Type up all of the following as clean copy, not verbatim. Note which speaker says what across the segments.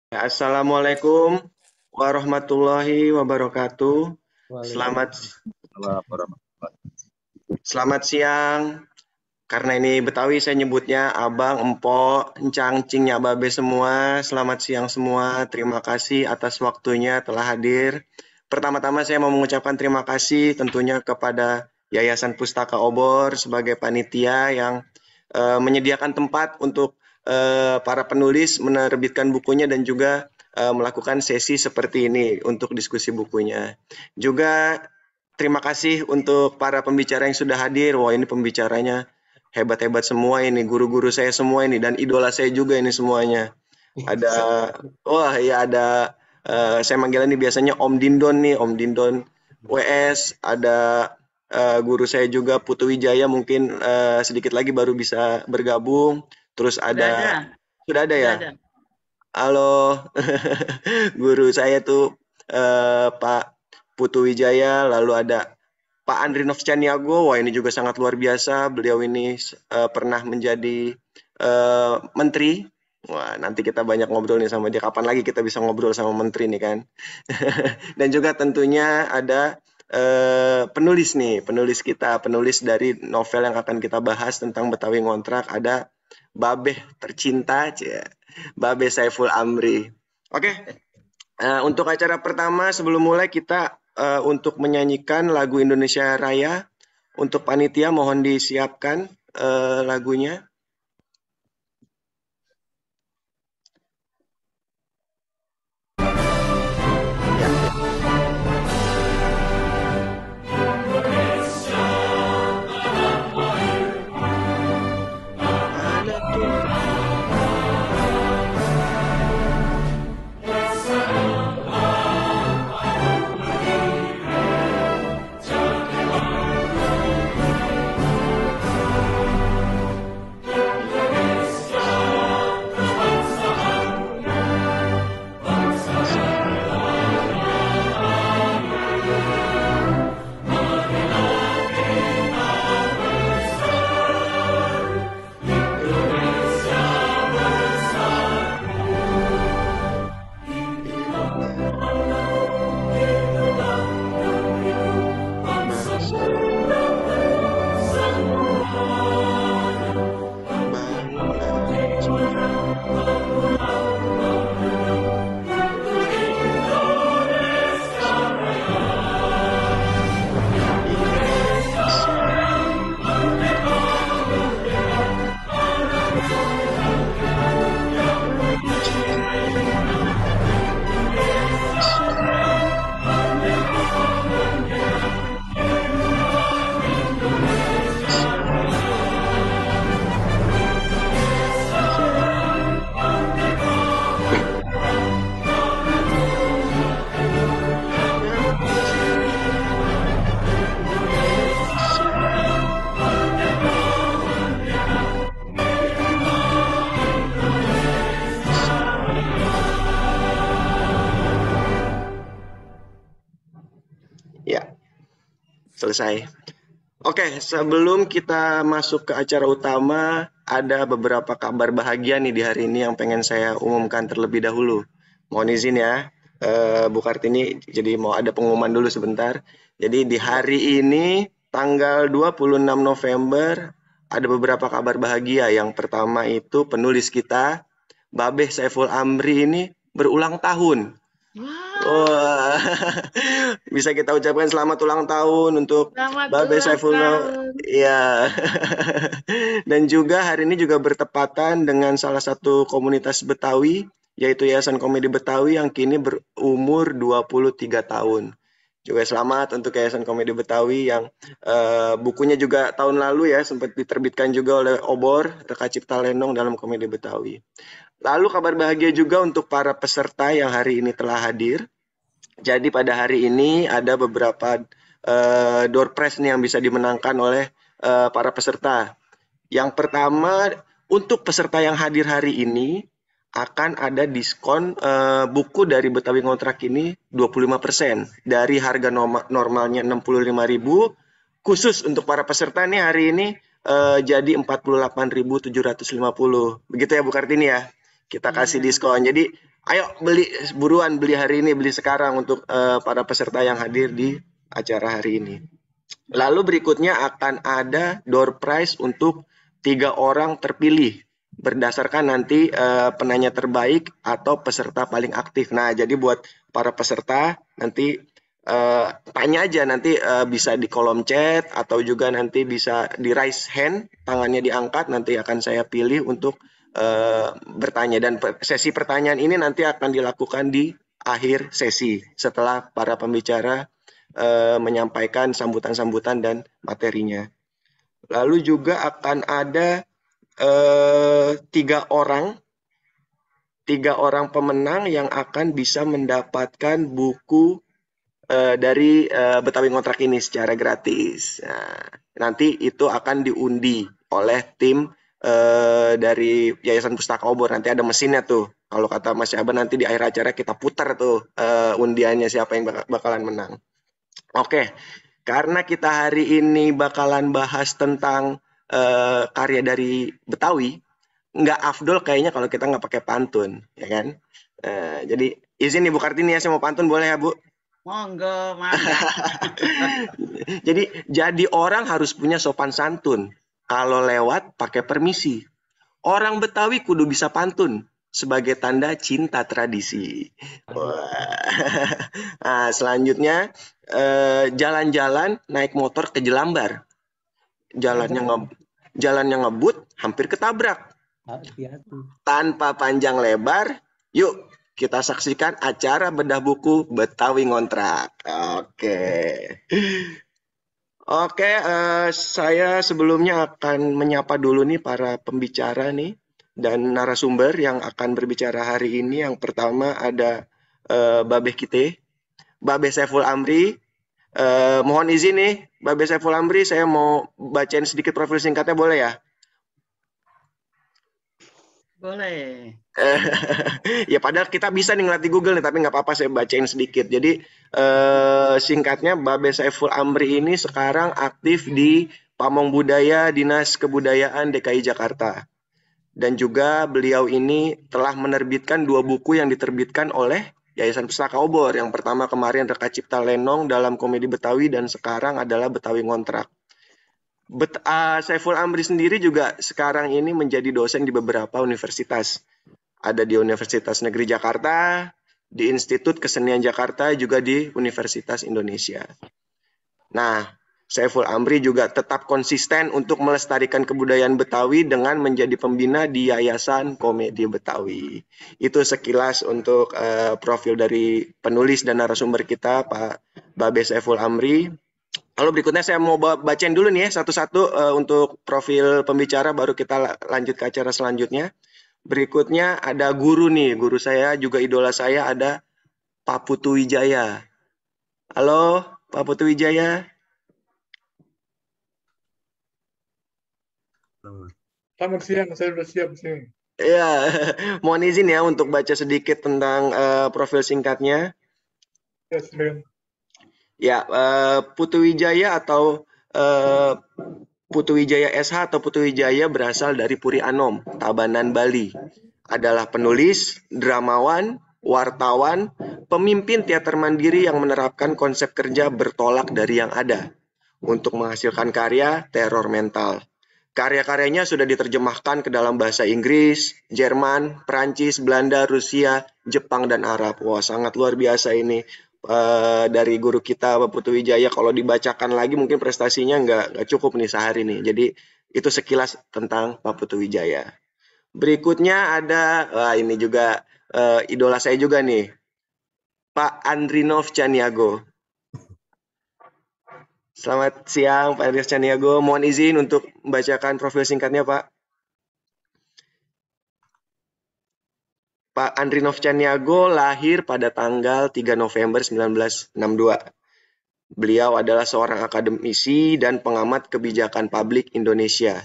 Speaker 1: Assalamualaikum warahmatullahi wabarakatuh. Selamat
Speaker 2: Waalaikumsalam warahmatullahi.
Speaker 1: selamat siang. Karena ini Betawi saya nyebutnya Abang, Empok, Encang, Cing, Babe semua. Selamat siang semua. Terima kasih atas waktunya telah hadir. Pertama-tama saya mau mengucapkan terima kasih tentunya kepada Yayasan Pustaka Obor sebagai panitia yang menyediakan tempat untuk para penulis menerbitkan bukunya dan juga melakukan sesi seperti ini untuk diskusi bukunya. Juga terima kasih untuk para pembicara yang sudah hadir. Wah, ini pembicaranya hebat-hebat semua ini, guru-guru saya semua ini dan idola saya juga ini semuanya. Ada, wah ya ada, saya manggilnya nih biasanya Om Dindon nih, Om Dindon WS, ada guru saya juga Putu Wijaya mungkin sedikit lagi baru bisa bergabung. Terus
Speaker 3: Sudah
Speaker 1: ada,
Speaker 3: ada,
Speaker 1: sudah ada
Speaker 3: sudah
Speaker 1: ya?
Speaker 3: ada.
Speaker 1: Halo, guru saya tuh Pak Putu Wijaya, lalu ada Pak Andri Novcaniago, wah ini juga sangat luar biasa. Beliau ini pernah menjadi menteri. Wah, nanti kita banyak ngobrol nih sama dia. Kapan lagi kita bisa ngobrol sama menteri nih kan? Dan juga tentunya ada penulis nih, penulis kita, penulis dari novel yang akan kita bahas tentang Betawi Ngontrak. Ada Babeh tercinta, Babeh Saiful Amri. Oke, untuk acara pertama sebelum mulai kita untuk menyanyikan lagu Indonesia Raya. Untuk panitia mohon disiapkan lagunya. Mana tuh? Ya, selesai. Oke, sebelum kita masuk ke acara utama, ada beberapa kabar bahagia nih di hari ini yang pengen saya umumkan terlebih dahulu. Mohon izin ya, Bu Kartini, jadi mau ada pengumuman dulu sebentar. Jadi di hari ini, tanggal 26 November, ada beberapa kabar bahagia. Yang pertama itu penulis kita, Babeh Saiful Amri ini berulang tahun. Wah, bisa kita ucapkan selamat ulang tahun untuk
Speaker 3: Selamat
Speaker 1: Babe
Speaker 3: ulang
Speaker 1: Saifullah.
Speaker 3: tahun.
Speaker 1: Iya. Dan juga hari ini juga bertepatan dengan salah satu komunitas Betawi, yaitu Yayasan Komedi Betawi yang kini berumur 23 tahun. Juga selamat untuk Yayasan Komedi Betawi yang bukunya juga tahun lalu ya sempat diterbitkan juga oleh Obor, Reka Cipta Lenong dalam Komedi Betawi. Lalu kabar bahagia juga untuk para peserta yang hari ini telah hadir. Jadi pada hari ini ada beberapa door prize nih yang bisa dimenangkan oleh para peserta. Yang pertama, untuk peserta yang hadir hari ini akan ada diskon buku dari Betawi Ngontrak ini 25% dari harga normalnya 65.000, khusus untuk para peserta nih hari ini jadi 48.750. Begitu ya Bu Kartini ya. Kita kasih diskon. Jadi Ayo beli buruan, beli hari ini, beli sekarang untuk para peserta yang hadir di acara hari ini. Lalu berikutnya akan ada door prize untuk 3 orang terpilih berdasarkan nanti penanya terbaik atau peserta paling aktif. Nah, jadi buat para peserta nanti tanya aja nanti bisa di kolom chat atau juga nanti bisa di raise hand, tangannya diangkat, nanti akan saya pilih untuk bertanya dan sesi pertanyaan ini nanti akan dilakukan di akhir sesi setelah para pembicara menyampaikan sambutan-sambutan dan materinya. Lalu juga akan ada tiga orang pemenang yang akan bisa mendapatkan buku dari Betawi Ngontrak ini secara gratis. Nah, nanti itu akan diundi oleh tim dari Yayasan Pustaka Obor. Nanti ada mesinnya tuh. Kalau kata Mas Syaban nanti di akhir acara kita putar tuh undiannya siapa yang bakalan menang. Oke, karena kita hari ini bakalan bahas tentang karya dari Betawi, nggak afdol kayaknya kalau kita nggak pakai pantun, ya kan? Jadi izin Ibu Kartini ya, saya mau pantun boleh ya Bu?
Speaker 3: Monggo, mangga.
Speaker 1: Jadi orang harus punya sopan santun. Kalau lewat pakai permisi. Orang Betawi kudu bisa pantun sebagai tanda cinta tradisi. Wah. Nah, selanjutnya jalan-jalan naik motor ke Jelambar. Jalannya ngebut, hampir ketabrak. Tanpa panjang lebar, yuk kita saksikan acara bedah buku Betawi Ngontrak. Oke, saya sebelumnya akan menyapa dulu nih para pembicara nih dan narasumber yang akan berbicara hari ini. Yang pertama ada Babeh Kite, Babeh Saiful Amri. Mohon izin nih, Babeh Saiful Amri, saya mau bacain sedikit profil singkatnya boleh ya?
Speaker 3: Boleh.
Speaker 1: Ya padahal kita bisa nih ngeliat di Google nih, tapi nggak apa-apa saya bacain sedikit. Jadi singkatnya Babe Saiful Amri ini sekarang aktif di Pamong Budaya Dinas Kebudayaan DKI Jakarta. Dan juga beliau ini telah menerbitkan 2 buku yang diterbitkan oleh Yayasan Pustaka Obor. Yang pertama kemarin Reka Cipta Lenong dalam komedi Betawi dan sekarang adalah Betawi Ngontrak. Saiful Amri sendiri juga sekarang ini menjadi dosen di beberapa universitas. Ada di Universitas Negeri Jakarta, di Institut Kesenian Jakarta, juga di Universitas Indonesia. Nah, Saiful Amri juga tetap konsisten untuk melestarikan kebudayaan Betawi dengan menjadi pembina di Yayasan Komedi Betawi. Itu sekilas untuk profil dari penulis dan narasumber kita, Pak Babe Saiful Amri. Lalu berikutnya saya mau bacain dulu nih ya satu-satu untuk profil pembicara, baru kita lanjut ke acara selanjutnya. Berikutnya ada guru nih, guru saya juga idola saya, ada Pak Putu Wijaya. Halo Pak Putu Wijaya.
Speaker 4: Selamat siang, saya sudah siap di sini.
Speaker 1: Ya, mohon izin ya untuk baca sedikit tentang profil singkatnya.
Speaker 4: Ya, silakan.
Speaker 1: Ya, Putu Wijaya atau Putu Wijaya SH atau Putu Wijaya berasal dari Puri Anom, Tabanan, Bali. Adalah penulis, dramawan, wartawan, pemimpin teater mandiri yang menerapkan konsep kerja bertolak dari yang ada untuk menghasilkan karya teror mental. Karya-karyanya sudah diterjemahkan ke dalam bahasa Inggris, Jerman, Perancis, Belanda, Rusia, Jepang, dan Arab. Wah, sangat luar biasa ini. Dari guru kita Pak Putu Wijaya, kalau dibacakan lagi mungkin prestasinya nggak cukup nih sehari nih. Jadi itu sekilas tentang Pak Putu Wijaya. Berikutnya ada, ini juga idola saya juga nih, Pak Andrinov Caniago. Selamat siang Pak Andrinov Caniago, mohon izin untuk membacakan profil singkatnya Pak. Pak Andrinov Caniago lahir pada tanggal 3 November 1962. Beliau adalah seorang akademisi dan pengamat kebijakan publik Indonesia.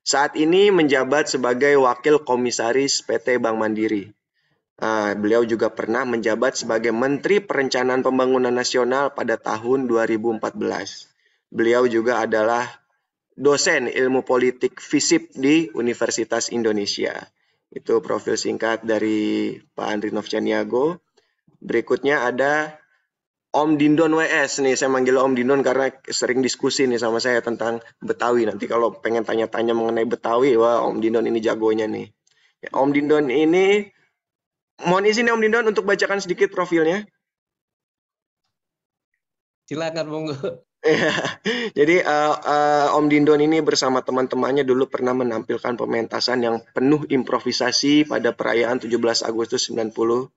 Speaker 1: Saat ini menjabat sebagai Wakil Komisaris PT Bank Mandiri. Beliau juga pernah menjabat sebagai Menteri Perencanaan Pembangunan Nasional pada tahun 2014. Beliau juga adalah dosen ilmu politik FISIP di Universitas Indonesia. Itu profil singkat dari Pak Andri Novchaniago. Berikutnya ada Om Dindon WS nih, saya manggil Om Dindon karena sering diskusi nih sama saya tentang Betawi. Nanti kalau pengen tanya-tanya mengenai Betawi, wah Om Dindon ini jagonya nih. Ya, Om Dindon ini, mohon izin ya Om Dindon untuk bacakan sedikit profilnya.
Speaker 5: Silakan monggo.
Speaker 1: Jadi Om Dindon ini bersama teman-temannya dulu pernah menampilkan pementasan yang penuh improvisasi pada perayaan 17 Agustus 1982.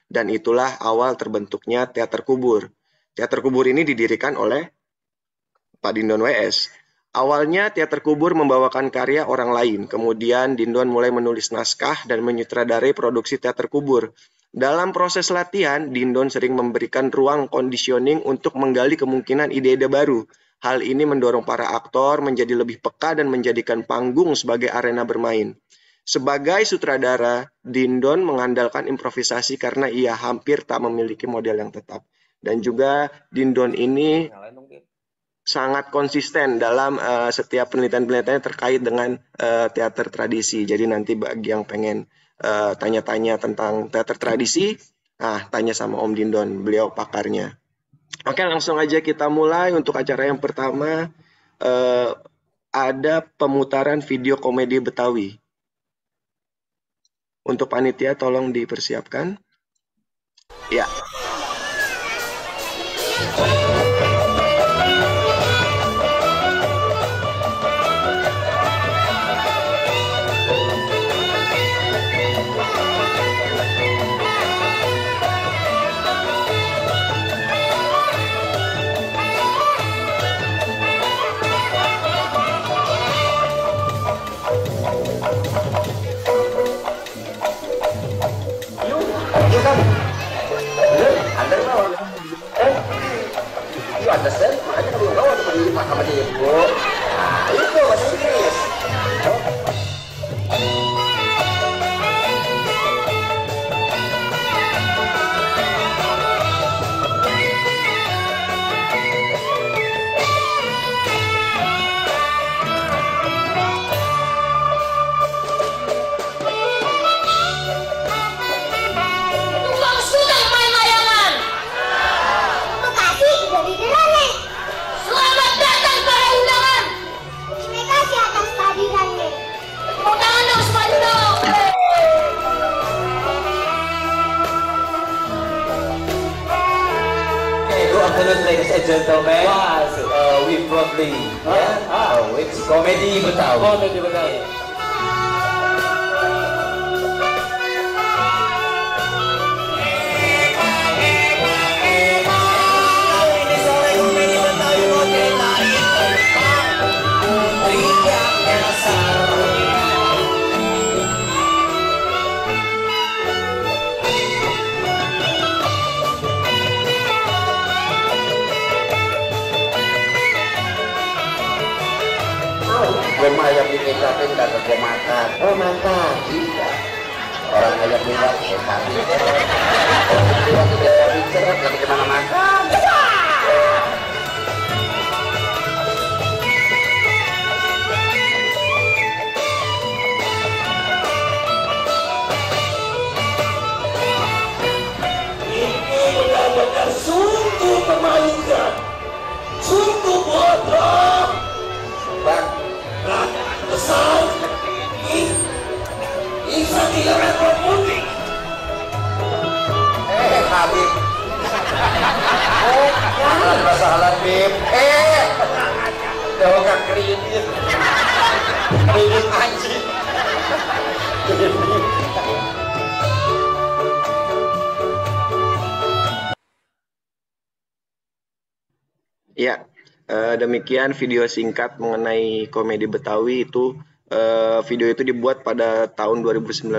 Speaker 1: Dan itulah awal terbentuknya Teater Kubur. Teater Kubur ini didirikan oleh Pak Dindon WS. Awalnya Teater Kubur membawakan karya orang lain. Kemudian Dindon mulai menulis naskah dan menyutradarai produksi Teater Kubur. Dalam proses latihan, Dindon sering memberikan ruang conditioning untuk menggali kemungkinan ide-ide baru. Hal ini mendorong para aktor menjadi lebih peka dan menjadikan panggung sebagai arena bermain. Sebagai sutradara, Dindon mengandalkan improvisasi karena ia hampir tak memiliki model yang tetap. Dan juga Dindon ini sangat konsisten dalam setiap penelitian-penelitiannya terkait dengan teater tradisi. Jadi nanti bagi yang pengen tanya-tanya tentang teater tradisi, tanya sama Om Dindon, beliau pakarnya. Oke, langsung aja kita mulai. Untuk acara yang pertama, ada pemutaran video komedi Betawi. Untuk panitia tolong dipersiapkan. Ya.
Speaker 6: You understand? Makanya kalau kau ada pendidik sama dia, Bu. Nah, itu bahasa Inggris.
Speaker 5: Ladies and gentlemen, we proudly, it's comedy Betawi. Comedy Betawi.
Speaker 6: Goma ayam dikecapin gak ke gua makan. Oh makan, iya. Orang ayam dikecapin dikecapin. Orang dikecapin seret, tapi gimana makan?
Speaker 7: Ini benar-benar sungguh memalukan. Sungguh bodoh.
Speaker 6: Bang,
Speaker 7: besar bisa kehilangan pemutih.
Speaker 6: Habib. Jangan masalah Habib. Jauh gak kredit. Kredit anjing.
Speaker 1: Ya, demikian video singkat mengenai komedi Betawi itu. Video itu dibuat pada tahun 2019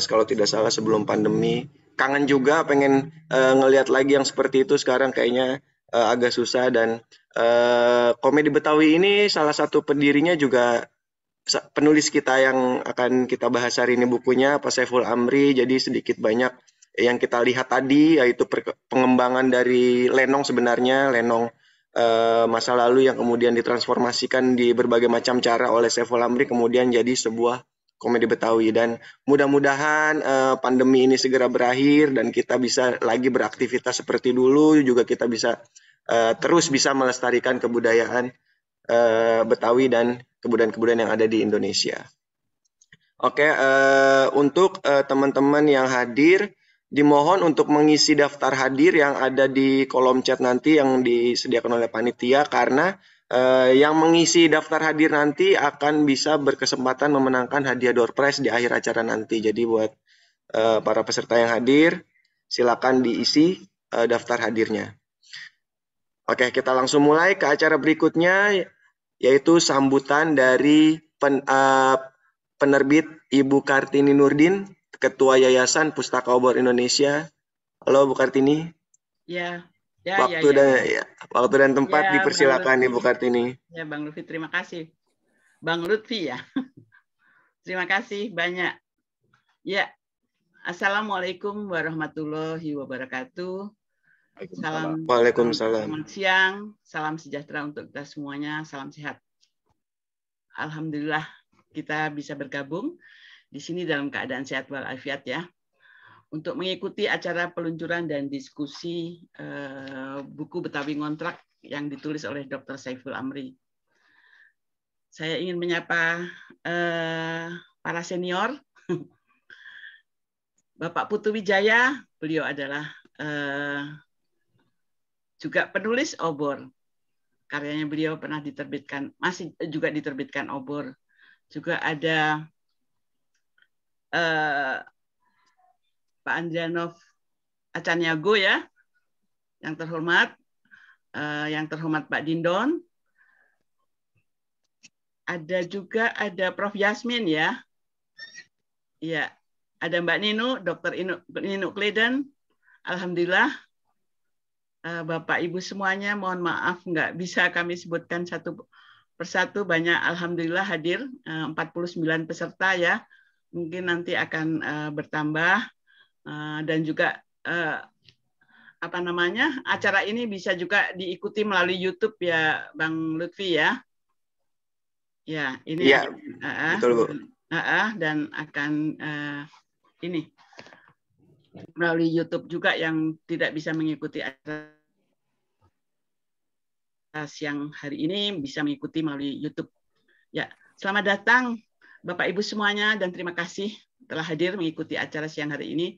Speaker 1: kalau tidak salah, sebelum pandemi. Kangen juga pengen ngelihat lagi yang seperti itu, sekarang kayaknya agak susah. Dan komedi Betawi ini salah satu pendirinya juga penulis kita yang akan kita bahas hari ini, bukunya Pak Saiful Amri. Jadi sedikit banyak yang kita lihat tadi, yaitu pengembangan dari Lenong sebenarnya, Lenong masa lalu yang kemudian ditransformasikan di berbagai macam cara oleh Saiful Amri, kemudian jadi sebuah komedi Betawi. Dan mudah-mudahan pandemi ini segera berakhir dan kita bisa lagi beraktivitas seperti dulu, juga kita bisa terus bisa melestarikan kebudayaan Betawi dan kebudayaan-kebudayaan yang ada di Indonesia. Oke, untuk teman-teman yang hadir, dimohon untuk mengisi daftar hadir yang ada di kolom chat nanti yang disediakan oleh panitia, karena yang mengisi daftar hadir nanti akan bisa berkesempatan memenangkan hadiah door prize di akhir acara nanti. Jadi buat para peserta yang hadir, silakan diisi daftar hadirnya. Oke, kita langsung mulai ke acara berikutnya, yaitu sambutan dari penerbit Ibu Kartini Nurdin, Ketua Yayasan Pustaka Obor Indonesia. Halo Bu Kartini.
Speaker 3: Ya.
Speaker 1: Waktu dan tempat
Speaker 3: Ya,
Speaker 1: dipersilakan
Speaker 3: Bang
Speaker 1: Ibu Kartini.
Speaker 3: Ya, Bang Lutfi, terima kasih. Bang Lutfi ya. Terima kasih banyak. Ya, Assalamualaikum warahmatullahi wabarakatuh.
Speaker 1: Waalaikumsalam.
Speaker 3: Selamat siang, salam sejahtera untuk kita semuanya, salam sehat. Alhamdulillah kita bisa bergabung di sini dalam keadaan sehat walafiat ya, untuk mengikuti acara peluncuran dan diskusi buku Betawi Ngontrak yang ditulis oleh Dr. Saiful Amri. Saya ingin menyapa para senior. Bapak Putu Wijaya, beliau adalah juga penulis obor. Karyanya beliau pernah diterbitkan, masih juga diterbitkan obor. Juga ada Pak Andrianov Acaniago ya, yang terhormat Pak Dindon. Ada juga Prof. Yasmin ya. Iya, ada Mbak Nino, Dr. Nino Kleden. Alhamdulillah. Bapak Ibu semuanya, mohon maaf nggak bisa kami sebutkan satu persatu, banyak alhamdulillah hadir 49 peserta ya. Mungkin nanti akan bertambah dan juga acara ini bisa juga diikuti melalui YouTube ya Bang Lutfi ya. Ya, ini
Speaker 1: ya, betul Bu.
Speaker 3: Dan akan ini melalui YouTube juga yang tidak bisa mengikuti acara siang hari ini bisa mengikuti melalui YouTube. Ya, selamat datang Bapak Ibu semuanya dan terima kasih telah hadir mengikuti acara siang hari ini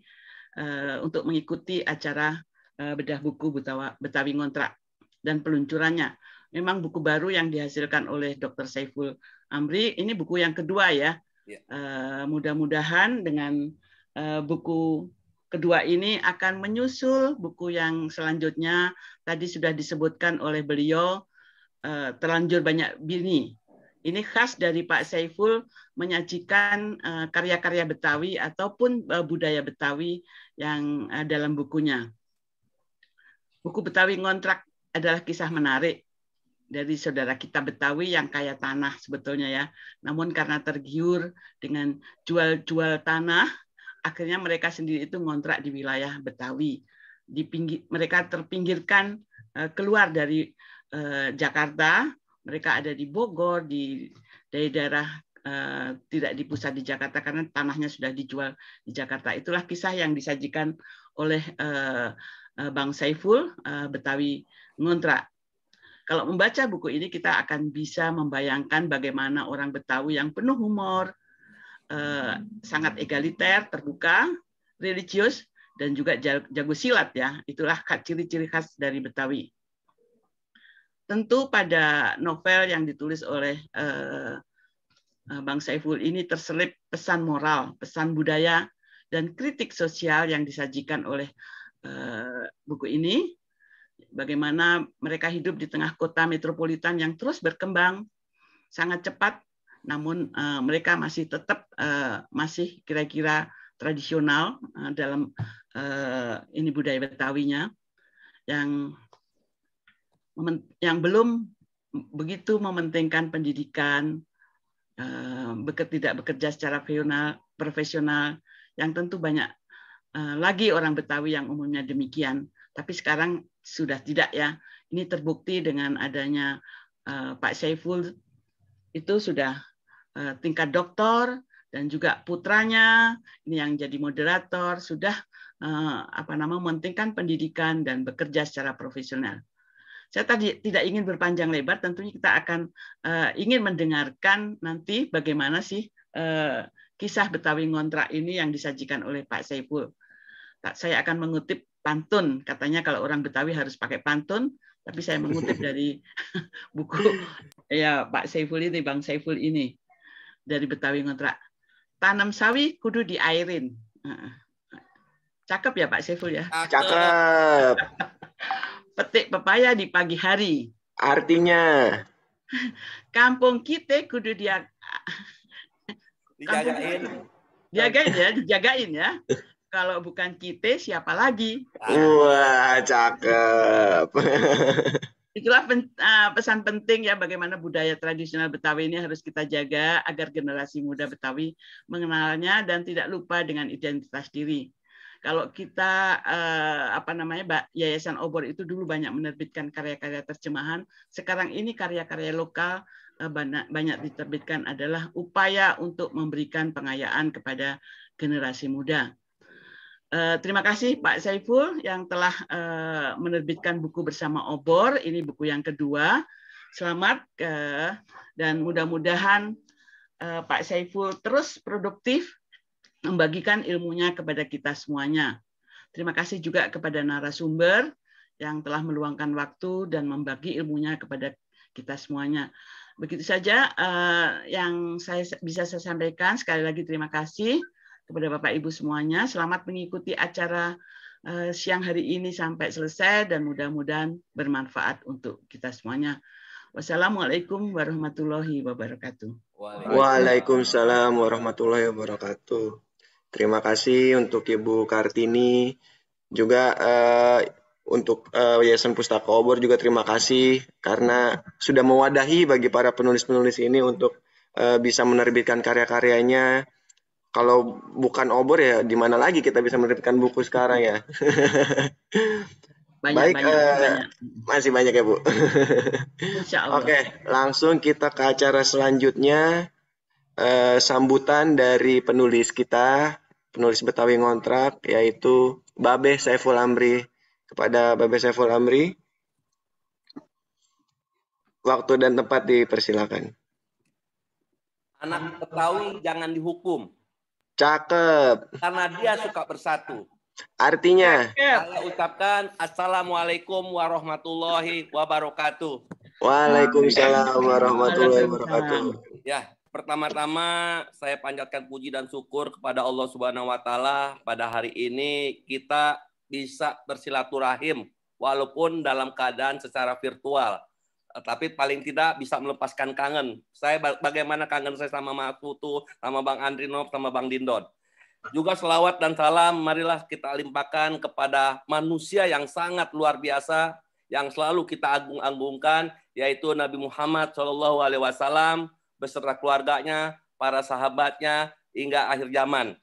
Speaker 3: untuk mengikuti acara bedah buku Betawi Ngontrak dan peluncurannya. Memang buku baru yang dihasilkan oleh Dr. Saiful Amri. Ini buku yang kedua ya. Mudah-mudahan dengan buku kedua ini akan menyusul buku yang selanjutnya. Tadi sudah disebutkan oleh beliau, Terlanjur Banyak Bini. Ini khas dari Pak Saiful menyajikan karya-karya Betawi ataupun budaya Betawi yang dalam bukunya. Buku Betawi Ngontrak adalah kisah menarik dari saudara kita Betawi yang kaya tanah sebetulnya ya. Namun karena tergiur dengan jual-jual tanah, akhirnya mereka sendiri itu ngontrak di wilayah Betawi. Mereka terpinggirkan keluar dari Jakarta, mereka ada di Bogor, di daerah tidak di pusat di Jakarta karena tanahnya sudah dijual di Jakarta. Itulah kisah yang disajikan oleh Bang Saiful, Betawi Ngontrak. Kalau membaca buku ini kita akan bisa membayangkan bagaimana orang Betawi yang penuh humor, sangat egaliter, terbuka, religius, dan juga jago silat ya. Itulah ciri-ciri khas dari Betawi. Tentu pada novel yang ditulis oleh Bang Saiful ini terselip pesan moral, pesan budaya, dan kritik sosial yang disajikan oleh buku ini. Bagaimana mereka hidup di tengah kota metropolitan yang terus berkembang sangat cepat, namun mereka masih tetap masih kira-kira tradisional dalam ini budaya Betawinya yang belum begitu mementingkan pendidikan, tidak bekerja secara profesional, yang tentu banyak lagi orang Betawi yang umumnya demikian. Tapi sekarang sudah tidak ya. Ini terbukti dengan adanya Pak Saiful itu sudah tingkat doktor dan juga putranya ini yang jadi moderator sudah mementingkan pendidikan dan bekerja secara profesional. Saya tadi tidak ingin berpanjang lebar, tentunya kita akan ingin mendengarkan nanti bagaimana sih kisah Betawi Ngontrak ini yang disajikan oleh Pak Saiful. Saya akan mengutip pantun, katanya kalau orang Betawi harus pakai pantun, tapi saya mengutip dari buku ya Pak Saiful ini, Bang Saiful ini, dari Betawi Ngontrak. Tanam sawi kudu diairin. Cakep ya Pak Saiful ya?
Speaker 1: Cakep.
Speaker 3: Petik pepaya di pagi hari.
Speaker 1: Artinya?
Speaker 3: Kampung kita kudu dijagain ya. Kalau bukan kita, siapa lagi?
Speaker 1: Wah, cakep.
Speaker 3: Itulah pesan penting ya, bagaimana budaya tradisional Betawi ini harus kita jaga agar generasi muda Betawi mengenalnya dan tidak lupa dengan identitas diri. Kalau kita Yayasan Obor itu dulu banyak menerbitkan karya-karya terjemahan, sekarang ini karya-karya lokal banyak diterbitkan adalah upaya untuk memberikan pengayaan kepada generasi muda. Terima kasih Pak Saiful yang telah menerbitkan buku bersama Obor. Ini buku yang kedua. Selamat dan mudah-mudahan Pak Saiful terus produktif membagikan ilmunya kepada kita semuanya. Terima kasih juga kepada narasumber yang telah meluangkan waktu dan membagi ilmunya kepada kita semuanya. Begitu saja yang bisa saya sampaikan. Sekali lagi terima kasih kepada Bapak Ibu semuanya. Selamat mengikuti acara siang hari ini sampai selesai dan mudah-mudahan bermanfaat untuk kita semuanya. Wassalamualaikum warahmatullahi wabarakatuh.
Speaker 1: Waalaikumsalam warahmatullahi wabarakatuh. Terima kasih untuk Ibu Kartini, juga untuk Yayasan Pustaka Obor juga terima kasih karena sudah mewadahi bagi para penulis-penulis ini untuk bisa menerbitkan karya-karyanya. Kalau bukan Obor ya di mana lagi kita bisa menerbitkan buku sekarang ya. Baik, masih banyak ya Bu.
Speaker 3: Insya Allah.
Speaker 1: Oke, langsung kita ke acara selanjutnya. Sambutan dari penulis kita, penulis Betawi Ngontrak, yaitu Babe Saiful Amri. Kepada Babe Saiful Amri, waktu dan tempat dipersilakan.
Speaker 8: Anak Betawi jangan dihukum.
Speaker 1: Cakep.
Speaker 8: Karena dia suka bersatu.
Speaker 1: Artinya?
Speaker 8: Saya ucapkan Assalamualaikum warahmatullahi wabarakatuh.
Speaker 1: Waalaikumsalam warahmatullahi wabarakatuh.
Speaker 8: Ya, pertama-tama saya panjatkan puji dan syukur kepada Allah Subhanahu wa taala pada hari ini kita bisa bersilaturahim walaupun dalam keadaan secara virtual. Tapi paling tidak bisa melepaskan kangen. Saya bagaimana kangen saya sama Mas Putu, sama Bang Andrinov, sama Bang Dindon. Juga selawat dan salam marilah kita limpahkan kepada manusia yang sangat luar biasa yang selalu kita agung-agungkan, yaitu Nabi Muhammad SAW beserta keluarganya, para sahabatnya hingga akhir zaman.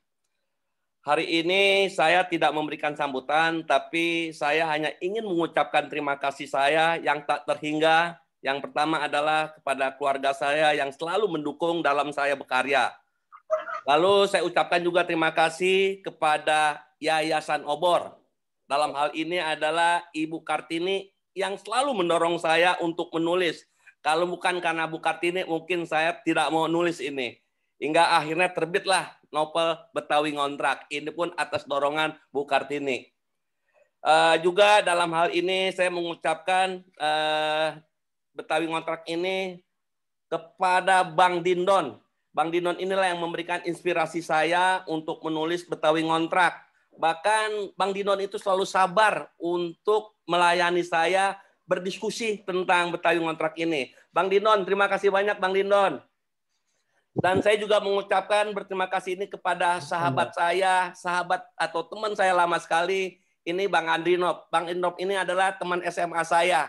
Speaker 8: Hari ini saya tidak memberikan sambutan, tapi saya hanya ingin mengucapkan terima kasih saya yang tak terhingga. Yang pertama adalah kepada keluarga saya yang selalu mendukung dalam saya berkarya. Lalu saya ucapkan juga terima kasih kepada Yayasan Obor. Dalam hal ini adalah Ibu Kartini yang selalu mendorong saya untuk menulis. Kalau bukan karena Bu Kartini, mungkin saya tidak mau nulis ini. Hingga akhirnya terbitlah novel Betawi Ngontrak. Ini pun atas dorongan Bu Kartini. Juga dalam hal ini saya mengucapkan Betawi Ngontrak ini kepada Bang Dindon. Bang Dindon inilah yang memberikan inspirasi saya untuk menulis Betawi Ngontrak. Bahkan Bang Dindon itu selalu sabar untuk melayani saya berdiskusi tentang Betawi Ngontrak ini. Bang Dindon, terima kasih banyak Bang Dindon. Dan saya juga mengucapkan berterima kasih ini kepada sahabat saya, sahabat atau teman saya lama sekali, ini Bang Andrinov. Bang Andrinov ini adalah teman SMA saya.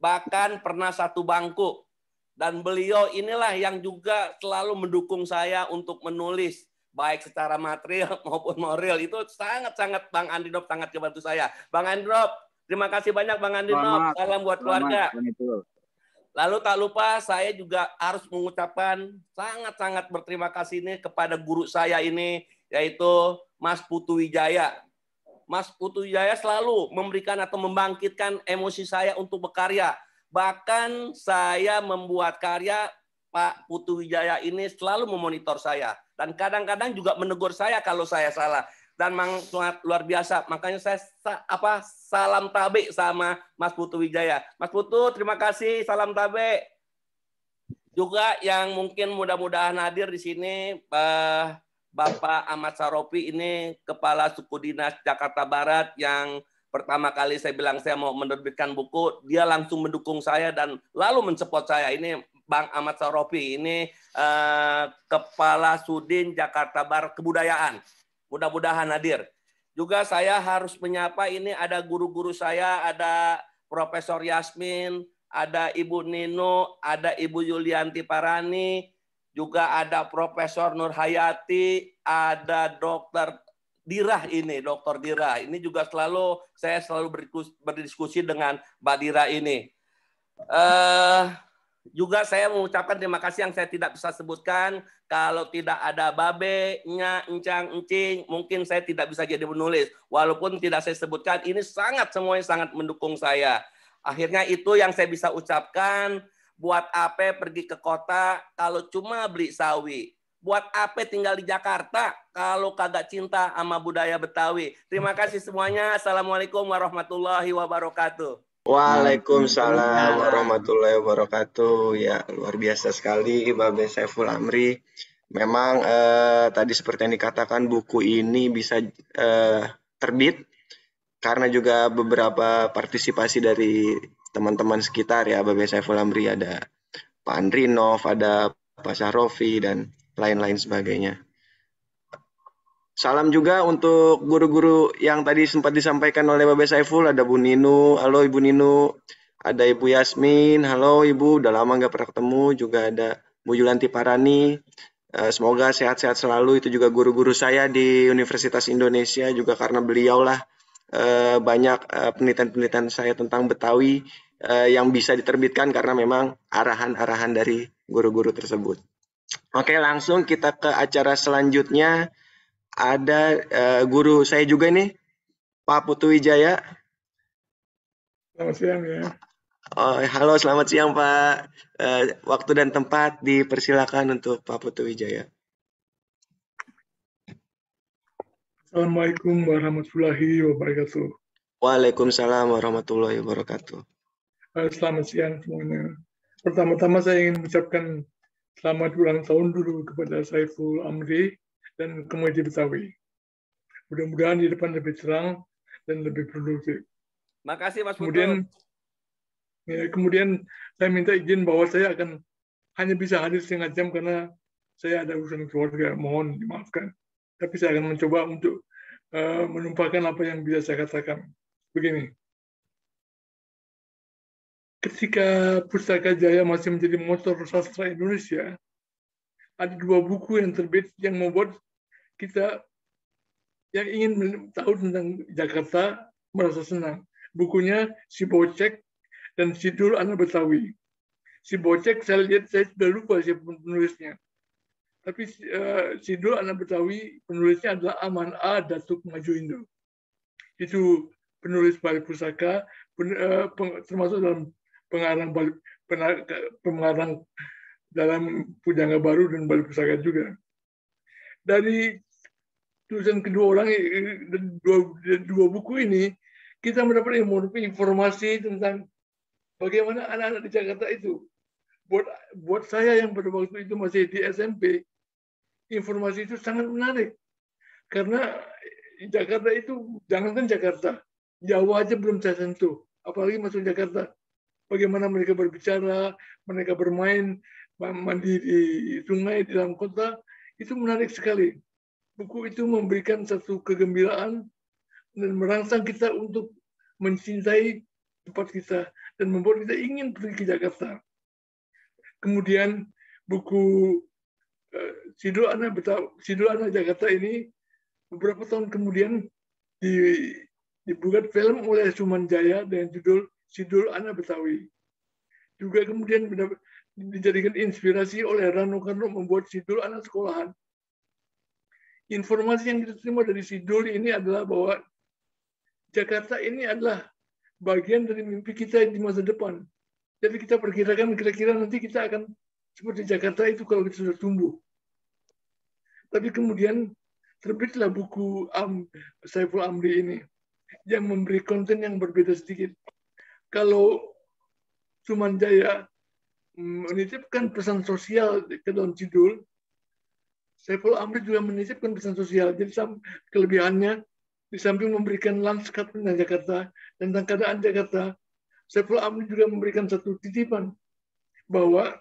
Speaker 8: Bahkan pernah satu bangku. Dan beliau inilah yang juga selalu mendukung saya untuk menulis. Baik secara material maupun moral. Itu sangat-sangat Bang Andrinov sangat membantu saya. Bang Andrinov, terima kasih banyak Bang Andrinov. Salam buat keluarga. Lalu tak lupa saya juga harus mengucapkan sangat-sangat berterima kasih ini kepada guru saya ini, yaitu Mas Putu Wijaya. Mas Putu Wijaya selalu memberikan atau membangkitkan emosi saya untuk berkarya. Bahkan saya membuat karya, Pak Putu Wijaya ini selalu memonitor saya. Dan kadang-kadang juga menegur saya kalau saya salah. Dan sangat luar biasa. Makanya saya salam tabe sama Mas Putu Wijaya. Mas Putu, terima kasih. Salam tabe. Juga yang mungkin mudah-mudahan hadir di sini, Bapak Ahmad Sarofi ini Kepala Suku Dinas Jakarta Barat yang pertama kali saya bilang saya mau menerbitkan buku, dia langsung mendukung saya dan lalu mensupport saya. Ini Bang Ahmad Sarofi, ini Kepala Sudin Jakarta Barat Kebudayaan. Mudah-mudahan hadir. Juga saya harus menyapa ini ada guru-guru saya, ada Profesor Yasmin, ada Ibu Nino, ada Ibu Yulianti Parani, juga ada Profesor Nur Hayati, ada Dokter Dirah ini, Dokter Dirah. Ini juga saya selalu berdiskusi dengan Mbak Dirah ini. Juga saya mengucapkan terima kasih yang saya tidak bisa sebutkan. Kalau tidak ada Babe, Nya, Encang, Encing, mungkin saya tidak bisa jadi penulis. Walaupun tidak saya sebutkan, ini semuanya sangat mendukung saya. Akhirnya itu yang saya bisa ucapkan. Buat apa pergi ke kota kalau cuma beli sawi? Buat apa tinggal di Jakarta kalau kagak cinta sama budaya Betawi? Terima kasih semuanya. Assalamualaikum warahmatullahi wabarakatuh.
Speaker 1: Waalaikumsalam warahmatullahi wabarakatuh. Ya, luar biasa sekali Babe Saiful Amri. Memang tadi seperti yang dikatakan, buku ini bisa terbit karena juga beberapa partisipasi dari teman-teman sekitar ya Babe Saiful Amri. Ada Pak Andrinov, ada Pak Sarofi, dan lain-lain sebagainya. Salam juga untuk guru-guru yang tadi sempat disampaikan oleh Babe Saiful. Ada Bu Ninu, halo Ibu Ninu. Ada Ibu Yasmin, halo Ibu, udah lama nggak pernah ketemu. Juga ada Bu Yulianti Parani. Semoga sehat-sehat selalu. Itu juga guru-guru saya di Universitas Indonesia. Juga karena beliau lah banyak penelitian-penelitian saya tentang Betawi yang bisa diterbitkan karena memang arahan-arahan dari guru-guru tersebut. Oke, langsung kita ke acara selanjutnya. Ada guru saya juga nih, Pak Putu Wijaya.
Speaker 4: Selamat siang ya.
Speaker 1: Halo, selamat siang Pak. Waktu dan tempat dipersilakan untuk Pak Putu Wijaya.
Speaker 4: Assalamualaikum warahmatullahi wabarakatuh.
Speaker 1: Waalaikumsalam warahmatullahi wabarakatuh.
Speaker 4: Selamat siang semuanya. Pertama-tama saya ingin mengucapkan selamat ulang tahun dulu kepada Saiful Amri dan Komedi Betawi. Mudah-mudahan di depan lebih terang dan lebih produktif.
Speaker 8: Makasih Mas Putu.
Speaker 4: Kemudian saya minta izin bahwa saya akan hanya bisa hadir setengah jam karena saya ada urusan keluarga. Mohon dimaafkan. Tapi saya akan mencoba untuk menumpahkan apa yang bisa saya katakan. Begini. Ketika Pustaka Jaya masih menjadi motor sastra Indonesia, ada dua buku yang terbit yang membuat kita yang ingin tahu tentang Jakarta merasa senang. Bukunya Si Bocek dan Sidul Anak Betawi. Si Bocek saya lihat, saya sudah lupa siapa penulisnya. Tapi Sidul Anak Betawi penulisnya adalah Aman A. Datuk Maju Indo. Itu penulis Balai Pusaka, termasuk dalam pengarang dalam Pujangga Baru dan Balai Pusaka juga. Dari tulisan kedua orang, dua buku ini, kita mendapat informasi tentang bagaimana anak-anak di Jakarta itu. Buat saya yang pada waktu itu masih di SMP, informasi itu sangat menarik. Karena Jakarta itu, jangankan Jakarta, Jawa aja belum saya sentuh. Apalagi masuk Jakarta. Bagaimana mereka berbicara, mereka bermain, mandi di sungai, di dalam kota, itu menarik sekali. Buku itu memberikan satu kegembiraan dan merangsang kita untuk mencintai tempat kita dan membuat kita ingin pergi ke Jakarta. Kemudian buku Sidul Anak Jakarta ini beberapa tahun kemudian dibuat film oleh Suman Jaya dengan judul Sidul Anak Betawi. juga kemudian dijadikan inspirasi oleh Rano Karno membuat sidul anak sekolahan. Informasi yang kita terima dari sidul ini adalah bahwa Jakarta ini adalah bagian dari mimpi kita di masa depan. Jadi kita perkirakan kira-kira nanti kita akan seperti Jakarta itu kalau kita sudah tumbuh. Tapi kemudian terbitlah buku Saiful Amri ini yang memberi konten yang berbeda sedikit. Kalau Suman Jaya menitipkan pesan sosial ke dalam judul, Saiful Amri juga menitipkan pesan sosial. Jadi kelebihannya, di samping memberikan lanskap tentang Jakarta, tentang keadaan Jakarta, Saiful Amri juga memberikan satu titipan bahwa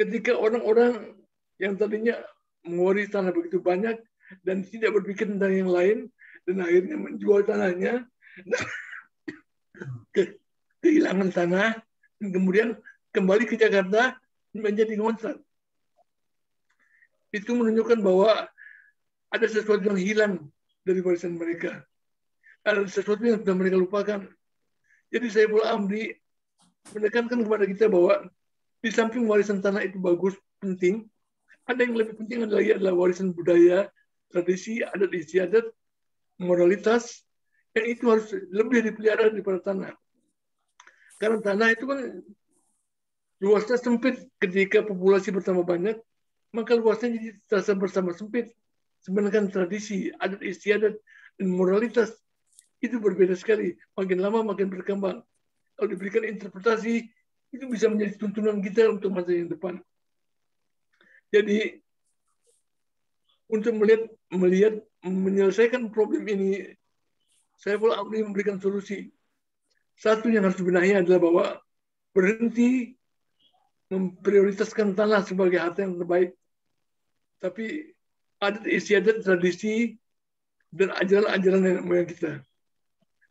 Speaker 4: ketika orang-orang yang tadinya menguasai tanah begitu banyak dan tidak berpikir tentang yang lain, dan akhirnya menjual tanahnya, kehilangan tanah, dan kemudian kembali ke Jakarta menjadi ngontrak. Itu menunjukkan bahwa ada sesuatu yang hilang dari warisan mereka. Ada sesuatu yang sudah mereka lupakan. Jadi Saiful Amri menekankan kepada kita bahwa di samping warisan tanah itu bagus, penting, ada yang lebih penting lagi adalah warisan budaya, tradisi, adat istiadat, moralitas, yang itu harus lebih dipelihara daripada tanah. Karena tanah itu kan luasnya sempit ketika populasi bertambah banyak, maka luasnya jadi terasa bersama sempit. Sebenarnya tradisi, adat istiadat, dan moralitas itu berbeda sekali. Makin lama makin berkembang. Kalau diberikan interpretasi, itu bisa menjadi tuntunan kita untuk masa yang depan. Jadi, untuk menyelesaikan problem ini, Saiful Amri memberikan solusi. Satu yang harus dibenahi adalah bahwa berhenti memprioritaskan tanah sebagai harta yang terbaik. Tapi adat istiadat, tradisi, dan ajaran-ajaran nenek moyang kita.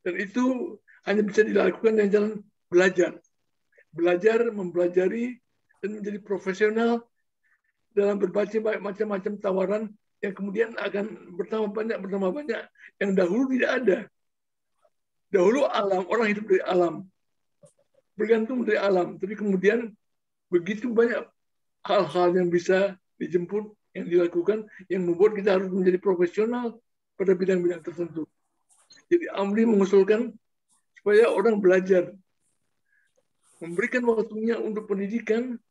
Speaker 4: Dan itu hanya bisa dilakukan dengan jalan belajar. Belajar, mempelajari, dan menjadi profesional dalam berbagai macam-macam tawaran yang kemudian akan bertambah banyak, yang dahulu tidak ada. Dahulu alam, orang hidup dari alam. Bergantung dari alam. Tapi kemudian begitu banyak hal-hal yang bisa dijemput, yang dilakukan, yang membuat kita harus menjadi profesional pada bidang-bidang tertentu. Jadi Amri mengusulkan supaya orang belajar, memberikan waktunya untuk pendidikan,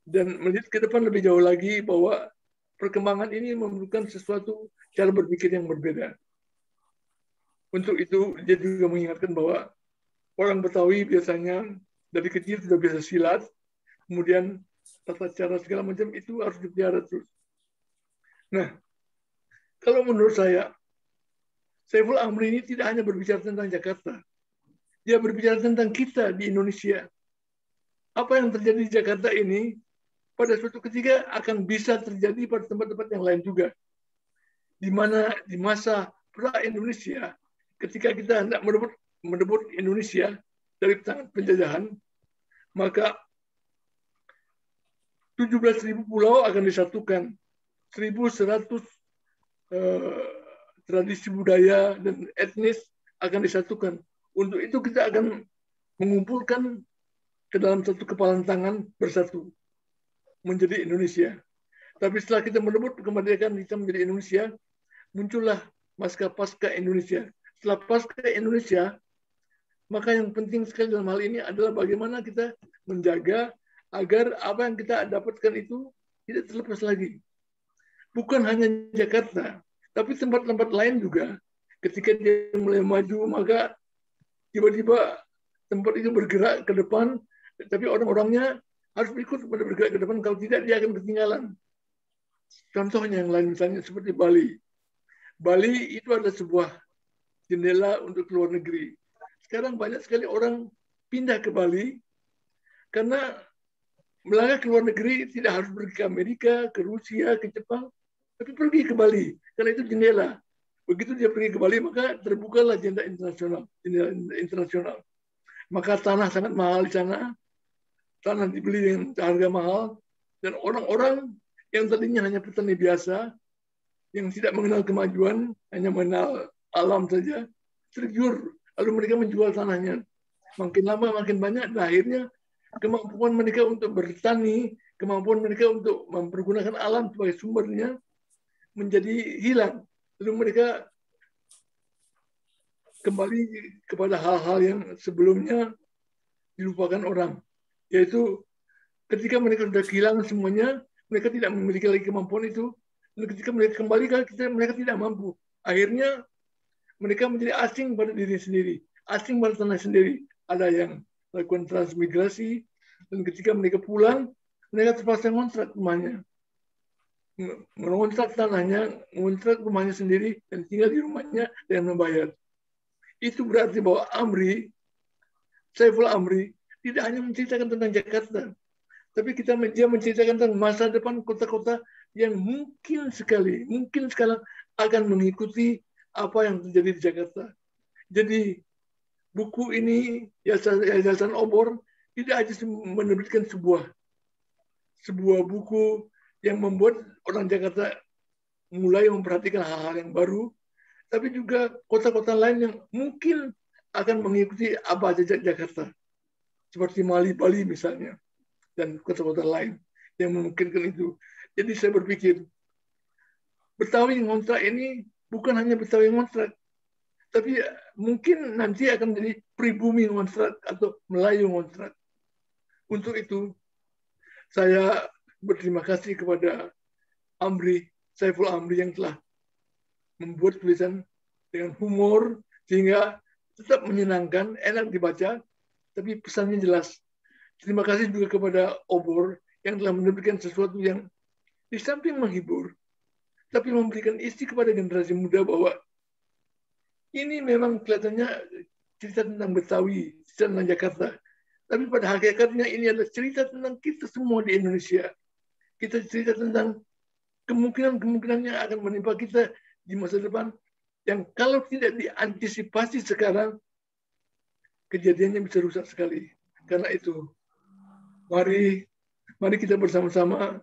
Speaker 4: dan melihat ke depan lebih jauh lagi bahwa perkembangan ini memerlukan sesuatu cara berpikir yang berbeda. Untuk itu, dia juga mengingatkan bahwa orang Betawi biasanya dari kecil sudah biasa silat, kemudian tata cara segala macam itu harus dipelihara terus. Nah, kalau menurut saya, Saiful Amri ini tidak hanya berbicara tentang Jakarta. Dia berbicara tentang kita di Indonesia. Apa yang terjadi di Jakarta ini, pada suatu ketika akan bisa terjadi pada tempat-tempat yang lain juga. Di mana di masa pra-Indonesia, ketika kita hendak merebut Indonesia dari tangan penjajahan, maka 17.000 pulau akan disatukan. 1.100 tradisi budaya dan etnis akan disatukan. Untuk itu kita akan mengumpulkan ke dalam satu kepalan tangan bersatu menjadi Indonesia. Tapi setelah kita merebut kemerdekaan kita menjadi Indonesia, muncullah pasca Indonesia. Setelah pasca Indonesia, maka yang penting sekali dalam hal ini adalah bagaimana kita menjaga agar apa yang kita dapatkan itu tidak terlepas lagi. Bukan hanya Jakarta, tapi tempat-tempat lain juga. Ketika dia mulai maju, maka tiba-tiba tempat itu bergerak ke depan, tapi orang-orangnya harus ikut bergerak ke depan. Kalau tidak, dia akan ketinggalan. Contohnya yang lain, misalnya seperti Bali. Bali itu adalah sebuah jendela untuk keluar negeri. Sekarang banyak sekali orang pindah ke Bali karena melangkah ke luar negeri tidak harus pergi ke Amerika, ke Rusia, ke Jepang, tapi pergi ke Bali, karena itu jendela. Begitu dia pergi ke Bali, maka terbukalah jendela internasional. Maka tanah sangat mahal di sana, tanah dibeli dengan harga mahal, dan orang-orang yang tadinya hanya petani biasa, yang tidak mengenal kemajuan, hanya mengenal alam saja, tergiur, lalu mereka menjual tanahnya. Makin lama makin banyak, dan akhirnya kemampuan mereka untuk bertani, kemampuan mereka untuk mempergunakan alam sebagai sumbernya menjadi hilang. Lalu mereka kembali kepada hal-hal yang sebelumnya dilupakan orang. Yaitu ketika mereka sudah kehilangan semuanya, mereka tidak memiliki lagi kemampuan itu. Dan ketika mereka kembali, mereka tidak mampu. Akhirnya mereka menjadi asing pada diri sendiri, asing pada tanah sendiri. Ada yang melakukan transmigrasi, dan ketika mereka pulang, mereka terpaksa ngontrak rumahnya. Mengontrak tanahnya, mengontrak rumahnya sendiri, dan tinggal di rumahnya dengan membayar. Itu berarti bahwa Saiful Amri, tidak hanya menceritakan tentang Jakarta, tapi dia menceritakan tentang masa depan kota-kota yang mungkin sekali akan mengikuti apa yang terjadi di Jakarta. Jadi buku ini, Yayasan Obor, tidak hanya menerbitkan sebuah buku yang membuat orang Jakarta mulai memperhatikan hal-hal yang baru, tapi juga kota-kota lain yang mungkin akan mengikuti apa jejak Jakarta. Seperti Bali misalnya, dan kota-kota lain yang memungkinkan itu. Jadi saya berpikir, Betawi ngontrak ini bukan hanya Betawi ngontrak, tapi mungkin nanti akan menjadi pribumi ngontrak atau Melayu ngontrak. Untuk itu, saya berterima kasih kepada Saiful Amri yang telah membuat tulisan dengan humor, sehingga tetap menyenangkan, enak dibaca, tapi pesannya jelas. Terima kasih juga kepada Obor yang telah menerbitkan sesuatu yang di samping menghibur, tapi memberikan isi kepada generasi muda bahwa ini memang kelihatannya cerita tentang Betawi, cerita tentang Jakarta. Tapi pada hakikatnya ini adalah cerita tentang kita semua di Indonesia. Kita cerita tentang kemungkinan-kemungkinan yang akan menimpa kita di masa depan, yang kalau tidak diantisipasi sekarang, kejadiannya bisa rusak sekali. Karena itu, mari kita bersama-sama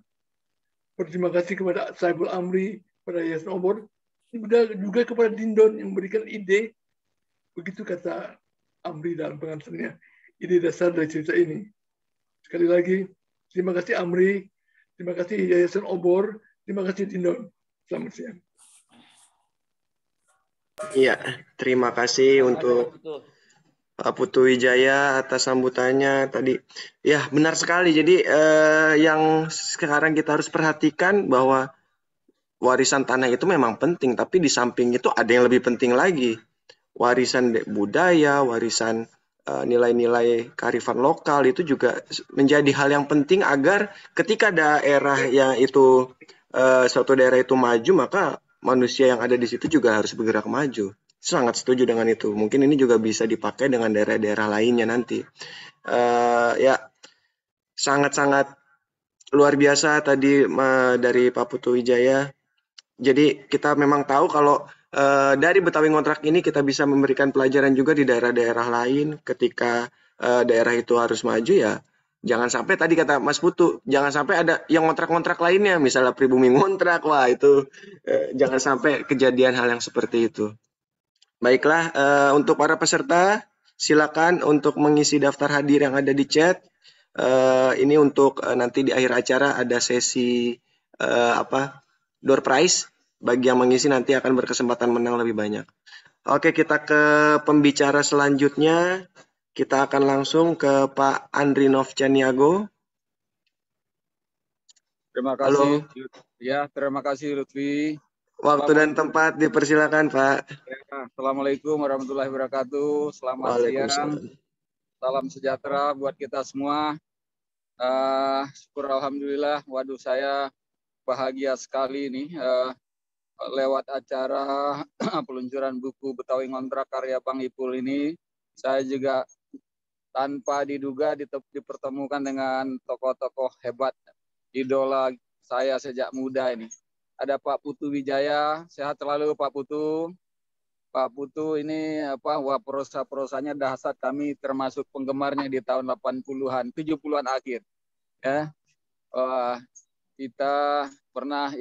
Speaker 4: berterima kasih kepada Saiful Amri, pada Yayasan Obor, juga kepada Dindon yang memberikan ide, begitu kata Amri dalam pengantarnya, ide dasar dari cerita ini. Sekali lagi, terima kasih Amri, terima kasih Yayasan Obor, terima kasih Dindon. Selamat siang.
Speaker 1: Iya, terima kasih untuk Pak Putu Wijaya atas sambutannya tadi. Ya, benar sekali. Jadi yang sekarang kita harus perhatikan bahwa warisan tanah itu memang penting, tapi di samping itu ada yang lebih penting lagi. Warisan budaya, warisan nilai-nilai kearifan lokal itu juga menjadi hal yang penting agar ketika daerah yang itu suatu daerah itu maju, maka manusia yang ada di situ juga harus bergerak maju. Sangat setuju dengan itu. Mungkin ini juga bisa dipakai dengan daerah-daerah lainnya nanti. Ya, sangat-sangat luar biasa tadi dari Pak Putu Wijaya. Jadi kita memang tahu kalau dari Betawi Ngontrak ini kita bisa memberikan pelajaran juga di daerah-daerah lain ketika daerah itu harus maju ya. Jangan sampai tadi kata Mas Putu, jangan sampai ada yang ngontrak-ngontrak lainnya, misalnya pribumi ngontrak, wah itu jangan sampai kejadian hal yang seperti itu. Baiklah, untuk para peserta, silakan untuk mengisi daftar hadir yang ada di chat. Ini untuk nanti di akhir acara ada sesi door prize. Bagi yang mengisi nanti akan berkesempatan menang lebih banyak. Oke, kita ke pembicara selanjutnya. Kita akan langsung ke Pak Andri Novchaniago.
Speaker 2: Terima kasih. Halo. Ya, terima kasih Lutfi.
Speaker 1: Waktu dan tempat dipersilakan, Pak.
Speaker 2: Ya, Assalamualaikum warahmatullahi wabarakatuh. Selamat siang. Salam sejahtera buat kita semua. Syukur alhamdulillah. Waduh, saya bahagia sekali nih lewat acara peluncuran buku Betawi Ngontrak karya Bang Ipul ini. Saya juga tanpa diduga dipertemukan dengan tokoh-tokoh hebat, idola saya sejak muda ini. Ada Pak Putu Wijaya, sehat selalu Pak Putu. Pak Putu ini prosa-prosanya dahsyat, kami termasuk penggemarnya di tahun 80-an, 70-an akhir. Ya. Kita pernah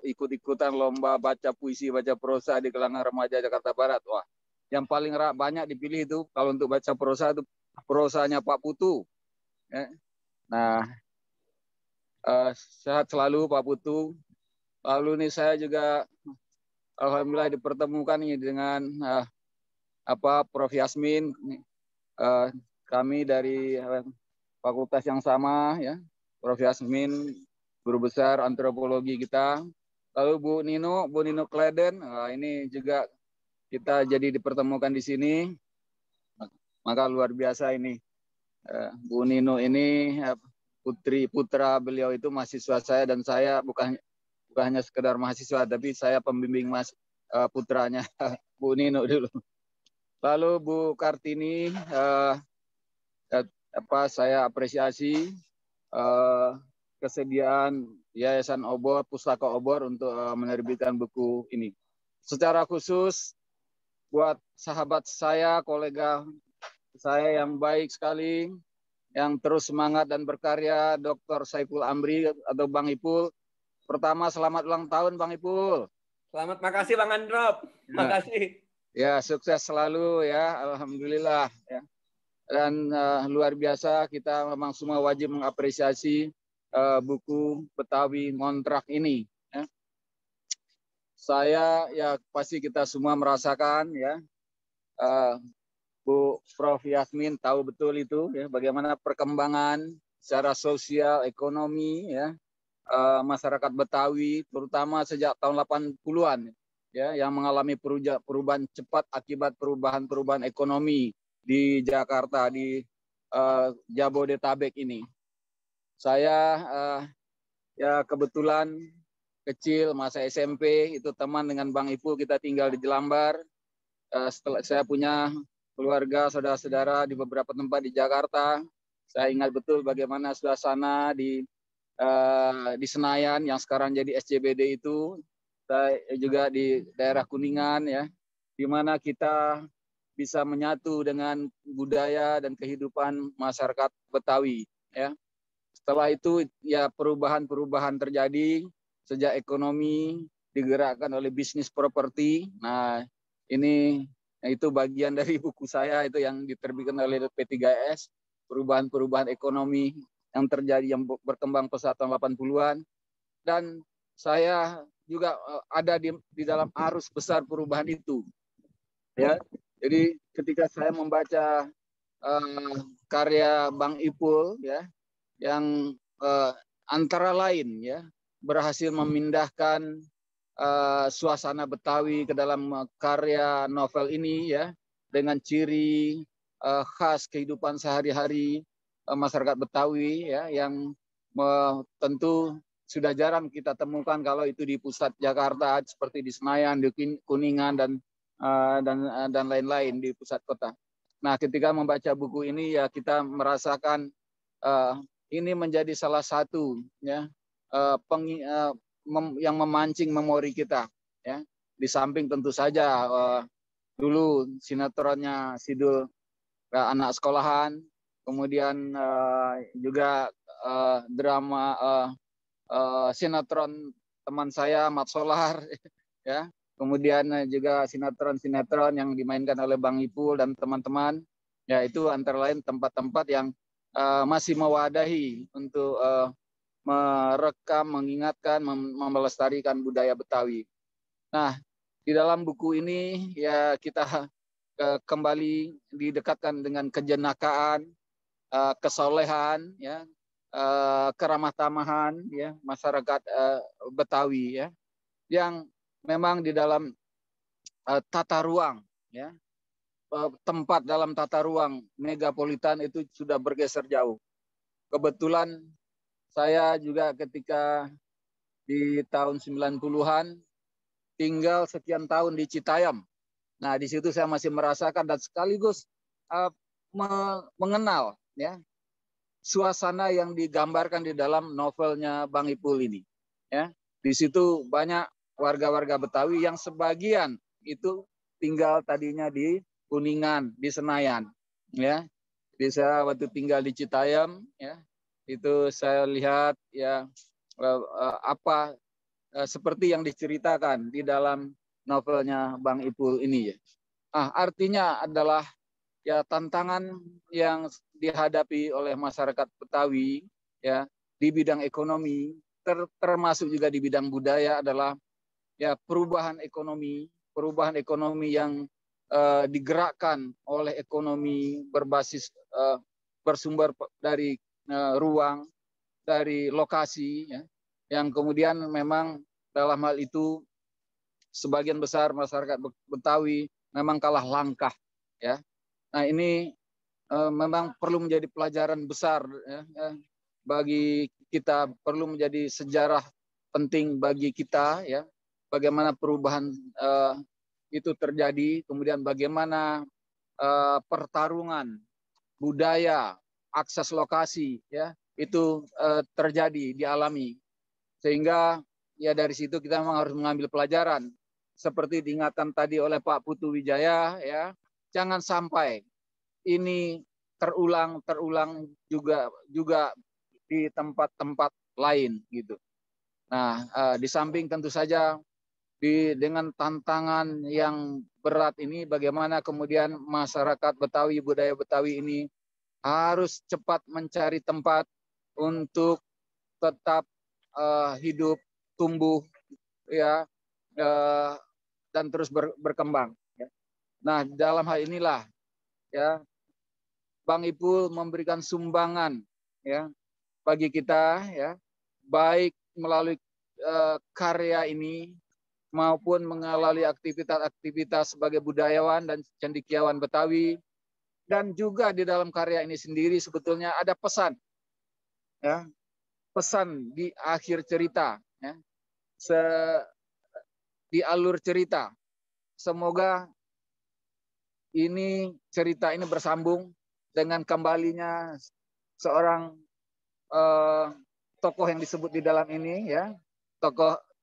Speaker 2: ikut-ikutan lomba baca puisi, baca prosa di kalangan remaja Jakarta Barat. Wah, yang paling banyak dipilih itu kalau untuk baca prosa itu prosanya Pak Putu. Ya. Nah, sehat selalu Pak Putu. Lalu nih saya juga alhamdulillah dipertemukan nih dengan Prof Yasmin. Kami dari fakultas yang sama, ya, Prof Yasmin, guru besar antropologi kita. Lalu Bu Nino Kleden, ini juga kita jadi dipertemukan di sini. Maka luar biasa ini. Bu Nino ini putra beliau itu mahasiswa saya, dan saya bukan hanya sekedar mahasiswa, tapi saya pembimbing putranya Bu Nino dulu. Lalu Bu Kartini, saya apresiasi kesediaan Yayasan Obor, Pustaka Obor untuk menerbitkan buku ini. Secara khusus buat sahabat saya, kolega saya yang baik sekali, yang terus semangat dan berkarya, Dr. Saiful Amri atau Bang Ipul. Pertama, selamat ulang tahun Bang Ipul.
Speaker 8: Selamat, makasih Bang Androp. Makasih.
Speaker 2: Ya, sukses selalu ya, alhamdulillah ya. Dan luar biasa, kita memang semua wajib mengapresiasi buku Betawi Ngontrak ini. Ya. Saya ya pasti kita semua merasakan ya, Bu Prof Yasmin tahu betul itu ya, bagaimana perkembangan secara sosial, ekonomi ya masyarakat Betawi, terutama sejak tahun 80-an ya, yang mengalami perubahan cepat akibat perubahan ekonomi di Jakarta, di Jabodetabek ini. Saya ya kebetulan kecil masa SMP itu teman dengan Bang Ipul, kita tinggal di Jelambar. Setelah saya punya keluarga, saudara-saudara di beberapa tempat di Jakarta, saya ingat betul bagaimana suasana di Senayan yang sekarang jadi SCBD itu, saya juga di daerah Kuningan ya, di mana kita bisa menyatu dengan budaya dan kehidupan masyarakat Betawi ya. Setelah itu ya perubahan terjadi sejak ekonomi digerakkan oleh bisnis properti. Nah, ini itu bagian dari buku saya itu yang diterbitkan oleh P3S, perubahan ekonomi yang terjadi yang berkembang pesat tahun 80-an, dan saya juga ada di dalam arus besar perubahan itu. Ya. Jadi ketika saya membaca karya Bang Ipul ya, yang antara lain ya berhasil memindahkan suasana Betawi ke dalam karya novel ini ya, dengan ciri khas kehidupan sehari-hari masyarakat Betawi ya, yang tentu sudah jarang kita temukan kalau itu di pusat Jakarta seperti di Senayan, di Kuningan dan lain-lain di pusat kota. Nah, ketika membaca buku ini ya kita merasakan ini menjadi salah satu ya yang memancing memori kita ya. Di samping tentu saja dulu sinetronnya Sidul anak sekolahan, kemudian juga drama sinetron teman saya Mat Solar ya. Kemudian juga sinetron yang dimainkan oleh Bang Ipul dan teman-teman. Ya, itu antara lain tempat-tempat yang masih mewadahi untuk merekam, mengingatkan, melestarikan budaya Betawi. Nah, di dalam buku ini ya kita kembali didekatkan dengan kejenakaan, kesolehan, ya, keramah tamahan, ya, masyarakat Betawi, ya, yang memang di dalam tata ruang, ya, tempat dalam tata ruang megapolitan itu sudah bergeser jauh. Kebetulan saya juga ketika di tahun 90-an tinggal sekian tahun di Citayam. Nah, di situ saya masih merasakan dan sekaligus mengenal, ya, suasana yang digambarkan di dalam novelnya Bang Ipul ini. Ya, di situ banyak warga-warga Betawi yang sebagian itu tinggal tadinya di Kuningan, di Senayan. Ya, bisa waktu tinggal di Citayam, ya, itu saya lihat ya seperti yang diceritakan di dalam novelnya Bang Ipul ini ya. Artinya adalah ya tantangan yang dihadapi oleh masyarakat Betawi ya di bidang ekonomi termasuk juga di bidang budaya adalah ya perubahan ekonomi yang digerakkan oleh ekonomi berbasis bersumber dari ruang, dari lokasi ya, yang kemudian memang dalam hal itu sebagian besar masyarakat Betawi memang kalah langkah ya. Nah, ini memang perlu menjadi pelajaran besar ya, bagi kita, perlu menjadi sejarah penting bagi kita ya. Bagaimana perubahan itu terjadi, kemudian bagaimana pertarungan budaya, akses lokasi ya itu terjadi, dialami. Sehingga ya dari situ kita memang harus mengambil pelajaran. Seperti diingatkan tadi oleh Pak Putu Wijaya ya, jangan sampai ini terulang juga di tempat-tempat lain gitu. Nah, di samping tentu saja dengan tantangan yang berat ini, bagaimana kemudian masyarakat Betawi, budaya Betawi ini harus cepat mencari tempat untuk tetap hidup, tumbuh, ya, dan terus berkembang. Ya. Nah, dalam hal inilah, ya, Bang Ipul memberikan sumbangan, ya, bagi kita, ya, baik melalui karya ini maupun melalui aktivitas-aktivitas sebagai budayawan dan cendekiawan Betawi, dan juga di dalam karya ini sendiri sebetulnya ada pesan, ya, pesan di akhir cerita, ya, di alur cerita. Semoga ini cerita ini bersambung dengan kembalinya seorang tokoh yang disebut di dalam ini, ya,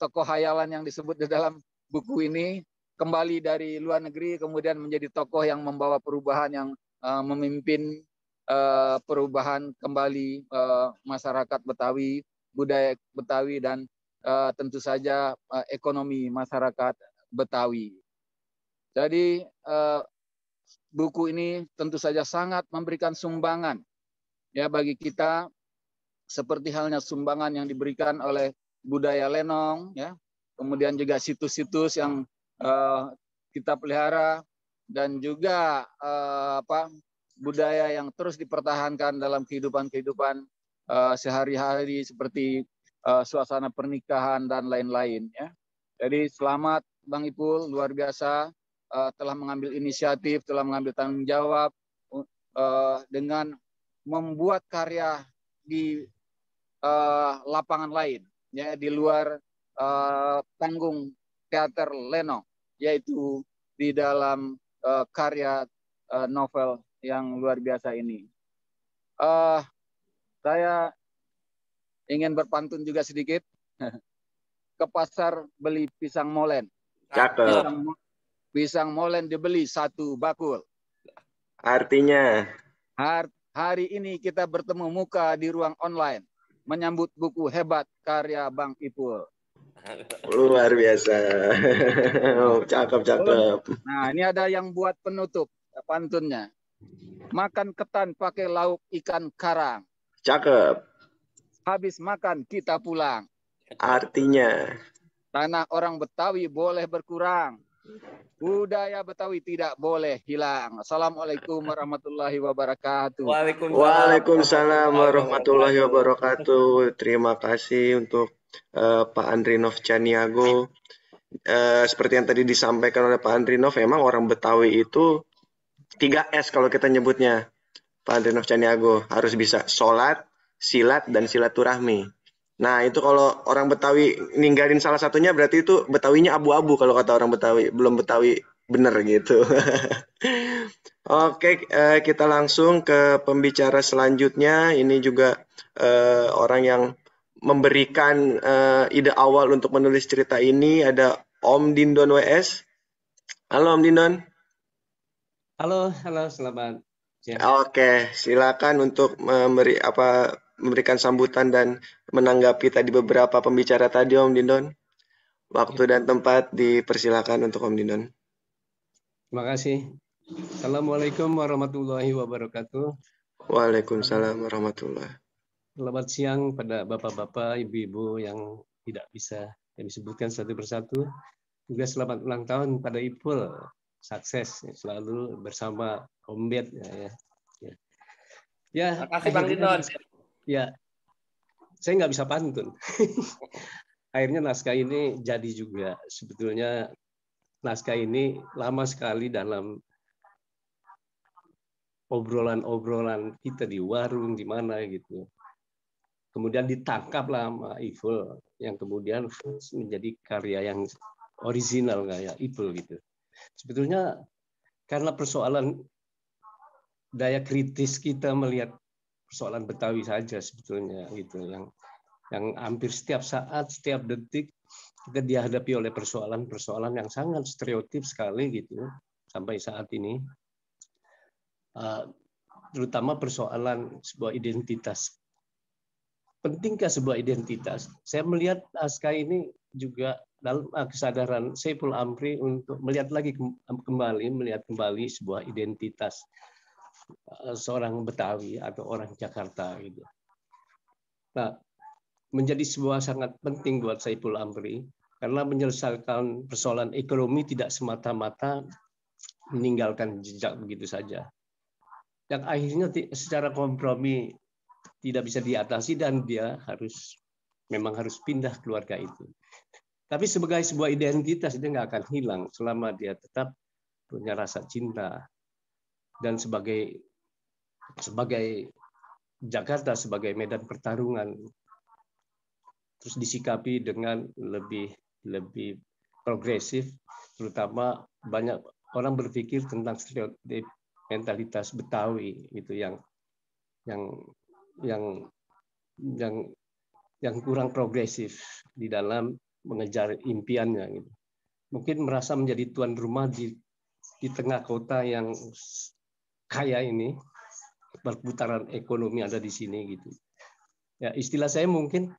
Speaker 2: tokoh hayalan yang disebut di dalam buku ini, kembali dari luar negeri kemudian menjadi tokoh yang membawa perubahan, yang memimpin perubahan kembali masyarakat Betawi, budaya Betawi, dan tentu saja ekonomi masyarakat Betawi. Jadi buku ini tentu saja sangat memberikan sumbangan ya bagi kita, seperti halnya sumbangan yang diberikan oleh budaya Lenong, ya, kemudian juga situs-situs yang kita pelihara, dan juga budaya yang terus dipertahankan dalam kehidupan sehari-hari seperti suasana pernikahan dan lain-lain. Ya. Jadi selamat Bang Ipul, luar biasa telah mengambil inisiatif, telah mengambil tanggung jawab dengan membuat karya di lapangan lain, ya, di luar panggung teater Lenong, yaitu di dalam karya novel yang luar biasa ini. Saya ingin berpantun juga sedikit. Ke pasar beli pisang molen.
Speaker 1: Cakep.
Speaker 2: Pisang molen dibeli 1 bakul.
Speaker 1: Artinya?
Speaker 2: Hari ini kita bertemu muka di ruang online, menyambut buku hebat karya Bang Ipul.
Speaker 1: Luar biasa. Cakep.
Speaker 2: Nah, ini ada yang buat penutup pantunnya. Makan ketan pakai lauk ikan karang.
Speaker 1: Cakep.
Speaker 2: Habis makan kita pulang.
Speaker 1: Artinya?
Speaker 2: Tanah orang Betawi boleh berkurang. Budaya Betawi tidak boleh hilang. Assalamualaikum warahmatullahi wabarakatuh.
Speaker 1: Waalaikumsalam warahmatullahi wabarakatuh. Terima kasih untuk Pak Andrinov Caniago. Seperti yang tadi disampaikan oleh Pak Andrinov, memang orang Betawi itu 3S kalau kita nyebutnya. Pak Andrinov Caniago harus bisa sholat, silat, dan silaturahmi. Nah, itu kalau orang Betawi ninggalin salah satunya, berarti itu Betawinya abu-abu kalau kata orang Betawi. Belum Betawi bener gitu. Oke, kita langsung ke pembicara selanjutnya. Ini juga orang yang memberikan ide awal untuk menulis cerita ini. Ada Om Dindon WS. Halo Om Dindon.
Speaker 9: Halo, selamat.
Speaker 1: Oke, silakan untuk memberikan sambutan dan menanggapi tadi beberapa pembicara tadi, Om Dindon. Waktu dan tempat dipersilakan untuk Om Dindon.
Speaker 9: Terima kasih. Assalamualaikum warahmatullahi wabarakatuh.
Speaker 1: Waalaikumsalam warahmatullahi.
Speaker 9: Selamat siang pada bapak-bapak, ibu-ibu yang tidak bisa disebutkan satu persatu. Juga selamat ulang tahun pada Ipul. Sukses selalu bersama Om Bet. Ya,
Speaker 8: terima kasih Bang Dinon.
Speaker 9: Ya, saya nggak bisa pantun. Akhirnya naskah ini jadi juga. Sebetulnya naskah ini lama sekali dalam obrolan-obrolan kita di warung di mana gitu. Kemudian ditangkap lah sama Ipul yang kemudian menjadi karya yang original kayak Ipul gitu. Sebetulnya karena persoalan daya kritis kita melihat persoalan Betawi saja sebetulnya gitu yang hampir setiap saat, setiap detik kita dihadapi oleh persoalan-persoalan yang sangat stereotip sekali gitu sampai saat ini. Terutama persoalan sebuah identitas. Pentingkah sebuah identitas? Saya melihat naskah ini juga dalam kesadaran Saipul Amri untuk melihat kembali sebuah identitas seorang Betawi atau orang Jakarta gitu. Nah, menjadi sebuah sangat penting buat Saipul Amri karena menyelesaikan persoalan ekonomi tidak semata-mata meninggalkan jejak begitu saja. Yang akhirnya secara kompromi tidak bisa diatasi dan dia memang harus pindah keluarga itu. Tapi sebagai sebuah identitas dia nggak akan hilang selama dia tetap punya rasa cinta dan sebagai Jakarta sebagai medan pertarungan terus disikapi dengan lebih progresif, terutama banyak orang berpikir tentang stereotip mentalitas Betawi itu yang kurang progresif di dalam mengejar impiannya gitu. Mungkin merasa menjadi tuan rumah di tengah kota yang kaya ini, perputaran ekonomi ada di sini gitu. Ya, istilah saya mungkin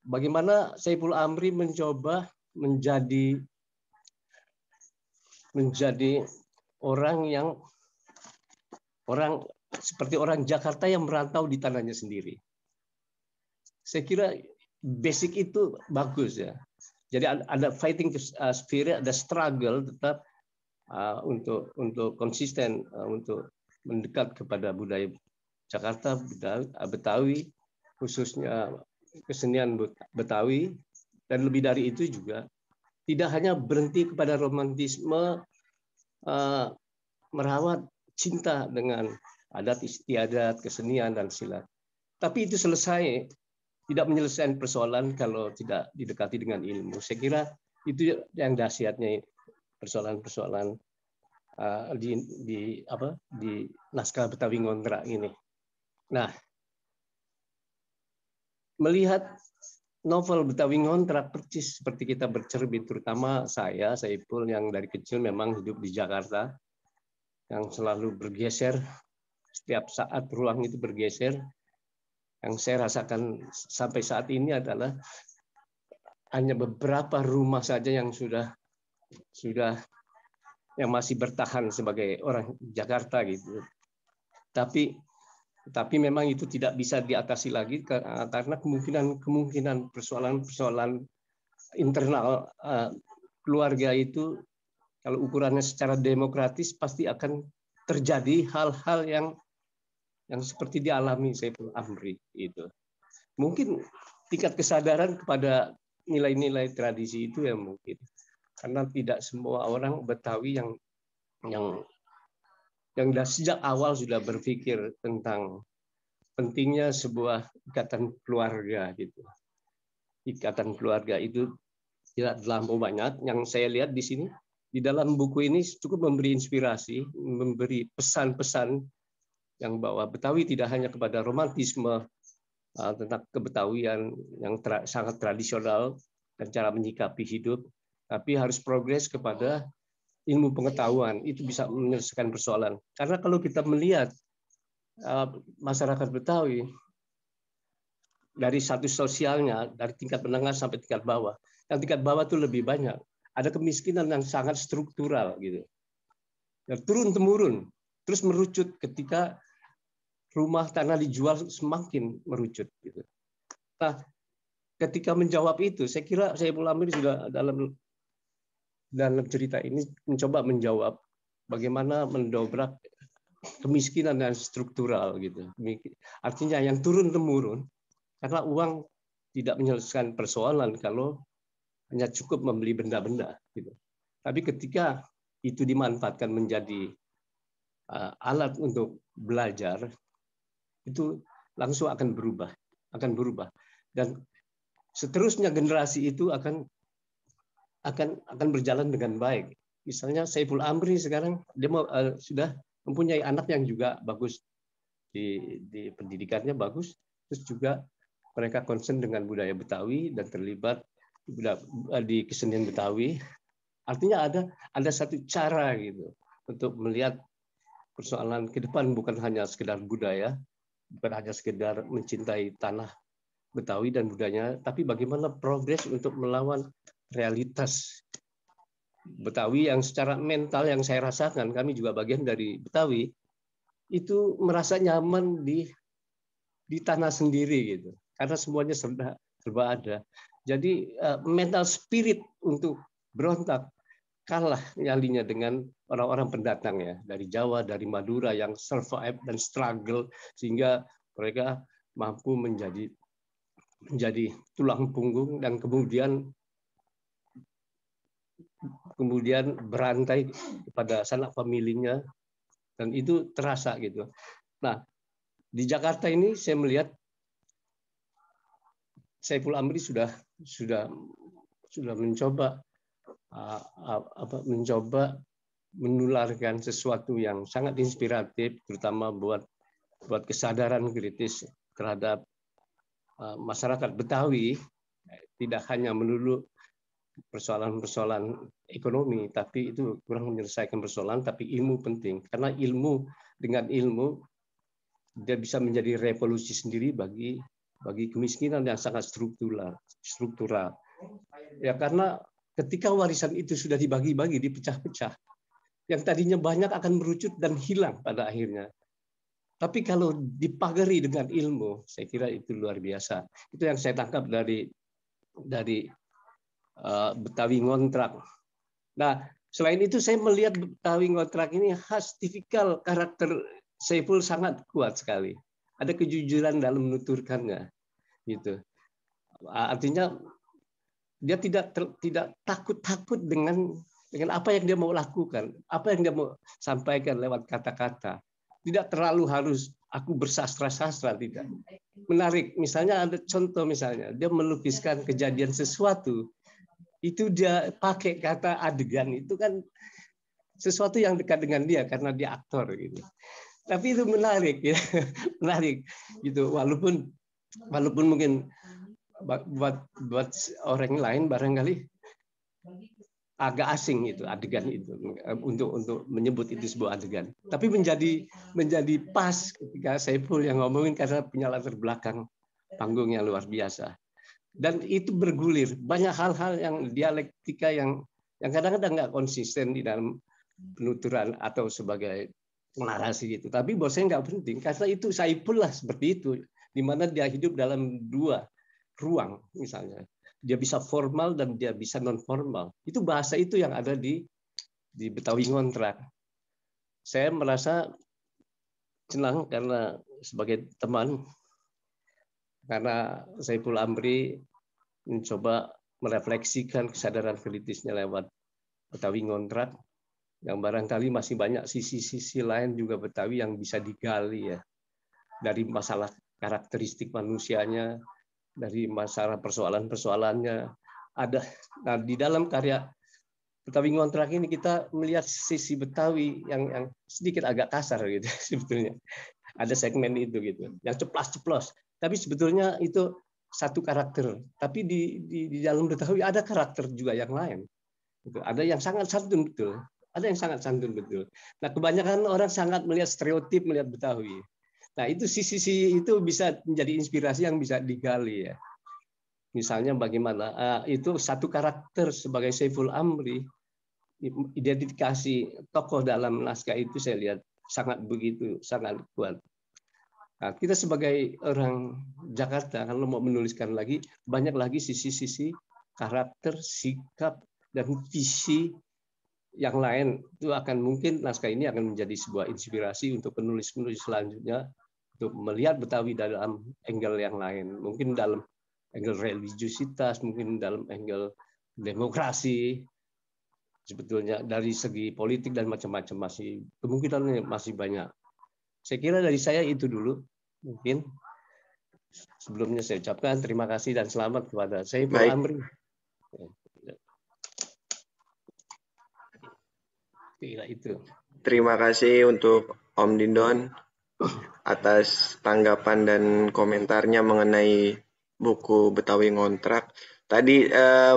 Speaker 9: bagaimana Saipul Amri mencoba menjadi orang seperti orang Jakarta yang merantau di tanahnya sendiri. Saya kira basic itu bagus ya. Jadi ada fighting spirit, ada struggle tetap untuk konsisten untuk mendekat kepada budaya Jakarta, Betawi, khususnya kesenian Betawi, dan lebih dari itu juga tidak hanya berhenti kepada romantisme merawat cinta dengan adat istiadat, kesenian dan silat. Tapi itu tidak menyelesaikan persoalan kalau tidak didekati dengan ilmu. Saya kira itu yang dahsyatnya persoalan-persoalan di naskah Betawi Ngontrak ini. Nah, melihat novel Betawi Ngontrak persis seperti kita bercermin, terutama saya Saipul yang dari kecil memang hidup di Jakarta, yang selalu bergeser setiap saat ruang itu bergeser. Yang saya rasakan sampai saat ini adalah hanya beberapa rumah saja yang sudah yang masih bertahan sebagai orang Jakarta gitu. Tapi memang itu tidak bisa diatasi lagi karena kemungkinan persoalan internal keluarga itu kalau ukurannya secara demokratis pasti akan terjadi hal-hal yang seperti dialami Saipul Amri itu. Mungkin tingkat kesadaran kepada nilai-nilai tradisi itu ya mungkin karena tidak semua orang Betawi yang sejak awal sudah berpikir tentang pentingnya sebuah ikatan keluarga gitu. Ikatan keluarga itu tidak terlampau banyak. Yang saya lihat di sini di dalam buku ini cukup memberi inspirasi, memberi pesan-pesan yang bahwa Betawi tidak hanya kepada romantisme tentang kebetawian yang sangat tradisional dan cara menyikapi hidup, tapi harus progres kepada ilmu pengetahuan. Itu bisa menyelesaikan persoalan. Karena kalau kita melihat masyarakat Betawi dari status sosialnya, dari tingkat menengah sampai tingkat bawah, yang tingkat bawah itu lebih banyak. Ada kemiskinan yang sangat struktural gitu. Dan turun temurun, terus merucut ketika rumah tanah dijual semakin merucut. Gitu. Nah, ketika menjawab itu, saya kira Saiful Amri sudah dalam cerita ini mencoba menjawab bagaimana mendobrak kemiskinan dan struktural gitu. Artinya yang turun temurun karena uang tidak menyelesaikan persoalan kalau hanya cukup membeli benda-benda gitu. Tapi ketika itu dimanfaatkan menjadi alat untuk belajar, itu langsung akan berubah. Dan seterusnya generasi itu akan berjalan dengan baik. Misalnya Saiful Amri sekarang dia sudah mempunyai anak yang juga bagus di pendidikannya bagus, terus juga mereka concern dengan budaya Betawi dan terlibat di kesenian Betawi. Artinya ada satu cara gitu untuk melihat persoalan ke depan, bukan hanya sekedar budaya, bukan hanya sekedar mencintai tanah Betawi dan budayanya, tapi bagaimana progres untuk melawan realitas Betawi yang secara mental yang saya rasakan, kami juga bagian dari Betawi, itu merasa nyaman di tanah sendiri gitu, karena semuanya serba ada. Jadi mental spirit untuk berontak kalah nyalinya dengan orang-orang pendatang ya, dari Jawa, dari Madura yang survive dan struggle sehingga mereka mampu menjadi tulang punggung dan kemudian berantai kepada sanak familinya, dan itu terasa gitu. Nah, di Jakarta ini saya melihat Saiful Amri sudah mencoba menularkan sesuatu yang sangat inspiratif, terutama buat kesadaran kritis terhadap masyarakat Betawi, tidak hanya melulu persoalan-persoalan ekonomi, tapi itu kurang menyelesaikan persoalan, tapi ilmu penting. Karena dengan ilmu dia bisa menjadi revolusi sendiri bagi kemiskinan yang sangat struktural. Ya, karena ketika warisan itu sudah dibagi-bagi, dipecah-pecah, yang tadinya banyak akan merucut dan hilang pada akhirnya. Tapi kalau dipagari dengan ilmu, saya kira itu luar biasa. Itu yang saya tangkap dari Betawi Ngontrak. Nah, selain itu saya melihat Betawi Ngontrak ini khas tipikal karakter Saiful sangat kuat sekali. Ada kejujuran dalam menuturkannya, gitu. Artinya dia tidak takut dengan apa yang dia mau lakukan, apa yang dia mau sampaikan lewat kata-kata. Tidak terlalu harus aku bersastra-sastra, tidak. Menarik, misalnya ada contoh, misalnya dia melukiskan kejadian sesuatu, itu dia pakai kata adegan, itu kan sesuatu yang dekat dengan dia karena dia aktor gitu. Tapi itu menarik ya, menarik gitu. Walaupun mungkin buat orang lain barangkali agak asing itu adegan itu untuk menyebut itu sebuah adegan. Tapi menjadi pas ketika Saiful yang ngomongin karena punya latar belakang panggung yang luar biasa. Dan itu bergulir banyak hal-hal yang dialektika yang kadang-kadang nggak konsisten di dalam penuturan atau sebagai narasi gitu. Tapi buat saya nggak penting karena itu Saiful lah seperti itu, di mana dia hidup dalam dua ruang misalnya. Dia bisa formal dan dia bisa non formal. Itu bahasa itu yang ada di Betawi Ngontrak. Saya merasa senang karena sebagai teman, karena Saiful Amri mencoba merefleksikan kesadaran kritisnya lewat Betawi Ngontrak, yang barangkali masih banyak sisi-sisi lain juga Betawi yang bisa digali ya, dari masalah karakteristik manusianya, dari masalah persoalan-persoalannya ada. Nah, di dalam karya Betawi Ngontrak ini kita melihat sisi Betawi yang sedikit agak kasar gitu sebetulnya. Ada segmen itu gitu, yang ceplas-ceplos. Tapi sebetulnya itu satu karakter. Tapi di dalam Betawi ada karakter juga yang lain. Ada yang sangat santun betul. Ada yang sangat santun betul. Nah, kebanyakan orang sangat melihat stereotip melihat Betawi. Nah, itu sisi itu bisa menjadi inspirasi yang bisa digali ya. Misalnya bagaimana itu satu karakter sebagai Saiful Amri identifikasi tokoh dalam naskah itu saya lihat sangat kuat. Nah, kita sebagai orang Jakarta kalau mau menuliskan lagi banyak lagi sisi-sisi karakter, sikap dan visi yang lain, itu akan mungkin naskah ini akan menjadi sebuah inspirasi untuk penulis-penulis selanjutnya untuk melihat Betawi dalam angle yang lain, mungkin dalam angle religiusitas, mungkin dalam angle demokrasi, sebetulnya dari segi politik dan macam-macam masih kemungkinannya masih banyak. Saya kira dari saya itu dulu. Mungkin sebelumnya saya ucapkan terima kasih dan selamat kepada Saiful Amri. Kira itu.
Speaker 1: Terima kasih untuk Om Dindon atas tanggapan dan komentarnya mengenai buku Betawi Ngontrak. Tadi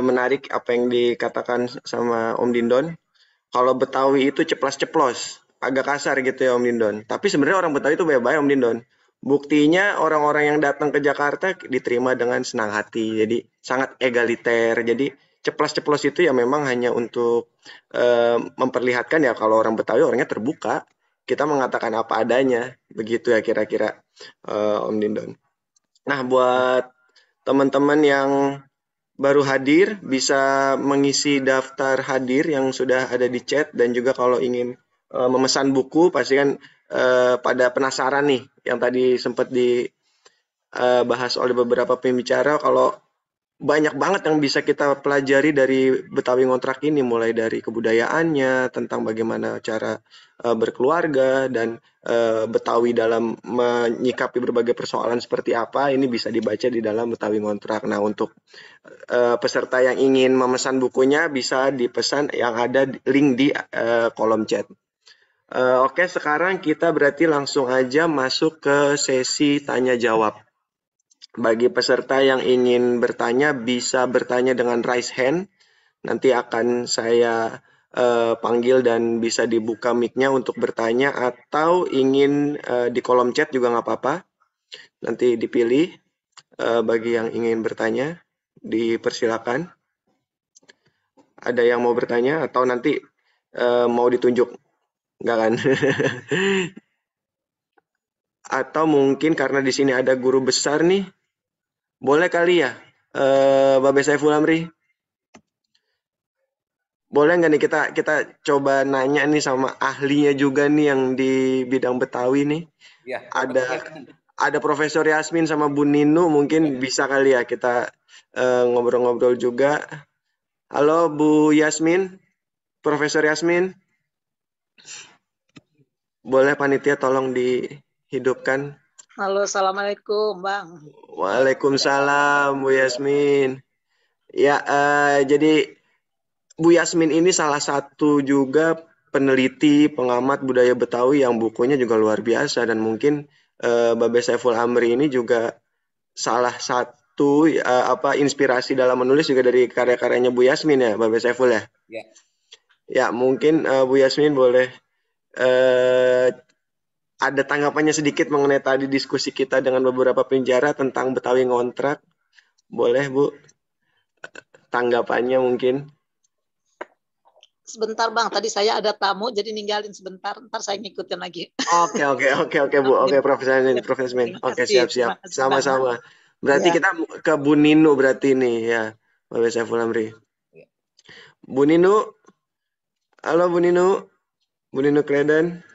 Speaker 1: menarik apa yang dikatakan sama Om Dindon. Kalau Betawi itu ceplas-ceplos, agak kasar gitu ya Om Dindon. Tapi sebenarnya orang Betawi itu baik-baik Om Dindon. Buktinya orang-orang yang datang ke Jakarta diterima dengan senang hati. Jadi sangat egaliter. Jadi ceplos-ceplos itu ya memang hanya untuk memperlihatkan ya kalau orang Betawi orangnya terbuka. Kita mengatakan apa adanya. Begitu ya kira-kira Om Dindon. Nah buat teman-teman yang baru hadir bisa mengisi daftar hadir yang sudah ada di chat, dan juga kalau ingin memesan buku pasti kan pada penasaran nih yang tadi sempat dibahas oleh beberapa pembicara, kalau banyak banget yang bisa kita pelajari dari Betawi Ngontrak ini, mulai dari kebudayaannya, tentang bagaimana cara berkeluarga, dan Betawi dalam menyikapi berbagai persoalan seperti apa, ini bisa dibaca di dalam Betawi Ngontrak. Nah, untuk peserta yang ingin memesan bukunya bisa dipesan yang ada link di kolom chat. Oke, sekarang kita berarti langsung aja masuk ke sesi tanya jawab. Bagi peserta yang ingin bertanya bisa bertanya dengan raise hand. Nanti akan saya panggil dan bisa dibuka mic-nya untuk bertanya, atau ingin di kolom chat juga nggak apa-apa. Nanti dipilih bagi yang ingin bertanya, dipersilakan. Ada yang mau bertanya atau nanti mau ditunjuk? Enggak kan? Atau mungkin karena di sini ada guru besar nih, boleh kali ya, Babe Saiful Amri? Boleh nggak nih kita coba nanya nih sama ahlinya juga nih yang di bidang Betawi nih? Ya, ada Profesor Yasmin sama Bu Ninu, mungkin bisa kali ya kita ngobrol-ngobrol juga. Halo Bu Yasmin, Profesor Yasmin. Boleh panitia tolong dihidupkan.
Speaker 10: Halo, assalamualaikum Bang.
Speaker 1: Waalaikumsalam Bu Yasmin. Ya, jadi Bu Yasmin ini salah satu juga peneliti, pengamat budaya Betawi yang bukunya juga luar biasa, dan mungkin Babe Saiful Amri ini juga salah satu inspirasi dalam menulis juga dari karya-karyanya Bu Yasmin ya, Babe Saiful ya. Ya, mungkin Bu Yasmin boleh ada tanggapannya sedikit mengenai tadi diskusi kita dengan beberapa penjara tentang Betawi Ngontrak. Boleh Bu, tanggapannya mungkin.
Speaker 10: Sebentar Bang, tadi saya ada tamu jadi ninggalin sebentar, ntar saya ngikutin lagi.
Speaker 1: Oke Bu, oke Profesor Yasmin. Oke, siap. Sama-sama. Berarti kita ke Bu Ninu berarti nih ya, Babe Saiful Amri. Bu Ninu, halo Bu Ninu. Bu Ninu Kleden.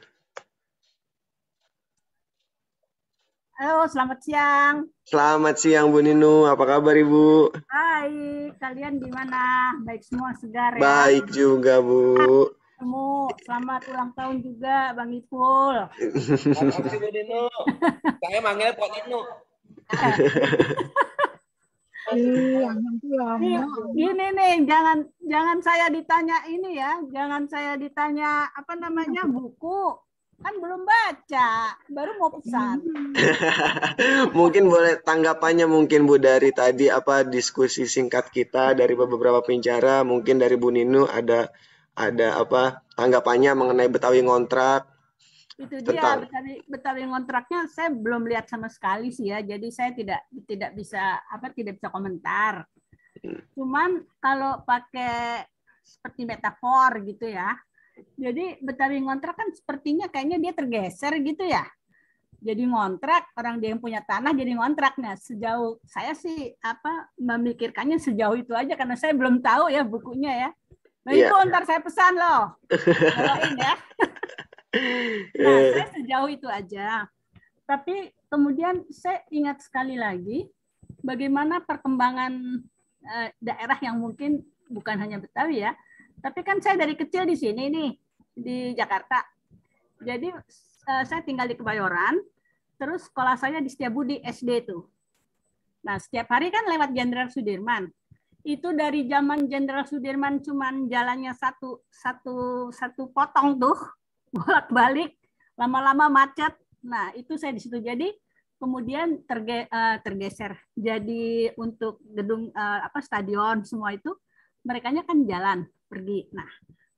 Speaker 11: Halo, selamat siang.
Speaker 1: Selamat siang Bu Ninu, apa kabar Ibu?
Speaker 11: Baik, kalian gimana? Baik semua, segar ya?
Speaker 1: Baik juga Bu.
Speaker 11: Selamat ulang tahun juga Bang Ipul.
Speaker 8: Makasih Bu Ninu. Saya manggil Pak Ninu.
Speaker 11: Gini nih, jangan saya ditanya ini ya, jangan saya ditanya apa namanya buku, kan belum baca, baru mau pesan.
Speaker 1: Mungkin boleh tanggapannya mungkin Bu dari tadi apa diskusi singkat kita dari beberapa penjara, mungkin dari Bu Ninu ada apa tanggapannya mengenai Betawi Ngontrak.
Speaker 11: Itu dia Betawi Ngontraknya saya belum lihat sama sekali sih ya, jadi saya tidak bisa komentar. Cuman kalau pakai seperti metafor gitu ya. Jadi Betawi ngontrak kan sepertinya kayaknya dia tergeser gitu ya. Jadi ngontrak, orang dia yang punya tanah jadi ngontrak. Nah, sejauh saya sih memikirkannya sejauh itu aja karena saya belum tahu ya bukunya ya. Nah, Ibu ntar saya pesan loh. Bawain ya. Nah, saya sejauh itu aja. Tapi kemudian saya ingat sekali lagi bagaimana perkembangan daerah yang mungkin bukan hanya Betawi ya. Tapi kan saya dari kecil di sini nih, di Jakarta. Jadi saya tinggal di Kebayoran, terus sekolah saya di Setiabudi SD tuh. Nah, setiap hari kan lewat Jenderal Sudirman. Itu dari zaman Jenderal Sudirman cuman jalannya satu potong tuh, bolak-balik, lama-lama macet. Nah, itu saya di situ. Jadi kemudian tergeser. Jadi untuk gedung stadion semua itu merekanya kan jalan pergi. Nah,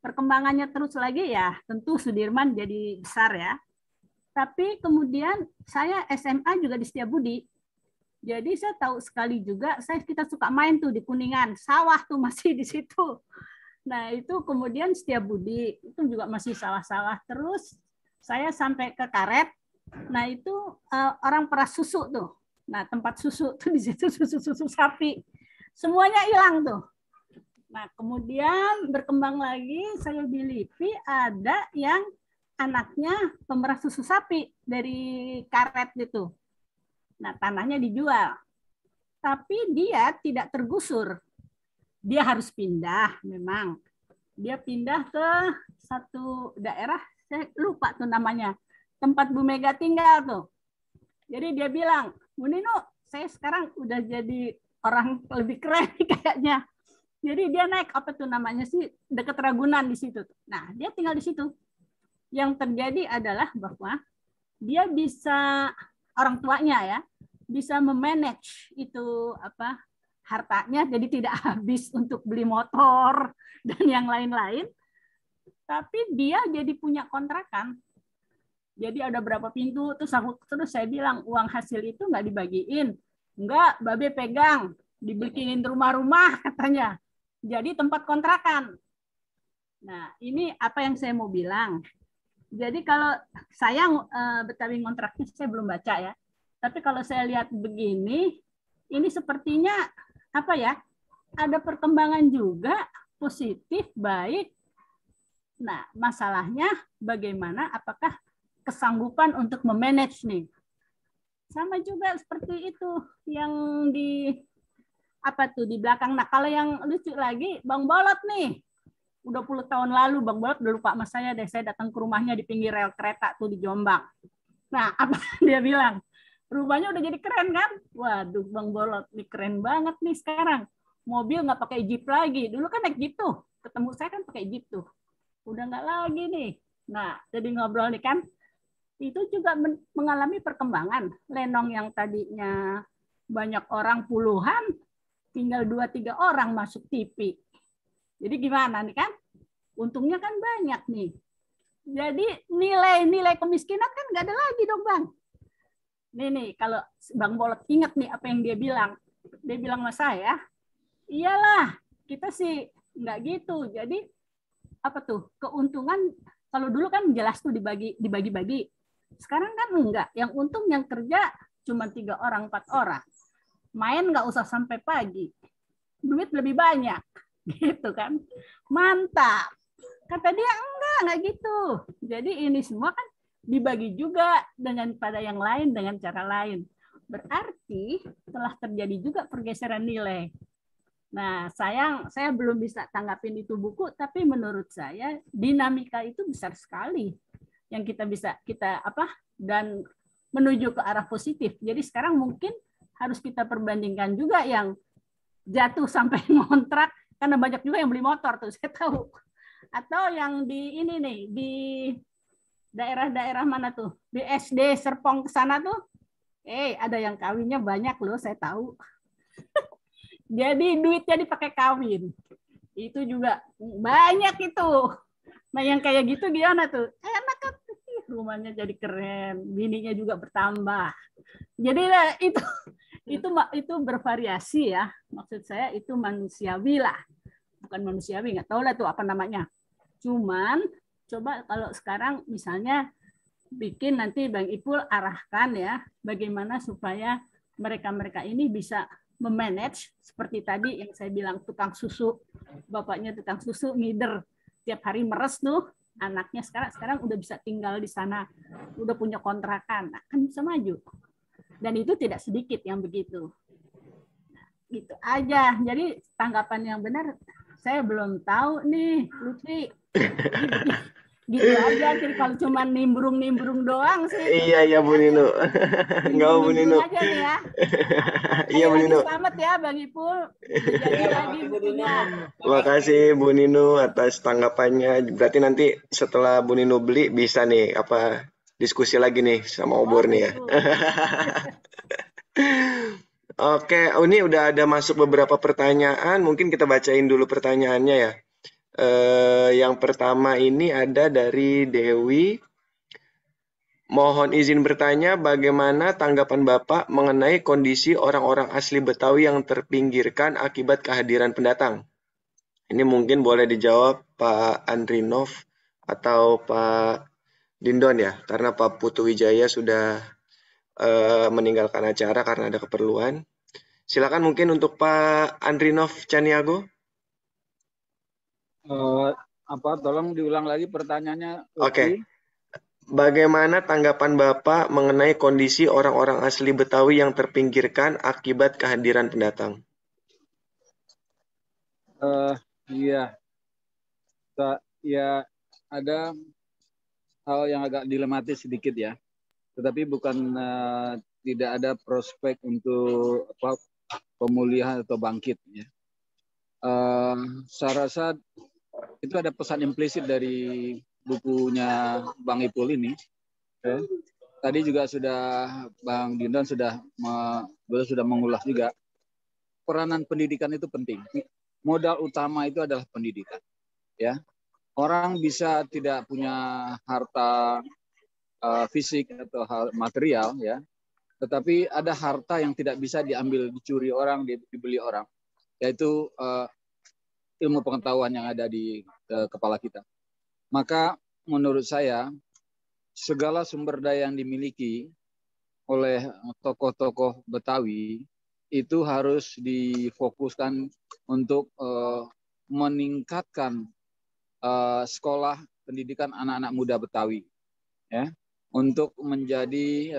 Speaker 11: perkembangannya terus lagi ya, tentu Sudirman jadi besar ya. Tapi kemudian saya SMA juga di Setiabudi. Jadi saya tahu sekali juga, kita suka main tuh di Kuningan, sawah tuh masih di situ. Nah, itu kemudian Setiabudi, itu juga masih sawah-sawah. Terus saya sampai ke Karet. Nah, itu orang peras susu tuh. Nah, tempat susu tuh di situ, susu sapi. Semuanya hilang tuh. Nah, kemudian berkembang lagi, saya di LIPI ada yang anaknya pemeras susu sapi dari Karet gitu. Nah, tanahnya dijual. Tapi dia tidak tergusur. Dia harus pindah memang. Dia pindah ke satu daerah, saya lupa tuh namanya. Tempat Bu Mega tinggal tuh. Jadi dia bilang, Bu Nino, saya sekarang udah jadi orang lebih keren kayaknya. Jadi dia naik apa tuh namanya sih, dekat Ragunan di situ. Nah, dia tinggal di situ. Yang terjadi adalah bahwa dia bisa, orang tuanya ya, bisa memanage itu hartanya, jadi tidak habis untuk beli motor dan yang lain-lain. Tapi dia jadi punya kontrakan. Jadi ada berapa pintu, terus saya bilang uang hasil itu nggak dibagiin. Enggak, Babe pegang, dibikinin rumah-rumah katanya. Jadi tempat kontrakan. Nah, ini apa yang saya mau bilang. Jadi kalau saya Betawi ngontraknya saya belum baca ya. Tapi kalau saya lihat begini, ini sepertinya ada perkembangan juga positif, baik. Nah, masalahnya bagaimana, apakah kesanggupan untuk memanage nih. Sama juga seperti itu yang di di belakang. Nah, kalau yang lucu lagi, Bang Bolot nih. Udah 10 tahun lalu Bang Bolot udah lupa sama saya deh, saya datang ke rumahnya di pinggir rel kereta tuh di Jombang. Nah, apa dia bilang? Rumahnya udah jadi keren kan? Waduh, Bang Bolot nih keren banget nih sekarang. Mobil nggak pakai Jeep lagi. Dulu kan naik Jeep tuh. Ketemu saya kan pakai Jeep tuh. Udah nggak lagi nih. Nah, jadi ngobrol nih kan. Itu juga mengalami perkembangan. Lenong yang tadinya banyak orang puluhan, tinggal 2-3 orang masuk TV. Jadi gimana nih kan? Untungnya kan banyak nih. Jadi nilai kemiskinan kan nggak ada lagi dong Bang. Nih, kalau Bang Bolot ingat nih apa yang dia bilang. Dia bilang sama saya, iyalah kita sih nggak gitu. Jadi keuntungan kalau dulu kan jelas tuh dibagi-bagi. Sekarang kan enggak. Yang untung yang kerja cuma 3 orang, 4 orang. Main nggak usah sampai pagi. Duit lebih banyak. Gitu kan. Mantap. Kata dia enggak gitu. Jadi ini semua kan dibagi juga pada yang lain dengan cara lain. Berarti telah terjadi juga pergeseran nilai. Nah, sayang saya belum bisa tanggapin itu buku, tapi menurut saya dinamika itu besar sekali yang kita dan menuju ke arah positif. Jadi sekarang mungkin harus kita perbandingkan juga yang jatuh sampai ngontrak, karena banyak juga yang beli motor tuh, saya tahu. Atau yang di ini nih, di daerah-daerah mana tuh? Di SD Serpong ke sana tuh, ada yang kawinnya banyak loh, saya tahu. Jadi duitnya dipakai kawin. Itu juga banyak itu. Nah, yang kayak gitu gimana tuh? Enak kan? Rumahnya jadi keren, bininya juga bertambah. Jadi itu bervariasi ya. Maksud saya itu manusiawi lah. bukan manusiawi, nggak tahu lah tuh apa namanya. Cuman coba kalau sekarang misalnya bikin nanti Bang Ipul arahkan ya, bagaimana supaya mereka-mereka ini bisa memanage seperti tadi yang saya bilang tukang susu, bapaknya tukang susu ngider tiap hari meres tuh, anaknya sekarang udah bisa tinggal di sana, udah punya kontrakan, nah, kan bisa maju. Dan itu tidak sedikit yang begitu. Nah, gitu aja. Jadi tanggapan yang benar saya belum tahu nih, Lutfi. Gitu aja. Jadi kalau cuma nimbrung doang sih.
Speaker 1: Iya Bu Nino. Enggak Bu Nino.
Speaker 11: Aja nih ya.
Speaker 1: Iya Bu Nino.
Speaker 11: Selamat ya Bang Ipul. Jadi lagi bukunya.
Speaker 1: Makasih Bu Nino atas tanggapannya. Berarti nanti setelah Bu Nino beli bisa nih apa diskusi lagi nih sama Obor nih ya. Oke, ini udah ada masuk beberapa pertanyaan. Mungkin kita bacain dulu pertanyaannya ya. Yang pertama ini ada dari Dewi. Mohon izin bertanya, bagaimana tanggapan Bapak mengenai kondisi orang-orang asli Betawi yang terpinggirkan akibat kehadiran pendatang? Ini mungkin boleh dijawab Pak Andrinov atau Pak Dindon ya, karena Pak Putu Wijaya sudah meninggalkan acara karena ada keperluan. Silakan mungkin untuk Pak Andrinov Caniago.
Speaker 2: Tolong diulang lagi pertanyaannya.
Speaker 1: Oke. Bagaimana tanggapan Bapak mengenai kondisi orang-orang asli Betawi yang terpinggirkan akibat kehadiran pendatang?
Speaker 2: Iya. Ya, ada hal yang agak dilematis sedikit ya. Tetapi bukan tidak ada prospek untuk pemulihan atau bangkit ya. Saya rasa itu ada pesan implisit dari bukunya Bang Ipul ini. Tadi juga sudah Bang Dindon sudah mengulas juga. Peranan pendidikan itu penting. Modal utama itu adalah pendidikan. Ya, orang bisa tidak punya harta fisik atau material ya, tetapi ada harta yang tidak bisa diambil, dicuri orang, dibeli orang, yaitu ilmu pengetahuan yang ada di kepala kita. Maka menurut saya segala sumber daya yang dimiliki oleh tokoh-tokoh Betawi itu harus difokuskan untuk meningkatkan sekolah pendidikan anak-anak muda Betawi, ya, untuk menjadi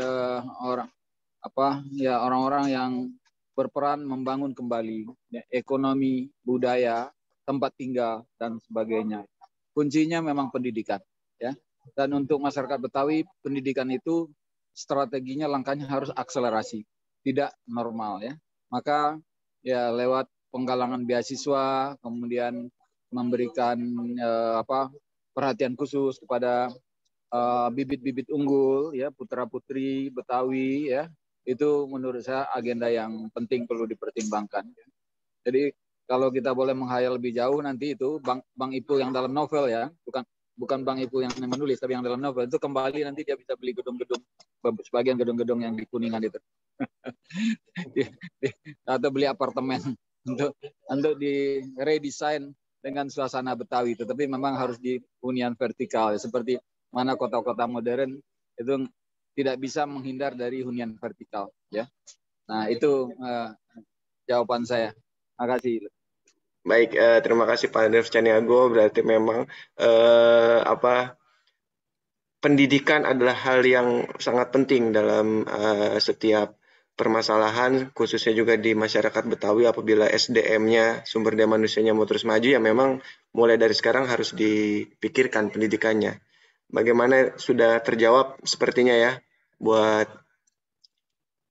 Speaker 2: orang-orang yang berperan membangun kembali ya, ekonomi, budaya, tempat tinggal dan sebagainya. Kuncinya memang pendidikan, ya. Dan untuk masyarakat Betawi, pendidikan itu strateginya, langkahnya harus akselerasi, tidak normal, ya. Maka ya lewat penggalangan beasiswa, kemudian memberikan perhatian khusus kepada bibit-bibit unggul, ya, putra-putri Betawi, ya, itu menurut saya agenda yang penting perlu dipertimbangkan. Jadi kalau kita boleh menghayal lebih jauh nanti itu Bang Ipul yang dalam novel ya, bukan Bang Ipul yang menulis, tapi yang dalam novel itu kembali nanti dia bisa beli gedung-gedung, sebagian gedung-gedung yang di Kuningan itu, atau beli apartemen untuk di redesign dengan suasana Betawi, tetapi memang harus di hunian vertikal, ya, seperti mana kota-kota modern itu tidak bisa menghindar dari hunian vertikal, ya. Nah itu jawaban saya. Terima kasih.
Speaker 1: Baik, terima kasih Pak Andrinov Caniago. Berarti memang pendidikan adalah hal yang sangat penting dalam setiap permasalahan, khususnya juga di masyarakat Betawi. Apabila SDM-nya, sumber daya manusianya mau terus maju, ya memang mulai dari sekarang harus dipikirkan pendidikannya. Bagaimana sudah terjawab sepertinya ya buat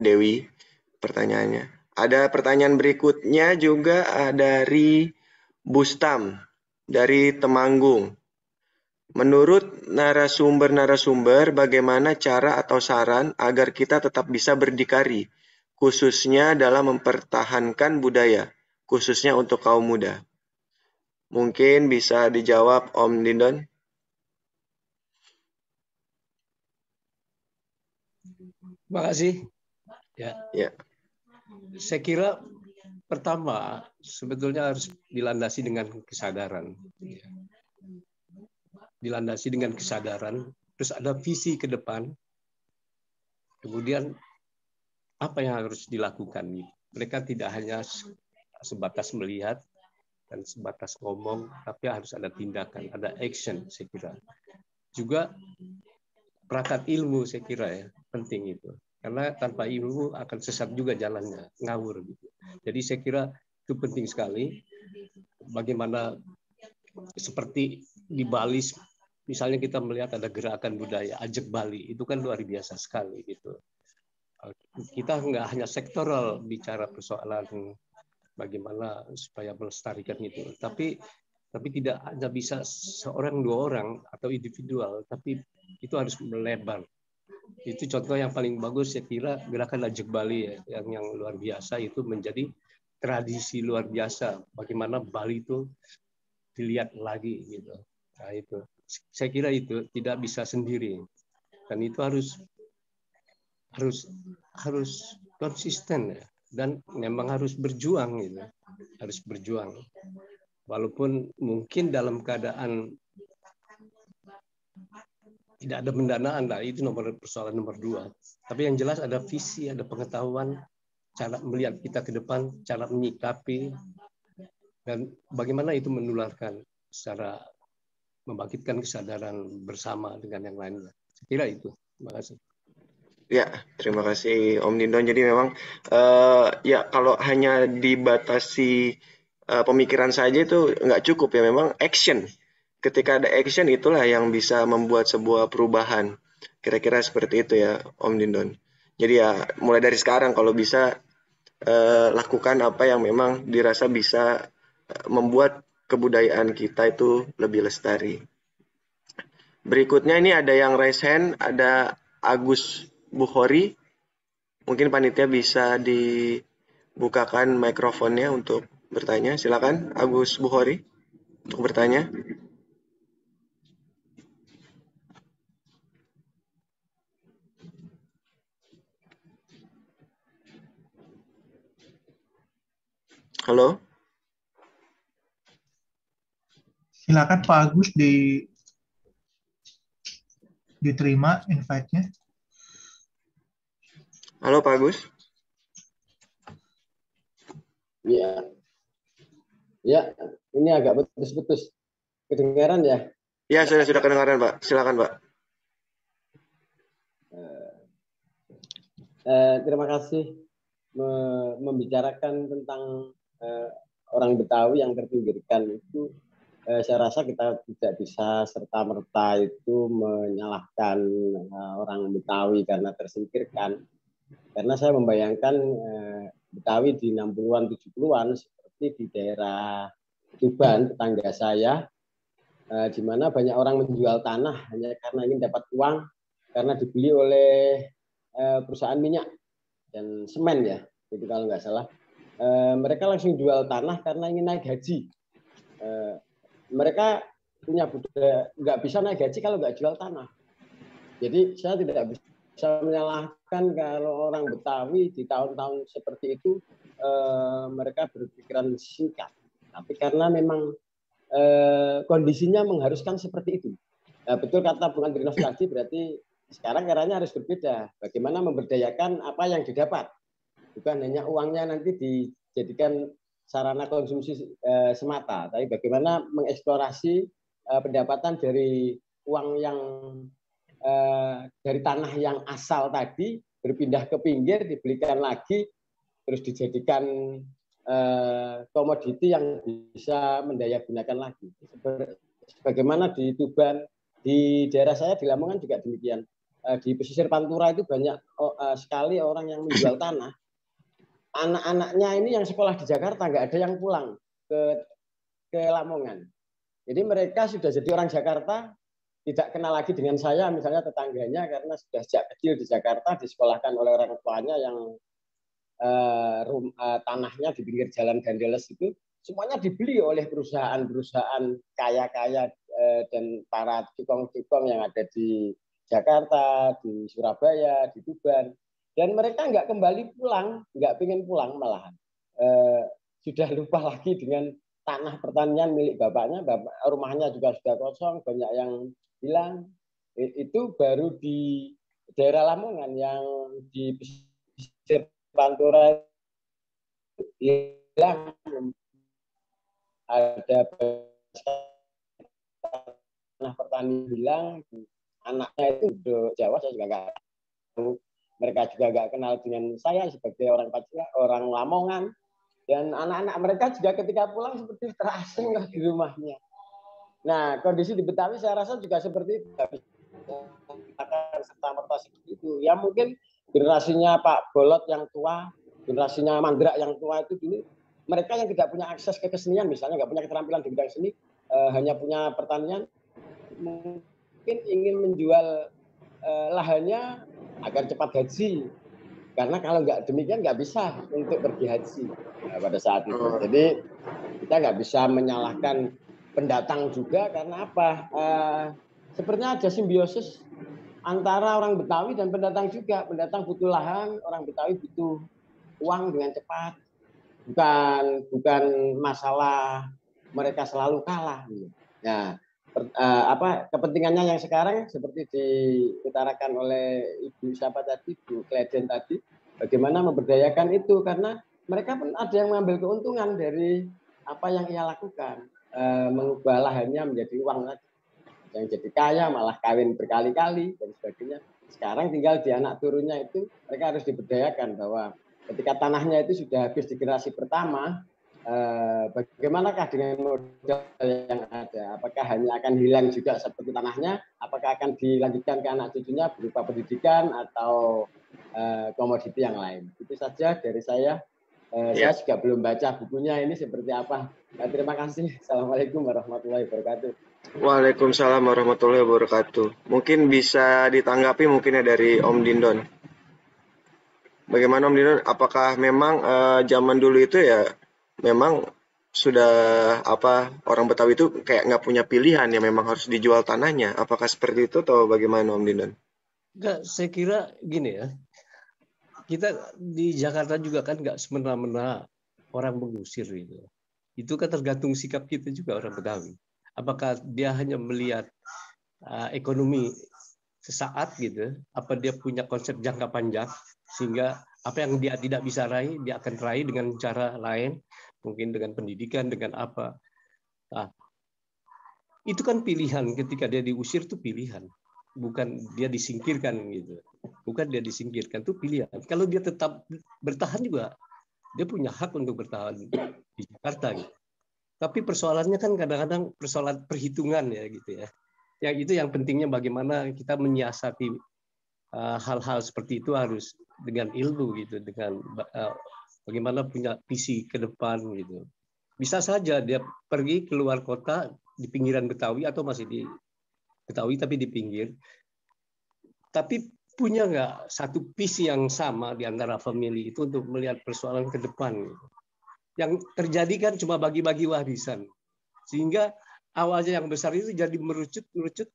Speaker 1: Dewi pertanyaannya. Ada pertanyaan berikutnya juga dari Bustam dari Temanggung. Menurut narasumber, bagaimana cara atau saran agar kita tetap bisa berdikari, khususnya dalam mempertahankan budaya, khususnya untuk kaum muda? Mungkin bisa dijawab Om Dindon.
Speaker 9: Terima kasih. Ya. Saya kira Pertama, sebetulnya harus dilandasi dengan kesadaran. Dilandasi dengan kesadaran, terus ada visi ke depan, kemudian apa yang harus dilakukan. Mereka tidak hanya sebatas melihat dan sebatas ngomong, tapi harus ada tindakan, ada action, saya kira. Juga perangkat ilmu, saya kira ya, penting itu. Karena tanpa ilmu akan sesat juga jalannya, ngawur gitu. Jadi saya kira itu penting sekali. Bagaimana seperti di Bali, misalnya kita melihat ada gerakan budaya Ajak Bali, itu kan luar biasa sekali gitu. Kita nggak hanya sektoral bicara persoalan bagaimana supaya melestarikan itu, tapi tidak hanya bisa seorang dua orang atau individual, tapi itu harus melebar. Itu contoh yang paling bagus saya kira gerakan Ajak Bali ya, yang luar biasa itu menjadi tradisi luar biasa. Bagaimana Bali itu dilihat lagi gitu. Nah, itu saya kira itu tidak bisa sendiri dan itu harus konsisten ya, dan memang harus berjuang gitu. Harus berjuang. Walaupun mungkin dalam keadaan tidak ada pendanaan lah, itu persoalan nomor 2. Tapi yang jelas ada visi, ada pengetahuan, cara melihat kita ke depan, cara menyikapi, dan bagaimana itu menularkan secara membangkitkan kesadaran bersama dengan yang lainnya. Saya kira itu. Terima kasih.
Speaker 1: Ya, terima kasih Om Nindon. Jadi memang ya kalau hanya dibatasi pemikiran saja itu nggak cukup ya. Memang action. Ketika ada action itulah yang bisa membuat sebuah perubahan. Kira-kira seperti itu ya Om Nindon. Jadi ya mulai dari sekarang kalau bisa lakukan apa yang memang dirasa bisa membuat kebudayaan kita itu lebih lestari. Berikutnya ini ada yang raise hand, ada Agus Bukhori. Mungkin panitia bisa dibukakan mikrofonnya untuk bertanya. Silakan Agus Bukhori untuk bertanya. Halo.
Speaker 12: Silakan Pak Agus diterima invite-nya.
Speaker 1: Halo Pak Agus.
Speaker 13: Iya. Ya, ini agak putus-putus. Kedengaran ya?
Speaker 1: Ya, sudah kedengaran Pak. Silakan Pak.
Speaker 13: Terima kasih membicarakan tentang orang Betawi yang terpinggirkan itu. Saya rasa kita tidak bisa serta-merta itu menyalahkan orang Betawi karena tersingkirkan. Karena saya membayangkan Betawi di 60-an, 70-an seperti di daerah Tuban, tetangga saya, di mana banyak orang menjual tanah hanya karena ingin dapat uang, karena dibeli oleh perusahaan minyak dan semen ya, itu kalau nggak salah. Mereka langsung jual tanah karena ingin naik gaji. Mereka punya budaya nggak bisa naik gaji kalau nggak jual tanah. Jadi saya tidak bisa menyalahkan kalau orang Betawi di tahun-tahun seperti itu mereka berpikiran singkat. Tapi karena memang kondisinya mengharuskan seperti itu. Nah, betul kata Bung Andrinov tadi, berarti sekarang caranya harus berbeda. Bagaimana memberdayakan apa yang didapat. Bukan hanya uangnya nanti dijadikan sarana konsumsi semata, tapi bagaimana mengeksplorasi pendapatan dari uang yang dari tanah yang asal tadi berpindah ke pinggir, dibelikan lagi, terus dijadikan komoditi yang bisa mendayagunakan lagi. Bagaimana di Tuban, di daerah saya di Lamongan juga demikian. Di pesisir Pantura itu banyak sekali orang yang menjual tanah. Anak-anaknya ini yang sekolah di Jakarta nggak ada yang pulang ke Lamongan. Jadi mereka sudah jadi orang Jakarta, tidak kenal lagi dengan saya, misalnya tetangganya, karena sudah sejak kecil di Jakarta, disekolahkan oleh orang tuanya yang tanahnya di pinggir jalan Gandeles itu, semuanya dibeli oleh perusahaan-perusahaan kaya-kaya dan para cukong-cukong yang ada di Jakarta, di Surabaya, di Tuban. Dan mereka nggak kembali pulang, nggak pengen pulang malahan. sudah lupa lagi dengan tanah pertanian milik bapaknya, rumahnya juga sudah kosong, banyak yang hilang. Itu baru di daerah Lamongan yang di pesisir Pantura hilang, ada tanah pertanian hilang, anaknya itu Jawa, saya juga nggak tahu. Mereka juga nggak kenal dengan saya sebagai orang Pacific, orang Lamongan. Dan anak-anak mereka juga ketika pulang seperti terasing di rumahnya. Nah, kondisi di Betawi saya rasa juga seperti itu. Serta-merta seperti itu. Ya mungkin generasinya Pak Bolot yang tua, generasinya Mandrak yang tua itu dulu, mereka yang tidak punya akses ke kesenian, misalnya nggak punya keterampilan di bidang seni, hanya punya pertanian, mungkin ingin menjual lahannya agar cepat haji. Karena kalau nggak demikian nggak bisa untuk pergi haji pada saat itu. Jadi kita nggak bisa menyalahkan pendatang juga karena apa? Sepertinya ada simbiosis antara orang Betawi dan pendatang juga. Pendatang butuh lahan, orang Betawi butuh uang dengan cepat. Bukan masalah mereka selalu kalah. Nah, kepentingannya yang sekarang seperti diutarakan oleh Ibu siapa tadi, Bu Kleden tadi, bagaimana memberdayakan itu karena mereka pun ada yang mengambil keuntungan dari apa yang ia lakukan, mengubah lahannya menjadi uang lagi, yang jadi kaya malah kawin berkali-kali dan sebagainya. Sekarang tinggal di anak turunnya itu mereka harus diberdayakan bahwa ketika tanahnya itu sudah habis di generasi pertama, bagaimanakah dengan modal yang ada? Apakah hanya akan hilang juga seperti tanahnya? Apakah akan dilanjutkan ke anak cucunya berupa pendidikan atau komoditi yang lain? Itu saja dari saya. Saya juga belum baca bukunya ini seperti apa. Terima kasih. Assalamualaikum warahmatullahi wabarakatuh.
Speaker 1: Waalaikumsalam warahmatullahi wabarakatuh. Mungkin bisa ditanggapi mungkin ya dari Om Dindon. Bagaimana Om Dindon? Apakah memang zaman dulu itu ya memang sudah orang Betawi itu kayak nggak punya pilihan ya, memang harus dijual tanahnya. Apakah seperti itu atau bagaimana Om Dindon?
Speaker 9: Enggak, saya kira gini ya. Kita di Jakarta juga kan nggak semena-mena orang mengusir gitu. Itu kan tergantung sikap kita juga orang Betawi. Apakah dia hanya melihat ekonomi sesaat gitu, apa dia punya konsep jangka panjang sehingga apa yang dia tidak bisa raih dia akan raih dengan cara lain, mungkin dengan pendidikan, dengan apa. Nah, itu kan pilihan ketika dia diusir itu pilihan, bukan dia disingkirkan gitu. Bukan dia disingkirkan, itu pilihan. Kalau dia tetap bertahan juga, dia punya hak untuk bertahan di Jakarta. Gitu. Tapi persoalannya kan kadang-kadang persoalan perhitungan ya gitu ya. Yang itu yang pentingnya bagaimana kita menyiasati hal-hal seperti itu harus dengan ilmu gitu, dengan bagaimana punya visi ke depan gitu. Bisa saja dia pergi keluar kota di pinggiran Betawi atau masih di Betawi tapi di pinggir. Tapi punya nggak satu visi yang sama di antara family itu untuk melihat persoalan ke depan? Gitu. Yang terjadi kan cuma bagi-bagi warisan. Sehingga awalnya yang besar itu jadi merucut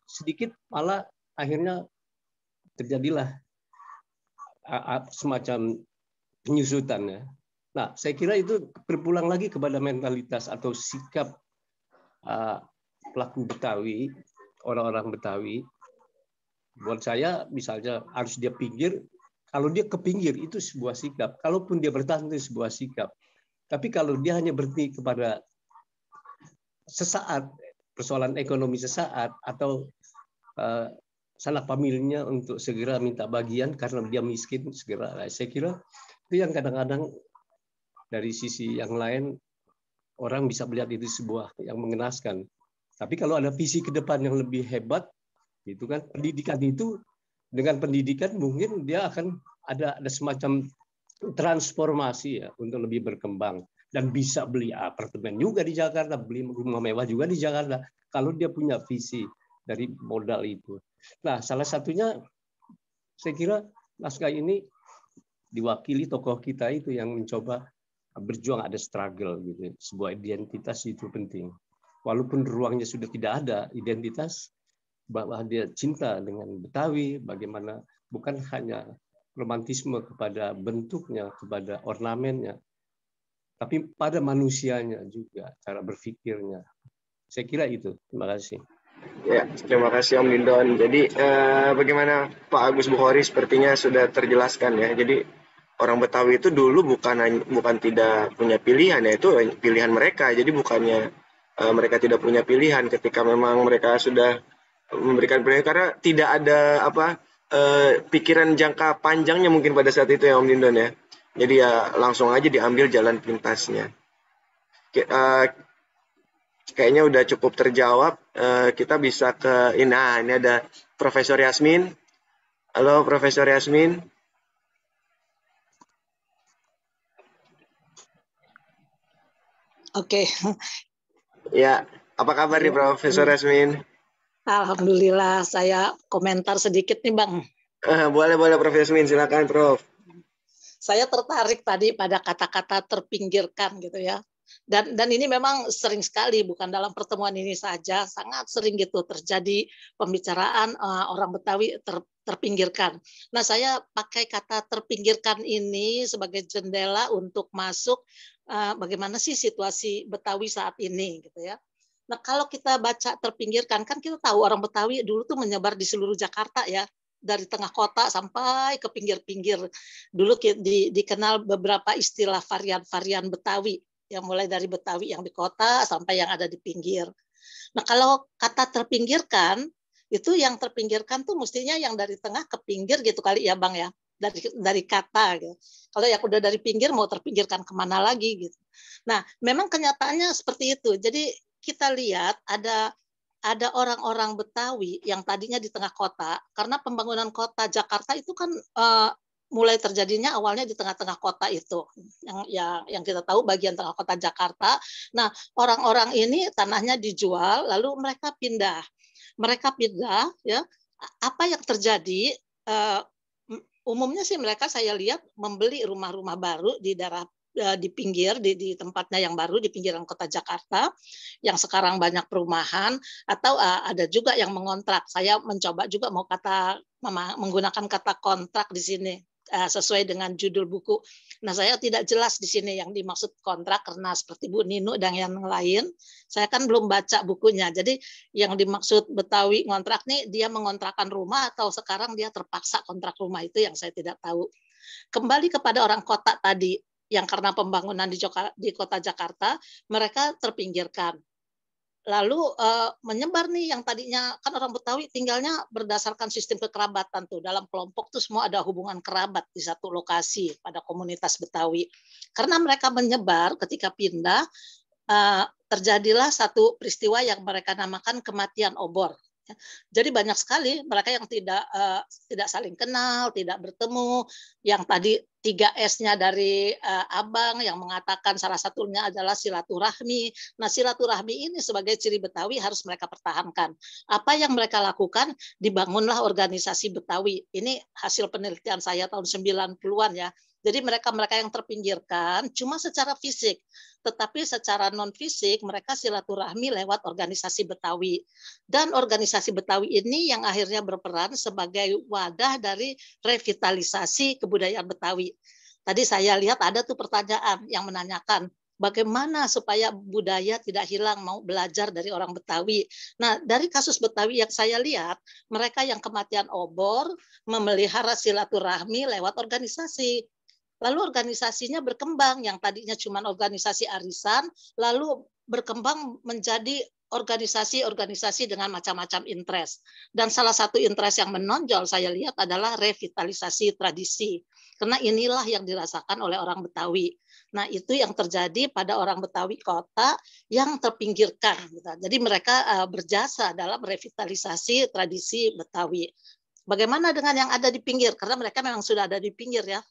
Speaker 9: sedikit, malah akhirnya terjadilah semacam penyusutan ya. Nah, saya kira itu berpulang lagi kepada mentalitas atau sikap pelaku Betawi, orang-orang Betawi. Buat saya, misalnya harus dia pinggir. Kalau dia ke pinggir itu sebuah sikap. Kalaupun dia bertahan itu sebuah sikap. Tapi kalau dia hanya berhenti kepada sesaat, persoalan ekonomi sesaat, atau sanak familinya untuk segera minta bagian karena dia miskin segera. Saya kira itu yang kadang-kadang dari sisi yang lain orang bisa melihat itu sebuah yang mengenaskan. Tapi kalau ada visi ke depan yang lebih hebat, itu kan pendidikan itu, dengan pendidikan mungkin dia akan ada semacam transformasi ya untuk lebih berkembang dan bisa beli apartemen juga di Jakarta, beli rumah mewah juga di Jakarta kalau dia punya visi dari modal itu. Nah, salah satunya saya kira naskah ini diwakili tokoh kita itu yang mencoba berjuang, ada struggle gitu. Sebuah identitas itu penting. Walaupun ruangnya sudah tidak ada identitas, bahwa dia cinta dengan Betawi, bagaimana bukan hanya romantisme kepada bentuknya, kepada ornamennya, tapi pada manusianya juga, cara berpikirnya. Saya kira itu. Terima kasih.
Speaker 1: Ya, terima kasih Om Lindon. Jadi bagaimana Pak Agus Bukhori sepertinya sudah terjelaskan ya. Jadi orang Betawi itu dulu bukan tidak punya pilihan ya, itu pilihan mereka. Jadi bukannya mereka tidak punya pilihan ketika memang mereka sudah memberikan pilihan, karena tidak ada pikiran jangka panjangnya mungkin pada saat itu ya Om Lindon ya. Jadi ya langsung aja diambil jalan pintasnya. Kayaknya udah cukup terjawab. Kita bisa ke ini ada Profesor Yasmin. Halo Profesor Yasmin.
Speaker 10: Oke.
Speaker 1: Ya, apa kabar nih Profesor Yasmin?
Speaker 10: Alhamdulillah, saya komentar sedikit nih Bang.
Speaker 1: Boleh Profesor Yasmin, silakan Prof.
Speaker 10: Saya tertarik tadi pada kata-kata terpinggirkan gitu ya. Dan ini memang sering sekali, bukan dalam pertemuan ini saja, sangat sering gitu terjadi pembicaraan orang Betawi terpinggirkan. Nah, saya pakai kata terpinggirkan ini sebagai jendela untuk masuk bagaimana sih situasi Betawi saat ini gitu ya. Nah, kalau kita baca terpinggirkan, kan kita tahu orang Betawi dulu tuh menyebar di seluruh Jakarta ya, dari tengah kota sampai ke pinggir-pinggir. Dulu dikenal beberapa istilah varian-varian Betawi, yang mulai dari Betawi yang di kota sampai yang ada di pinggir. Nah, kalau kata terpinggirkan, itu yang terpinggirkan tuh mestinya yang dari tengah ke pinggir gitu kali ya Bang ya, dari kata gitu. Kalau yang udah dari pinggir mau terpinggirkan kemana lagi gitu. Nah, memang kenyataannya seperti itu. Jadi kita lihat ada orang-orang Betawi yang tadinya di tengah kota, karena pembangunan kota Jakarta itu kan mulai terjadinya awalnya di tengah-tengah kota itu, yang kita tahu bagian tengah kota Jakarta. Nah, orang-orang ini tanahnya dijual, lalu mereka pindah ya. Apa yang terjadi? Umumnya sih mereka saya lihat membeli rumah-rumah baru di daerah di pinggir, di tempatnya yang baru di pinggiran kota Jakarta, yang sekarang banyak perumahan, atau ada juga yang mengontrak. Saya mencoba juga menggunakan kata kontrak di sini. Sesuai dengan judul buku. Nah, saya tidak jelas di sini yang dimaksud kontrak karena seperti Bu Ninu dan yang lain, saya kan belum baca bukunya. Jadi yang dimaksud Betawi ngontrak nih, dia mengontrakkan rumah atau sekarang dia terpaksa kontrak rumah, itu yang saya tidak tahu. Kembali kepada orang kota tadi, yang karena pembangunan di kota Jakarta, mereka terpinggirkan. Lalu menyebar nih yang tadinya kan orang Betawi tinggalnya berdasarkan sistem kekerabatan tuh, dalam kelompok tuh semua ada hubungan kerabat di satu lokasi pada komunitas Betawi. Karena mereka menyebar ketika pindah, terjadilah satu peristiwa yang mereka namakan kematian obor. Jadi banyak sekali mereka yang tidak saling kenal, tidak bertemu, yang tadi 3S-nya dari Abang yang mengatakan salah satunya adalah silaturahmi. Nah, silaturahmi ini sebagai ciri Betawi harus mereka pertahankan. Apa yang mereka lakukan? Dibangunlah organisasi Betawi. Ini hasil penelitian saya tahun 90-an ya. Jadi mereka yang terpinggirkan cuma secara fisik, tetapi secara non fisik mereka silaturahmi lewat organisasi Betawi. Dan organisasi Betawi ini yang akhirnya berperan sebagai wadah dari revitalisasi kebudayaan Betawi. Tadi saya lihat ada tuh pertanyaan yang menanyakan bagaimana supaya budaya tidak hilang, mau belajar dari orang Betawi. Nah, dari kasus Betawi yang saya lihat, mereka yang kematian obor memelihara silaturahmi lewat organisasi. Lalu organisasinya berkembang, yang tadinya cuma organisasi arisan, lalu berkembang menjadi organisasi-organisasi dengan macam-macam interest. Dan salah satu interest yang menonjol saya lihat adalah revitalisasi tradisi. Karena inilah yang dirasakan oleh orang Betawi. Nah, itu yang terjadi pada orang Betawi kota yang terpinggirkan. Jadi mereka berjasa dalam revitalisasi tradisi Betawi. Bagaimana dengan yang ada di pinggir? Karena mereka memang sudah ada di pinggir ya.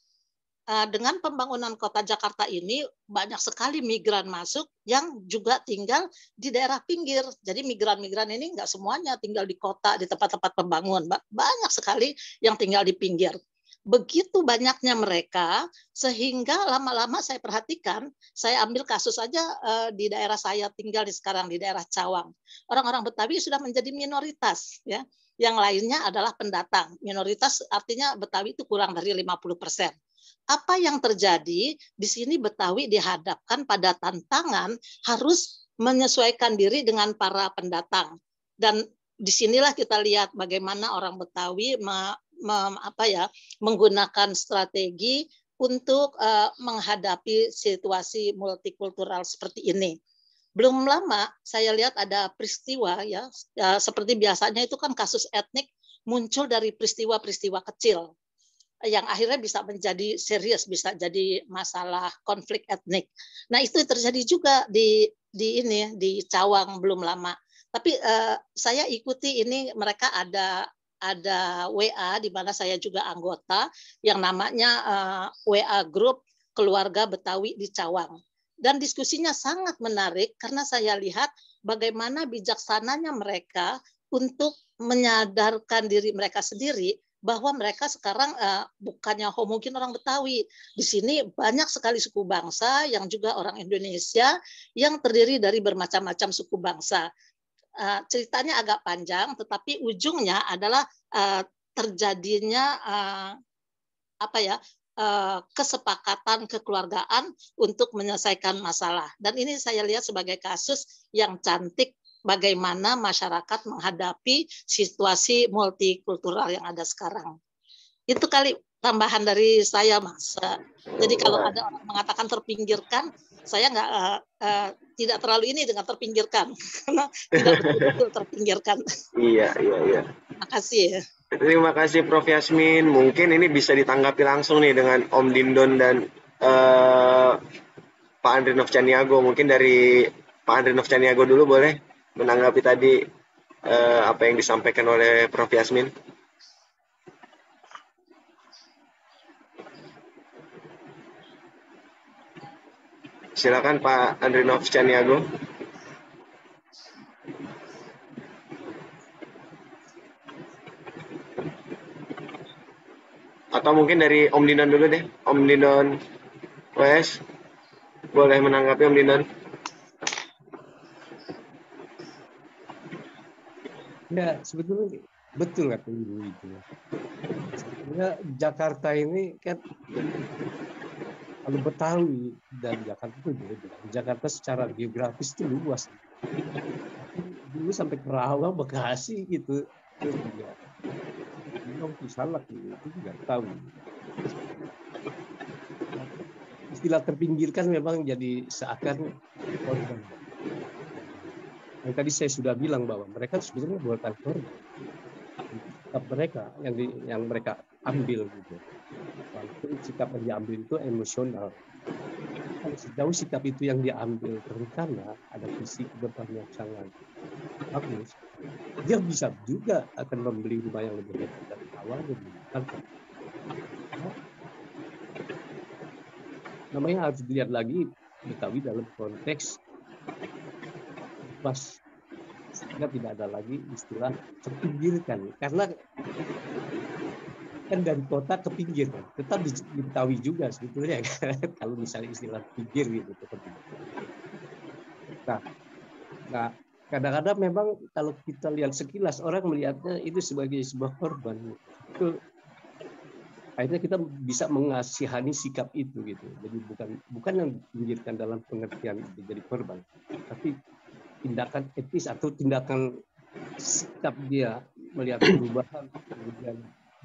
Speaker 10: Dengan pembangunan kota Jakarta ini banyak sekali migran masuk yang juga tinggal di daerah pinggir. Jadi migran-migran ini nggak semuanya tinggal di kota, di tempat-tempat pembangunan. Banyak sekali yang tinggal di pinggir. Begitu banyaknya mereka, sehingga lama-lama saya perhatikan, saya ambil kasus saja di daerah saya tinggal sekarang, di daerah Cawang. Orang-orang Betawi sudah menjadi minoritas. Ya. yang lainnya adalah pendatang. Minoritas artinya Betawi itu kurang dari 50%. Apa yang terjadi di sini? Betawi dihadapkan pada tantangan harus menyesuaikan diri dengan para pendatang. Dan disinilah kita lihat bagaimana orang Betawi menggunakan strategi untuk menghadapi situasi multikultural seperti ini. Belum lama saya lihat ada peristiwa ya seperti biasanya itu kan kasus etnik muncul dari peristiwa-peristiwa kecil yang akhirnya bisa menjadi serius, bisa jadi masalah konflik etnik. Nah, itu terjadi juga di Cawang belum lama. Tapi saya ikuti ini, mereka ada WA di mana saya juga anggota yang namanya WA Group Keluarga Betawi di Cawang. Dan diskusinya sangat menarik karena saya lihat bagaimana bijaksananya mereka untuk menyadarkan diri mereka sendiri bahwa mereka sekarang bukannya homogen orang Betawi. Di sini banyak sekali suku bangsa yang juga orang Indonesia yang terdiri dari bermacam-macam suku bangsa. Ceritanya agak panjang, tetapi ujungnya adalah terjadinya kesepakatan kekeluargaan untuk menyelesaikan masalah. Dan ini saya lihat sebagai kasus yang cantik bagaimana masyarakat menghadapi situasi multikultural yang ada sekarang. Itu kali tambahan dari saya, Mas. Jadi kalau ada orang mengatakan terpinggirkan, saya tidak terlalu ini dengan terpinggirkan karena tidak betul-betul terpinggirkan.
Speaker 1: Iya.
Speaker 10: Terima kasih ya.
Speaker 1: Terima kasih Prof. Yasmin. Mungkin ini bisa ditanggapi langsung nih dengan Om Dindon dan Pak Andri Novcaniago. Mungkin dari Pak Andri Novcaniago dulu boleh menanggapi tadi apa yang disampaikan oleh Prof. Yasmin. Silakan Pak Andri Novcaniago. Atau mungkin dari Om Dindon dulu deh. Om Dindon Wes, boleh menanggapi Om Dindon?
Speaker 9: Ya, sebetulnya betul kata Ibu itu. Sebetulnya Jakarta ini kan kalau Betawi dan Jakarta itu beda. Jakarta secara geografis itu luas. Dulu sampai Kerawang, Bekasi gitu. Terus juga Salak itu juga tahu. Istilah terpinggirkan memang jadi seakan korban. Yang tadi saya sudah bilang bahwa mereka sebetulnya bukan korban. Sikap mereka yang mereka ambil gitu. Walaupun sikap yang diambil itu emosional. Kalau sejauh sikap itu yang diambil terencana, ada visi ke depan yang sangat bagus, dia bisa juga akan membeli rumah yang lebih baik dari awal. Namanya harus dilihat lagi Betawi dalam konteks pas, sehingga tidak ada lagi istilah terpinggirkan, karena kan dari kota ke pinggir, tetap di Betawi juga sebetulnya kalau misalnya istilah pinggir gitu. Nah, kadang-kadang memang kalau kita lihat sekilas orang melihatnya itu sebagai sebuah korban. Itu akhirnya kita bisa mengasihani sikap itu gitu. Jadi bukan yang dipinggirkan dalam pengertian jadi korban, tapi tindakan etis atau tindakan sikap dia melihat perubahan kemudian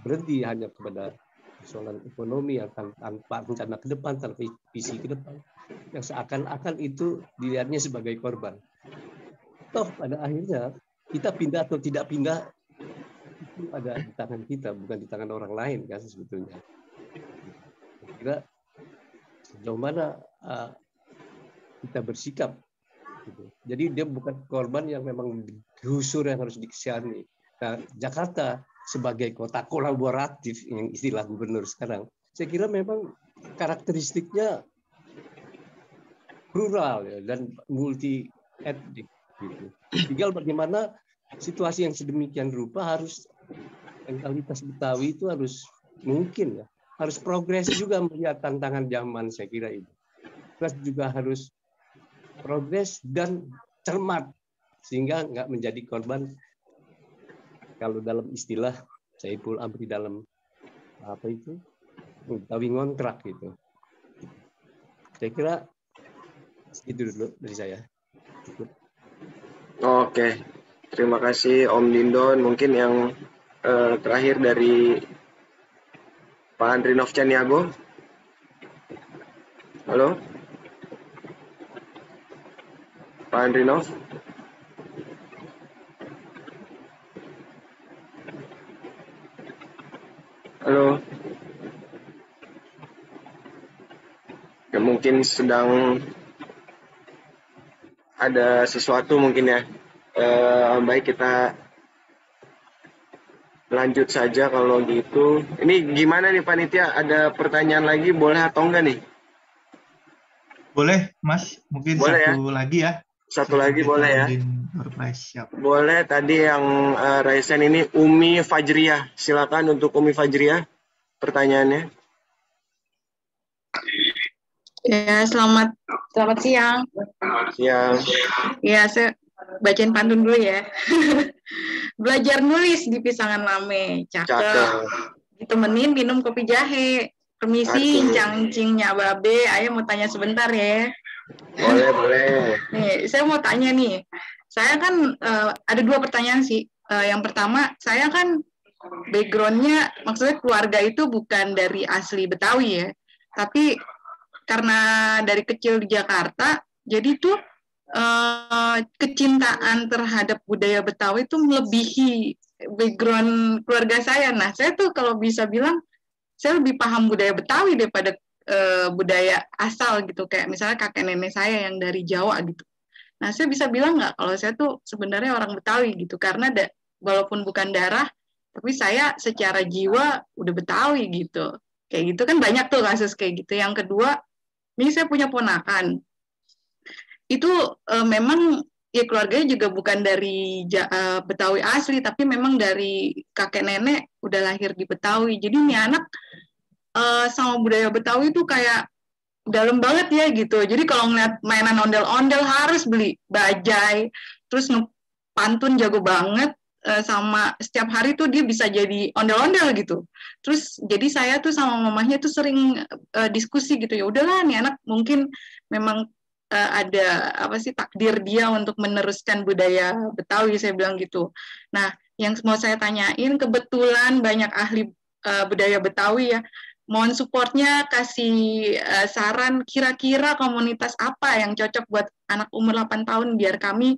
Speaker 9: berhenti hanya kepada persoalan ekonomi yang tanpa rencana ke depan, tanpa visi ke depan, yang seakan-akan itu dilihatnya sebagai korban. Toh pada akhirnya kita pindah atau tidak pindah itu ada di tangan kita, bukan di tangan orang lain kan sebetulnya. Kira sejauh mana kita bersikap. Gitu. Jadi dia bukan korban yang memang digusur yang harus dikesihani. Nah, Jakarta sebagai kota kolaboratif yang istilah gubernur sekarang, saya kira memang karakteristiknya plural ya, dan multi etnik. Gitu. Tinggal bagaimana situasi yang sedemikian rupa harus mentalitas Betawi itu harus mungkin ya, harus progres juga melihat tantangan zaman, saya kira itu. Terus juga harus progres dan cermat sehingga nggak menjadi korban kalau dalam istilah Saiful Amri dalam apa itu Betawi ngontrak gitu. Saya kira itu dulu dari saya. Cukup.
Speaker 1: Oke, terima kasih Om Dindon. Mungkin yang terakhir dari Pak Andrinov Caniago. Halo, Pak Andrinov. Halo. Ya, mungkin sedang ada sesuatu mungkin ya. Baik, kita lanjut saja kalau gitu. Ini gimana nih panitia? Ada pertanyaan lagi boleh atau enggak nih?
Speaker 12: Boleh, Mas. Mungkin
Speaker 1: boleh
Speaker 12: satu lagi ya.
Speaker 1: Satu lagi boleh ya.
Speaker 12: Siap.
Speaker 1: Boleh, tadi yang raisen ini Umi Fajriah. Silakan untuk Umi Fajriah pertanyaannya.
Speaker 14: Ya, selamat siang.
Speaker 1: Siang.
Speaker 14: Ya, saya bacain pantun dulu ya. Belajar nulis di Pisangan Lame. Cakep. Ditemenin minum kopi jahe. Permisi, cangcingnya Babe. Ayo mau tanya sebentar ya.
Speaker 1: Boleh.
Speaker 14: Nih, saya mau tanya nih. Saya kan ada 2 pertanyaan sih. Yang pertama, saya kan background-nya, maksudnya keluarga itu bukan dari asli Betawi ya. Tapi karena dari kecil di Jakarta, jadi tuh kecintaan terhadap budaya Betawi itu melebihi background keluarga saya. Nah, saya tuh kalau bisa bilang, saya lebih paham budaya Betawi daripada budaya asal gitu, kayak misalnya kakek nenek saya yang dari Jawa gitu. Nah, saya bisa bilang nggak kalau saya tuh sebenarnya orang Betawi gitu, karena walaupun bukan darah, tapi saya secara jiwa udah Betawi gitu. Kayak gitu kan banyak tuh kasus kayak gitu. Yang kedua, ini saya punya ponakan. Itu memang ya keluarganya juga bukan dari Betawi asli, tapi memang dari kakek nenek udah lahir di Betawi. Jadi ini anak sama budaya Betawi itu kayak dalam banget ya gitu. Jadi kalau ngeliat mainan ondel-ondel harus beli bajai, terus pantun jago banget, sama setiap hari tuh dia bisa jadi ondel-ondel gitu. Terus jadi saya tuh sama mamahnya tuh sering diskusi gitu, ya udahlah nih anak mungkin memang ada apa sih takdir dia untuk meneruskan budaya Betawi, saya bilang gitu. Nah, yang mau saya tanyain, kebetulan banyak ahli budaya Betawi ya, mohon supportnya, kasih saran kira-kira komunitas apa yang cocok buat anak umur 8 tahun biar kami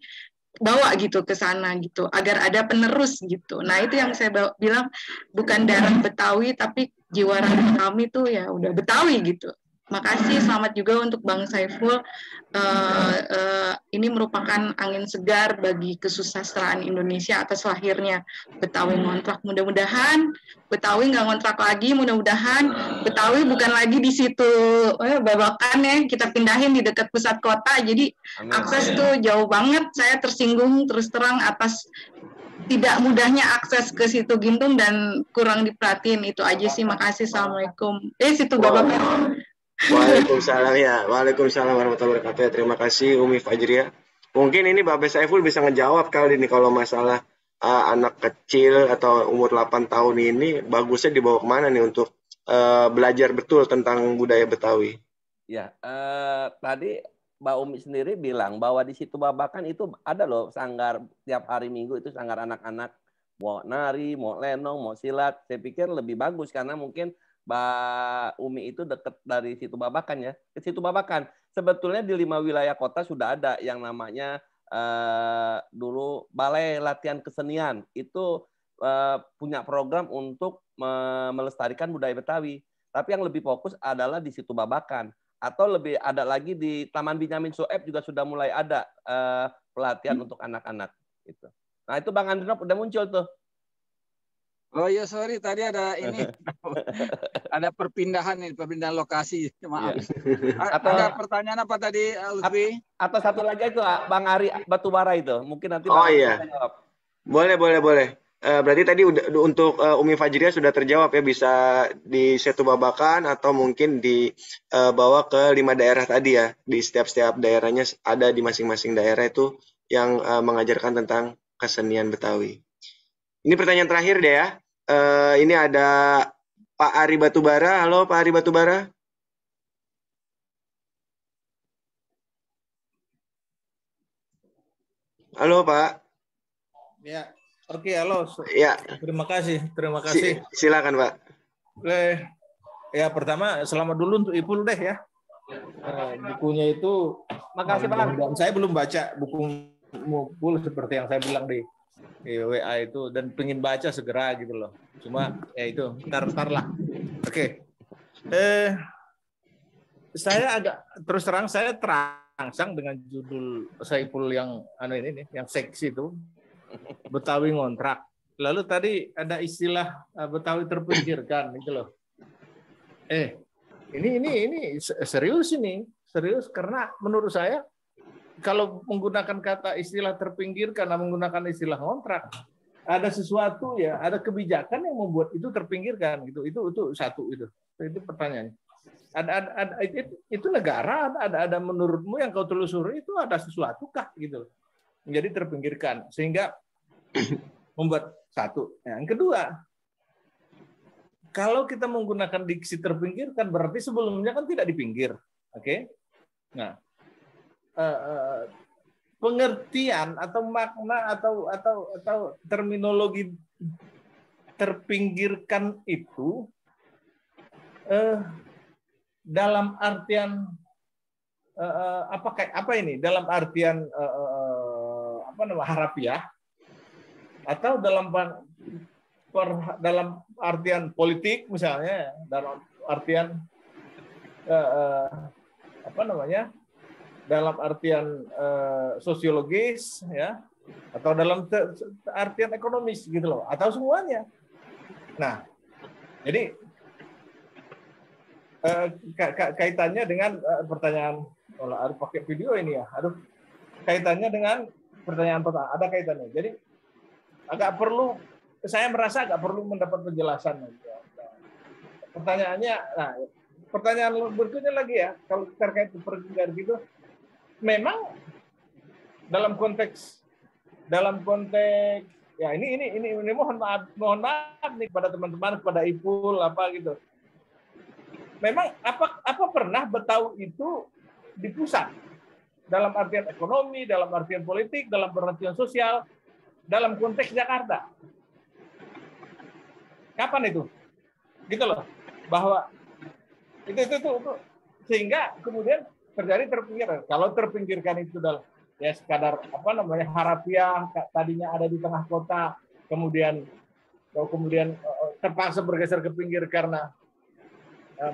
Speaker 14: bawa gitu ke sana gitu, agar ada penerus gitu. Nah, itu yang saya bilang, bukan darah Betawi tapi jiwa raga kami tuh ya udah Betawi gitu. Makasih, selamat juga untuk Bang Saiful. Ini merupakan angin segar bagi kesusastraan Indonesia atas lahirnya Betawi ngontrak. Mudah-mudahan Betawi nggak ngontrak lagi, mudah-mudahan Betawi bukan lagi di situ Babakan ya, kita pindahin di dekat pusat kota, jadi akses tuh jauh banget. Saya tersinggung terus terang atas tidak mudahnya akses ke situ Gintung dan kurang diperhatiin. Itu aja sih, makasih. Assalamualaikum. Situ Babakan.
Speaker 1: Waalaikumsalam ya. Waalaikumsalam warahmatullahi wabarakatuh. Terima kasih Umi Fajriah. Mungkin ini Babe Saiful bisa ngejawab kali ini kalau masalah anak kecil atau umur 8 tahun ini bagusnya dibawa kemana nih untuk belajar betul tentang budaya Betawi.
Speaker 8: Ya, tadi Mbak Umi sendiri bilang bahwa di situ Babakan itu ada loh sanggar tiap hari Minggu, itu sanggar anak-anak mau nari, mau lenong, mau silat. Saya pikir lebih bagus karena mungkin Mbak Umi itu dekat dari situ Babakan ya. Ke situ Babakan sebetulnya di 5 wilayah kota sudah ada yang namanya dulu Balai Latihan Kesenian. Itu punya program untuk melestarikan budaya Betawi. Tapi yang lebih fokus adalah di situ Babakan. Atau lebih ada lagi di Taman Binyamin Sueb juga sudah mulai ada pelatihan untuk anak-anak. Gitu. Nah itu Bang Andrinov udah muncul tuh.
Speaker 2: Oh iya, sorry, tadi ada ini, ada perpindahan lokasi, maaf.
Speaker 8: Atau,
Speaker 2: ada pertanyaan apa tadi, Lutfi?
Speaker 8: Atau satu lagi itu Bang Ari Batubara itu, mungkin nanti
Speaker 1: Bang iya, jawab. Boleh. Berarti tadi untuk Umi Fajriah sudah terjawab ya, bisa di Setu Babakan atau mungkin dibawa ke 5 daerah tadi ya, di setiap daerahnya ada di masing-masing daerah itu yang mengajarkan tentang kesenian Betawi. Ini pertanyaan terakhir deh ya. Ini ada Pak Ari Batubara. Halo Pak Ari Batubara. Halo Pak.
Speaker 15: Ya, oke, halo.
Speaker 1: Ya.
Speaker 15: Terima kasih.
Speaker 1: Silakan Pak.
Speaker 15: Ya, pertama selamat dulu untuk Ipul deh ya. Bukunya itu,
Speaker 3: makasih Pak.
Speaker 15: Dan saya belum baca bukumu Ipul seperti yang saya bilang di WA itu, dan pengen baca segera gitu loh. Cuma ya itu, ntar lah. Oke. Saya agak terus terang saya terangsang dengan judul Saiful yang ini yang seksi itu, Betawi ngontrak. Lalu tadi ada istilah Betawi terpinggirkan gitu loh. Ini serius karena menurut saya kalau menggunakan kata istilah terpinggirkan dan menggunakan istilah ngontrak, ada sesuatu ya, ada kebijakan yang membuat itu terpinggirkan gitu. Itu satu itu pertanyaannya. Itu negara ada menurutmu yang kau telusuri itu ada sesuatu kah gitu menjadi terpinggirkan sehingga membuat satu. Yang kedua, kalau kita menggunakan diksi terpinggirkan berarti sebelumnya kan tidak dipinggir, oke? Nah, pengertian atau makna atau terminologi terpinggirkan itu dalam artian apa ini? Dalam artian harafiah atau dalam artian politik misalnya, dalam artian dalam artian sosiologis ya, atau dalam artian ekonomis gitu loh, atau semuanya. Nah, jadi kaitannya dengan pertanyaan, harus pakai video ini ya, kaitannya dengan pertanyaan pertama, ada kaitannya. Jadi saya merasa agak perlu mendapat penjelasan. Pertanyaannya, pertanyaan berikutnya lagi ya, kalau terkait perpindahan gitu, memang dalam konteks ya ini mohon maaf nih kepada teman-teman, kepada Ipul gitu. Memang apa pernah Betawi itu di pusat dalam artian ekonomi, dalam artian politik, dalam artian sosial, dalam konteks Jakarta? Kapan itu? Gitu loh. Bahwa itu sehingga kemudian terjadi terpinggirkan. Kalau terpinggirkan itu dalam ya sekadar harafiah, tadinya ada di tengah kota, kemudian terpaksa bergeser ke pinggir karena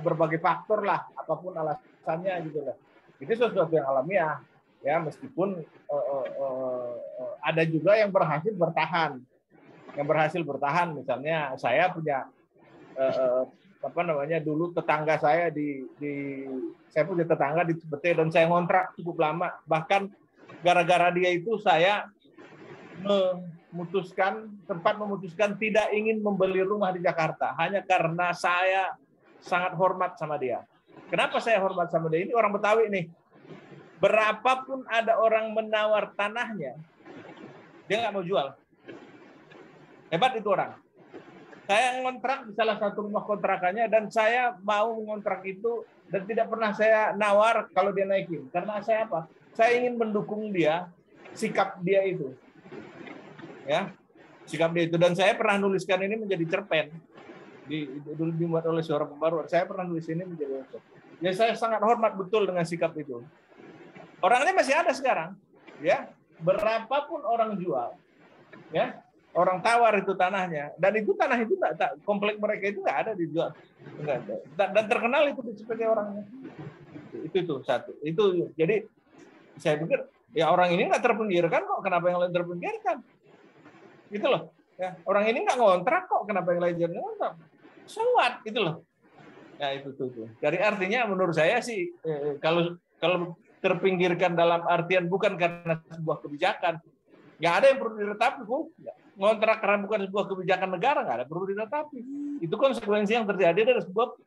Speaker 15: berbagai faktor lah, apapun alasannya gitu lah. Itu sesuatu yang alamiah ya, meskipun ada juga yang berhasil bertahan. Misalnya saya punya dulu tetangga saya saya punya tetangga di Cibete dan saya ngontrak cukup lama, bahkan gara-gara dia itu saya memutuskan tidak ingin membeli rumah di Jakarta hanya karena saya sangat hormat sama dia. Kenapa saya hormat sama dia? Ini orang Betawi nih. Berapapun ada orang menawar tanahnya, dia nggak mau jual. Hebat itu orang. Saya ngontrak di salah satu rumah kontrakannya dan saya mau ngontrak itu dan tidak pernah saya nawar kalau dia naikin. Karena saya apa? Saya ingin mendukung dia, sikap dia itu. Ya, sikap dia itu. Dan saya pernah nuliskan ini menjadi cerpen. Dulu dibuat oleh Suara Pembaruan. Saya pernah nulis ini menjadi cerpen. Ya, saya sangat hormat betul dengan sikap itu. Orangnya masih ada sekarang. Ya, berapapun orang jual, ya, orang tawar itu tanahnya, dan itu tanah itu komplek mereka itu nggak ada dijual, nggak ada. Dan terkenal itu sebagai orangnya. Itu satu. Itu jadi saya pikir ya orang ini nggak terpinggirkan kok, kenapa yang lain terpinggirkan? Gitu loh. Ya, orang ini nggak ngontrak kok, kenapa yang lain jadi ngontrak? Sewat gitu loh. Ya itu tuh. Dari artinya menurut saya sih kalau terpinggirkan dalam artian bukan karena sebuah kebijakan, nggak ada yang perlu diratapi. Ngontrak karena bukan sebuah kebijakan negara, nggak ada perlu diratapi. Itu konsekuensi yang terjadi dari sebuah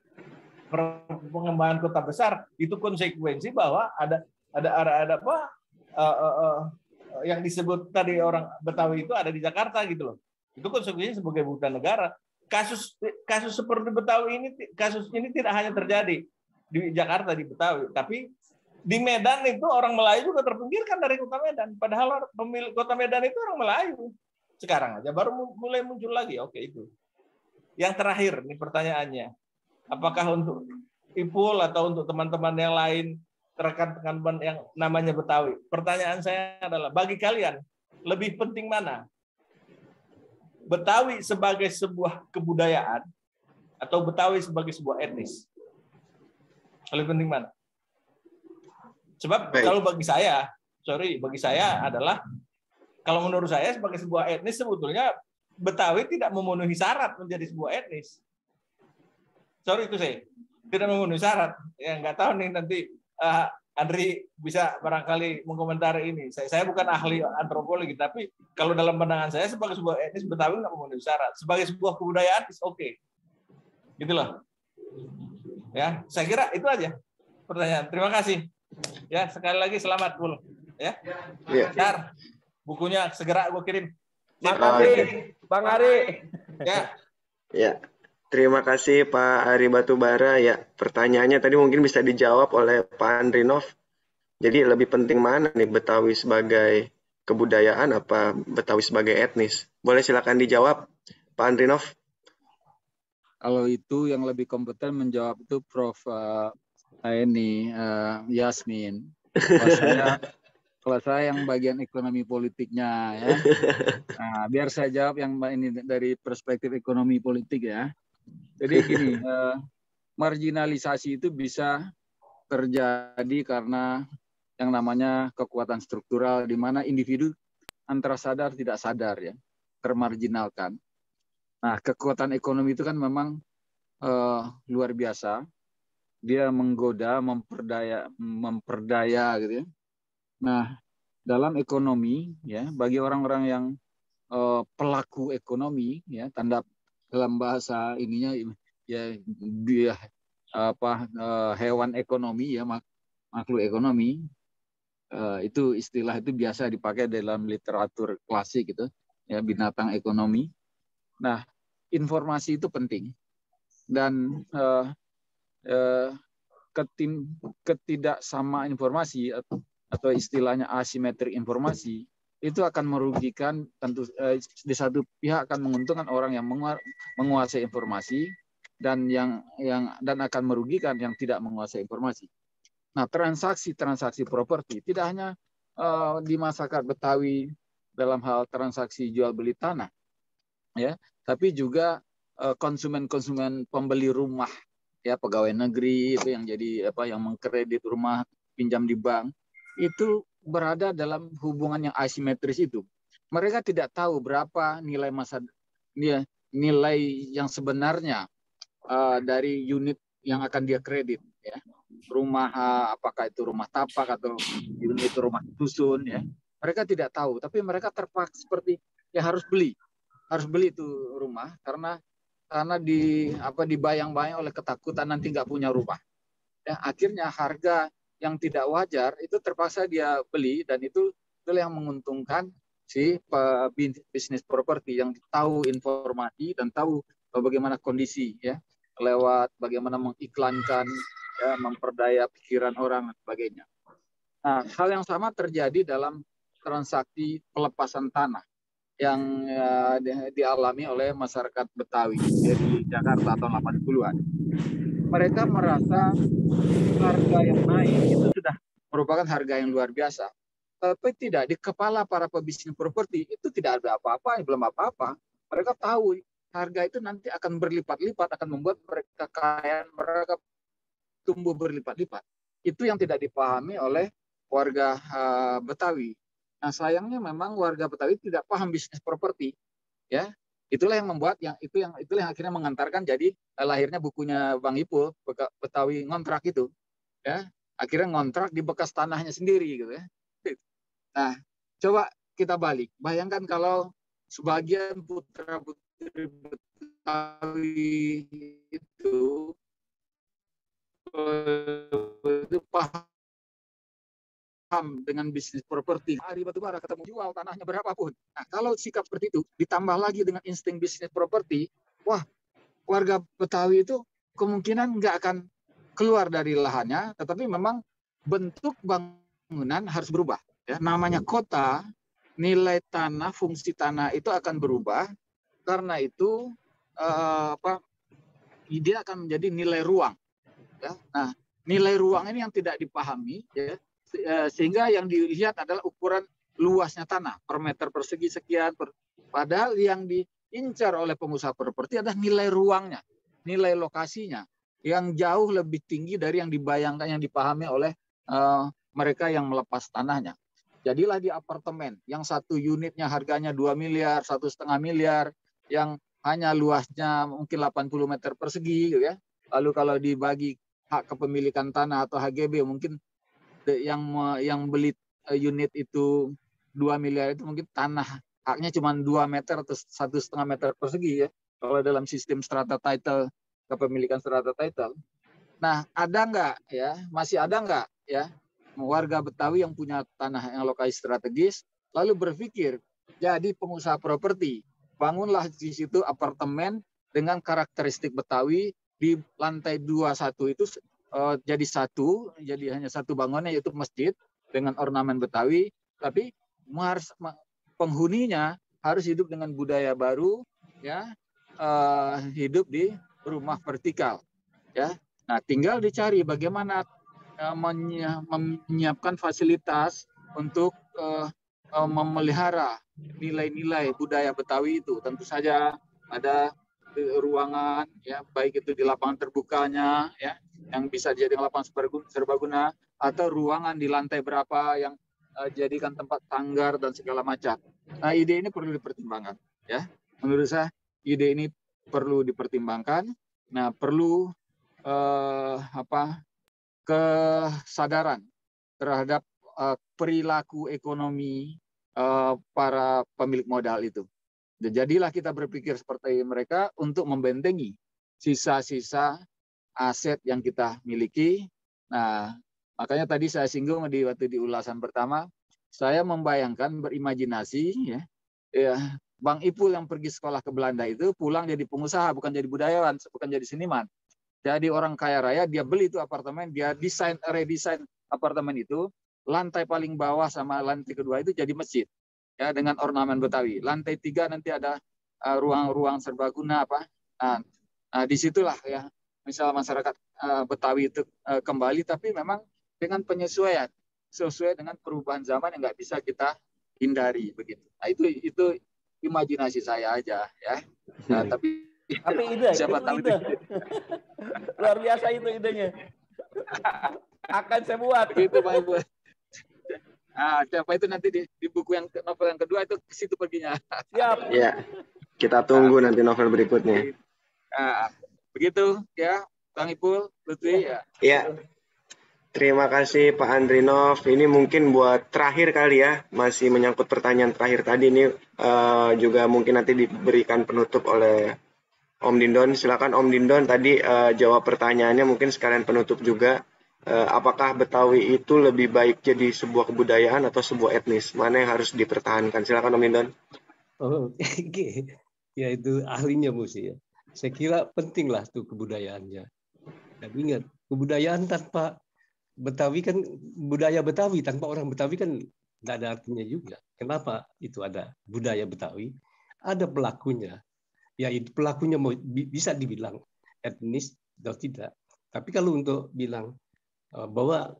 Speaker 15: pengembangan kota besar. Itu konsekuensi bahwa ada apa yang disebut tadi orang Betawi itu ada di Jakarta gitu loh. Itu konsekuensinya sebagai buta negara. Kasus seperti Betawi ini, kasus ini tidak hanya terjadi di Jakarta, di Betawi, tapi di Medan itu orang Melayu juga terpinggirkan dari kota Medan. Padahal pemilik kota Medan itu orang Melayu. Sekarang aja baru mulai muncul lagi. Oke, itu. Yang terakhir nih pertanyaannya. Apakah untuk Ipul atau untuk teman-teman yang lain, rekan-rekan yang namanya Betawi? Pertanyaan saya adalah, bagi kalian lebih penting mana? Betawi sebagai sebuah kebudayaan atau Betawi sebagai sebuah etnis? Lebih penting mana? Sebab kalau bagi saya adalah, kalau menurut saya sebagai sebuah etnis sebetulnya Betawi tidak memenuhi syarat menjadi sebuah etnis. Itu saya tidak memenuhi syarat. Ya nggak tahu nih nanti Andri bisa barangkali mengomentari ini. Saya bukan ahli antropologi, tapi kalau dalam pandangan saya sebagai sebuah etnis Betawi nggak memenuhi syarat. Sebagai sebuah kebudayaan is oke. Gitu loh. Ya, saya kira itu aja pertanyaan. Terima kasih. Ya, sekali lagi selamat, Pul. Ya. Ntar bukunya segera gue kirim.
Speaker 1: Makasih,
Speaker 15: Bang Ari. Ya.
Speaker 1: Ya. Terima kasih Pak Ari Batubara. Ya, pertanyaannya tadi mungkin bisa dijawab oleh Pak Andrinov. Jadi lebih penting mana nih Betawi sebagai kebudayaan apa Betawi sebagai etnis? Boleh silakan dijawab, Pak Andrinov.
Speaker 2: Kalau itu yang lebih kompeten menjawab itu Prof. Yasmin. Kalau saya yang bagian ekonomi politiknya ya. Nah, biar saya jawab yang ini dari perspektif ekonomi politik ya. Jadi gini, marginalisasi itu bisa terjadi karena yang namanya kekuatan struktural di mana individu antara sadar tidak sadar ya, termarginalkan. Nah, kekuatan ekonomi itu kan memang luar biasa. Dia menggoda, memperdaya gitu ya. Nah, dalam ekonomi ya, bagi orang-orang yang pelaku ekonomi ya, tanda dalam bahasa ininya ya dia hewan ekonomi ya, makhluk ekonomi, itu istilah itu biasa dipakai dalam literatur klasik gitu ya, binatang ekonomi. Nah, informasi itu penting dan ketidaksamaan informasi atau istilahnya asimetrik informasi itu akan merugikan, tentu di satu pihak akan menguntungkan orang yang menguasai informasi dan dan akan merugikan yang tidak menguasai informasi. Nah, transaksi properti tidak hanya di masyarakat Betawi dalam hal transaksi jual beli tanah ya, tapi juga konsumen pembeli rumah ya, pegawai negeri itu yang jadi yang mengkredit rumah pinjam di bank itu berada dalam hubungan yang asimetris itu. Mereka tidak tahu berapa nilai yang sebenarnya dari unit yang akan dia kredit ya. Rumah apakah itu rumah tapak atau unit rumah susun ya. Mereka tidak tahu, tapi mereka terpaksa seperti ya harus beli itu rumah karena dibayang-bayang oleh ketakutan nanti nggak punya rumah. Ya, akhirnya harga yang tidak wajar itu terpaksa dia beli dan itulah yang menguntungkan si bisnis properti yang tahu informasi dan tahu bagaimana kondisi ya, lewat bagaimana mengiklankan ya, memperdaya pikiran orang dan sebagainya. Nah, hal yang sama terjadi dalam transaksi pelepasan tanah yang dialami oleh masyarakat Betawi di Jakarta tahun 80-an. Mereka merasa harga yang naik itu sudah merupakan harga yang luar biasa. Tapi tidak, di kepala para pebisnis properti itu tidak ada apa-apa, belum apa-apa. Mereka tahu harga itu nanti akan berlipat-lipat, akan membuat kekayaan mereka tumbuh berlipat-lipat. Itu yang tidak dipahami oleh warga Betawi. Nah, sayangnya memang warga Betawi tidak paham bisnis properti, ya. Itulah yang membuat itulah yang akhirnya mengantarkan jadi lahirnya bukunya Bang Ipul, Betawi ngontrak itu, ya. Akhirnya ngontrak di bekas tanahnya sendiri gitu ya. Nah, coba kita balik. Bayangkan kalau sebagian putra-putri Betawi itu paham paham dengan bisnis properti, hari batubara ketemu jual tanahnya berapapun. Nah, kalau sikap seperti itu ditambah lagi dengan insting bisnis properti, wah, warga Betawi itu kemungkinan nggak akan keluar dari lahannya, tetapi memang bentuk bangunan harus berubah. Ya, namanya kota, nilai tanah, fungsi tanah itu akan berubah. Karena itu dia akan menjadi nilai ruang. Ya. Nah, nilai ruang ini yang tidak dipahami, ya, sehingga yang dilihat adalah ukuran luasnya tanah per meter persegi sekian. Padahal yang diincar oleh pengusaha properti adalah nilai ruangnya, nilai lokasinya yang jauh lebih tinggi dari yang dibayangkan, yang dipahami oleh mereka yang melepas tanahnya. Jadilah di apartemen yang satu unitnya harganya 2 miliar, 1,5 miliar, yang hanya luasnya mungkin 80 meter persegi, gitu ya. Lalu kalau dibagi hak kepemilikan tanah atau HGB, mungkin yang beli unit itu 2 miliar itu mungkin tanah haknya cuma 2 meter atau 1,5 meter persegi, ya. Kalau dalam sistem strata title, kepemilikan strata title. Nah, ada nggak, ya, masih ada nggak, ya, warga Betawi yang punya tanah yang lokasi strategis, lalu berpikir jadi pengusaha properti, bangunlah di situ apartemen dengan karakteristik Betawi, di lantai 21 itu jadi hanya satu bangunan, yaitu masjid dengan ornamen Betawi, tapi penghuninya harus hidup dengan budaya baru, ya, hidup di rumah vertikal, ya. Nah, tinggal dicari bagaimana menyiapkan fasilitas untuk memelihara nilai-nilai budaya Betawi itu. Tentu saja ada ruangan, ya, baik itu di lapangan terbukanya, ya, yang bisa jadi lapangan serbaguna, atau ruangan di lantai berapa yang jadikan tempat tanggar dan segala macam. Nah, ide ini perlu dipertimbangkan, ya. Menurut saya ide ini perlu dipertimbangkan. Nah, perlu kesadaran terhadap perilaku ekonomi para pemilik modal itu. Jadilah kita berpikir seperti mereka untuk membentengi sisa-sisa aset yang kita miliki. Nah, makanya tadi saya singgung waktu di ulasan pertama, saya membayangkan, berimajinasi, ya, Bang Ipul yang pergi sekolah ke Belanda itu pulang jadi pengusaha, bukan jadi budayawan, bukan jadi seniman. Jadi orang kaya raya, dia beli itu apartemen, dia redesign apartemen itu, lantai paling bawah sama lantai kedua itu jadi masjid, ya, dengan ornamen Betawi. Lantai 3 nanti ada ruang-ruang serbaguna apa. Nah, disitulah, ya, misal masyarakat Betawi itu kembali, tapi memang dengan penyesuaian, sesuai dengan perubahan zaman yang nggak bisa kita hindari begitu. Nah, itu imajinasi saya aja, ya. Nah, tapi
Speaker 8: ide,
Speaker 2: siapa tahu
Speaker 8: ide. Luar biasa itu idenya. Akan saya buat.
Speaker 2: Begitu, Pak Ibu. Nah, siapa itu nanti di buku yang novel yang kedua itu ke situ perginya.
Speaker 8: Siap.
Speaker 1: Ya, kita tunggu nanti novel berikutnya.
Speaker 2: Nah, begitu, ya, Bang Ipul, Lutfi, ya.
Speaker 1: Ya. Terima kasih Pak Andrinov. Ini mungkin buat terakhir kali, ya, masih menyangkut pertanyaan terakhir tadi ini, juga mungkin nanti diberikan penutup oleh Om Dindon. Silakan Om Dindon tadi jawab pertanyaannya, mungkin sekalian penutup juga. Apakah Betawi itu lebih baik jadi sebuah kebudayaan atau sebuah etnis? Mana yang harus dipertahankan? Silakan Om Dindon.
Speaker 9: Oh, ya itu ahlinya mesti, ya. Saya kira pentinglah tuh kebudayaannya. Dan ingat, kebudayaan tanpa Betawi kan, budaya Betawi tanpa orang Betawi kan tidak ada artinya juga. Kenapa itu ada budaya Betawi? Ada pelakunya. Ya, itu pelakunya bisa dibilang etnis atau tidak. Tapi kalau untuk bilang bahwa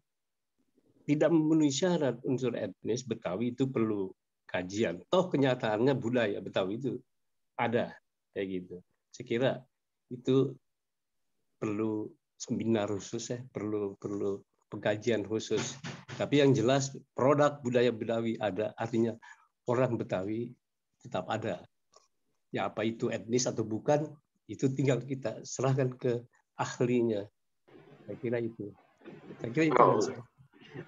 Speaker 9: tidak memenuhi syarat unsur etnis Betawi, itu perlu kajian. Toh kenyataannya budaya Betawi itu ada kayak gitu. Saya kira itu perlu seminar khusus, ya, perlu pengkajian khusus. Tapi yang jelas produk budaya Betawi ada, artinya orang Betawi tetap ada. Ya, apa itu etnis atau bukan, itu tinggal kita serahkan ke ahlinya. Saya kira itu.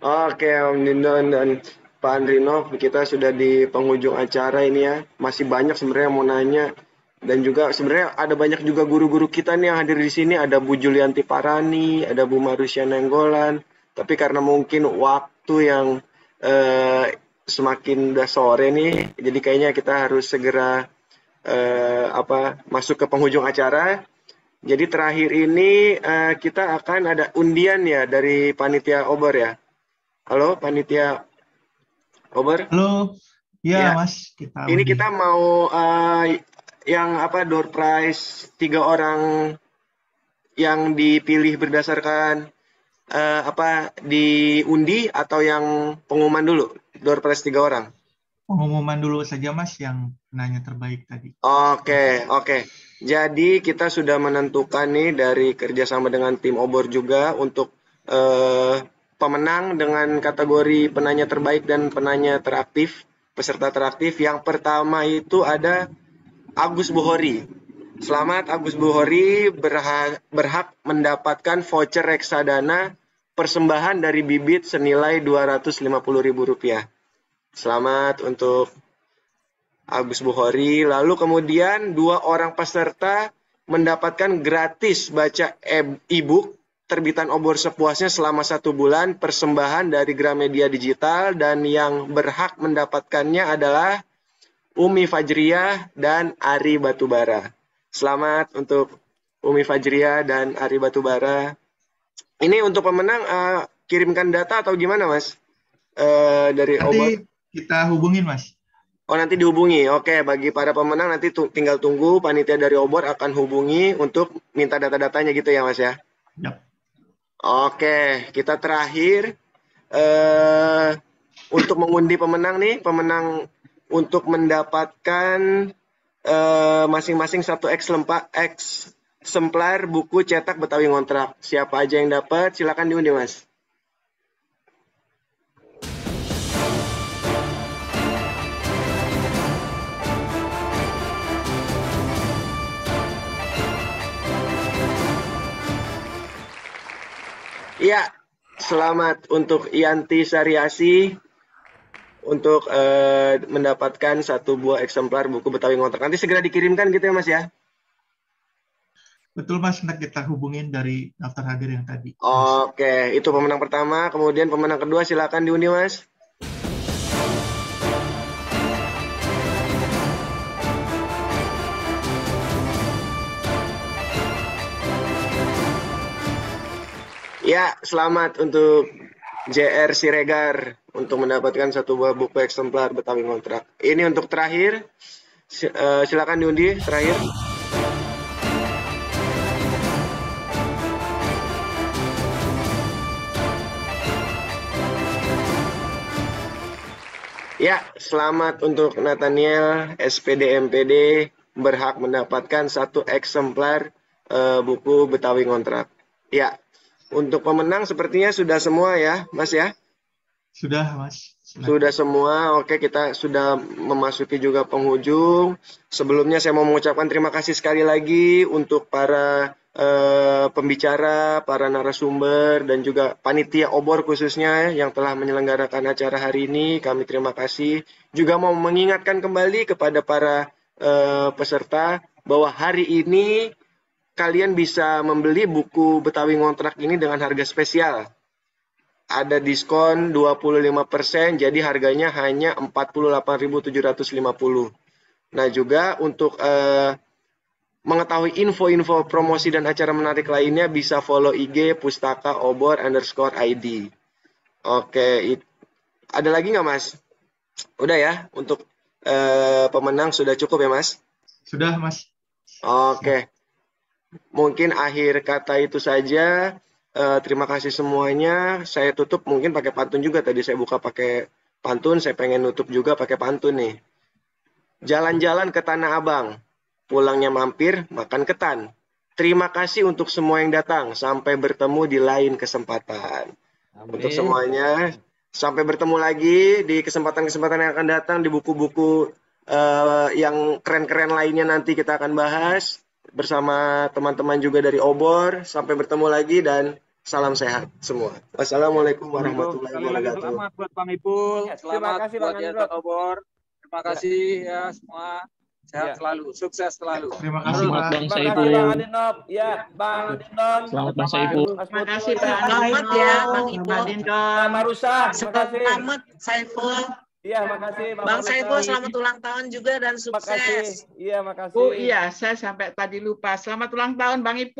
Speaker 1: Oke, Om Dindon dan Pak Andrinov, kita sudah di penghujung acara ini, ya. Masih banyak sebenarnya yang mau nanya. Dan juga sebenarnya ada banyak juga guru-guru kita nih yang hadir di sini. Ada Bu Julianti Parani, ada Bu Marusia Nenggolan. Tapi karena mungkin waktu yang semakin udah sore nih, jadi kayaknya kita harus segera masuk ke penghujung acara. Jadi terakhir ini kita akan ada undian ya dari panitia obor ya. Halo panitia obor.
Speaker 12: Halo, ya,
Speaker 1: Ya.
Speaker 12: Mas.
Speaker 1: Ini kita mau yang door prize 3 orang yang dipilih berdasarkan diundi atau yang pengumuman dulu? Door prize 3 orang.
Speaker 12: Pengumuman dulu saja, Mas, yang penanya terbaik tadi.
Speaker 1: Oke. Jadi kita sudah menentukan nih dari kerjasama dengan tim obor juga untuk pemenang dengan kategori penanya terbaik dan penanya teraktif, peserta teraktif. Yang pertama itu ada Agus Buhori. Selamat Agus Buhori, berhak mendapatkan voucher reksadana persembahan dari Bibit senilai Rp250.000. Selamat untuk Agus Buhori. Lalu kemudian 2 orang peserta mendapatkan gratis baca e-book terbitan obor sepuasnya selama 1 bulan persembahan dari Gramedia Digital, dan yang berhak mendapatkannya adalah Umi Fajriah dan Ari Batubara. Selamat untuk Umi Fajriah dan Ari Batubara. Ini untuk pemenang kirimkan data atau gimana, Mas? Dari
Speaker 12: Nanti
Speaker 1: obor
Speaker 12: kita hubungin, Mas.
Speaker 1: Oh, nanti dihubungi. Oke, bagi para pemenang nanti tinggal tunggu panitia dari obor akan hubungi untuk minta data-datanya gitu ya, Mas ya?
Speaker 12: Yap.
Speaker 1: Oke, kita terakhir untuk mengundi pemenang nih, pemenang untuk mendapatkan masing-masing 1 eksemplar buku cetak Betawi Ngontrak. Siapa aja yang dapat, silakan diundi, Mas. Iya, selamat untuk Yanti Sariasi untuk mendapatkan 1 buah eksemplar buku Betawi Ngontrak. Nanti segera dikirimkan gitu ya, Mas ya?
Speaker 12: Betul, Mas. Nanti kita hubungin dari daftar hadir yang tadi.
Speaker 1: Oke, itu pemenang pertama. Kemudian pemenang kedua silakan diundi, Mas. Ya, selamat untuk JR Siregar untuk mendapatkan 1 buah buku eksemplar Betawi Ngontrak. Ini untuk terakhir, silakan diundi terakhir. Ya, selamat untuk Nathaniel SPD MPD, berhak mendapatkan 1 eksemplar buku Betawi Ngontrak. Ya. Untuk pemenang sepertinya sudah semua ya, Mas ya?
Speaker 12: Sudah, Mas.
Speaker 1: Sudah semua. Oke, kita sudah memasuki juga penghujung. Sebelumnya saya mau mengucapkan terima kasih sekali lagi untuk para pembicara, para narasumber, dan juga panitia obor khususnya yang telah menyelenggarakan acara hari ini. Kami terima kasih. Juga mau mengingatkan kembali kepada para peserta bahwa hari ini kalian bisa membeli buku Betawi Ngontrak ini dengan harga spesial. Ada diskon 25%, jadi harganya hanya 48.750. Nah, juga untuk mengetahui info-info promosi dan acara menarik lainnya bisa follow IG Pustaka Obor_ID. Oke, ada lagi nggak, Mas? Udah ya, untuk pemenang sudah cukup ya, Mas?
Speaker 12: Sudah, Mas.
Speaker 1: Oke. Mungkin akhir kata itu saja. Terima kasih semuanya. Saya tutup mungkin pakai pantun juga. Tadi saya buka pakai pantun, saya pengen nutup juga pakai pantun nih. Jalan-jalan ke Tanah Abang, pulangnya mampir makan ketan. Terima kasih untuk semua yang datang. Sampai bertemu di lain kesempatan. Amin. Untuk semuanya, sampai bertemu lagi di kesempatan-kesempatan yang akan datang, di buku-buku yang keren-keren lainnya nanti kita akan bahas bersama teman-teman juga dari obor. Sampai bertemu lagi dan salam sehat semua. Wassalamualaikum warahmatullahi wabarakatuh.
Speaker 2: Selamat buat Bang Ipul.
Speaker 15: Terima kasih
Speaker 2: buat
Speaker 15: Bang
Speaker 2: Yayasan Obor. Terima kasih ya semua. Sehat selalu, sukses selalu.
Speaker 12: Terima kasih, Pak.
Speaker 8: Terima kasih Bang Adinop. Ya, Bang Adinop.
Speaker 16: Selamat Bang Saiful.
Speaker 3: Terima kasih Pak
Speaker 17: Selamat ya Bang Ibu.
Speaker 8: Bang Marusa, terima kasih.
Speaker 17: Selamat Saiful.
Speaker 8: Iya, makasih
Speaker 17: Bang Saiful, selamat ulang tahun juga dan sukses.
Speaker 8: Makasih. Iya, makasih.
Speaker 3: Oh iya, saya sampai tadi lupa. Selamat ulang tahun Bang Ipu.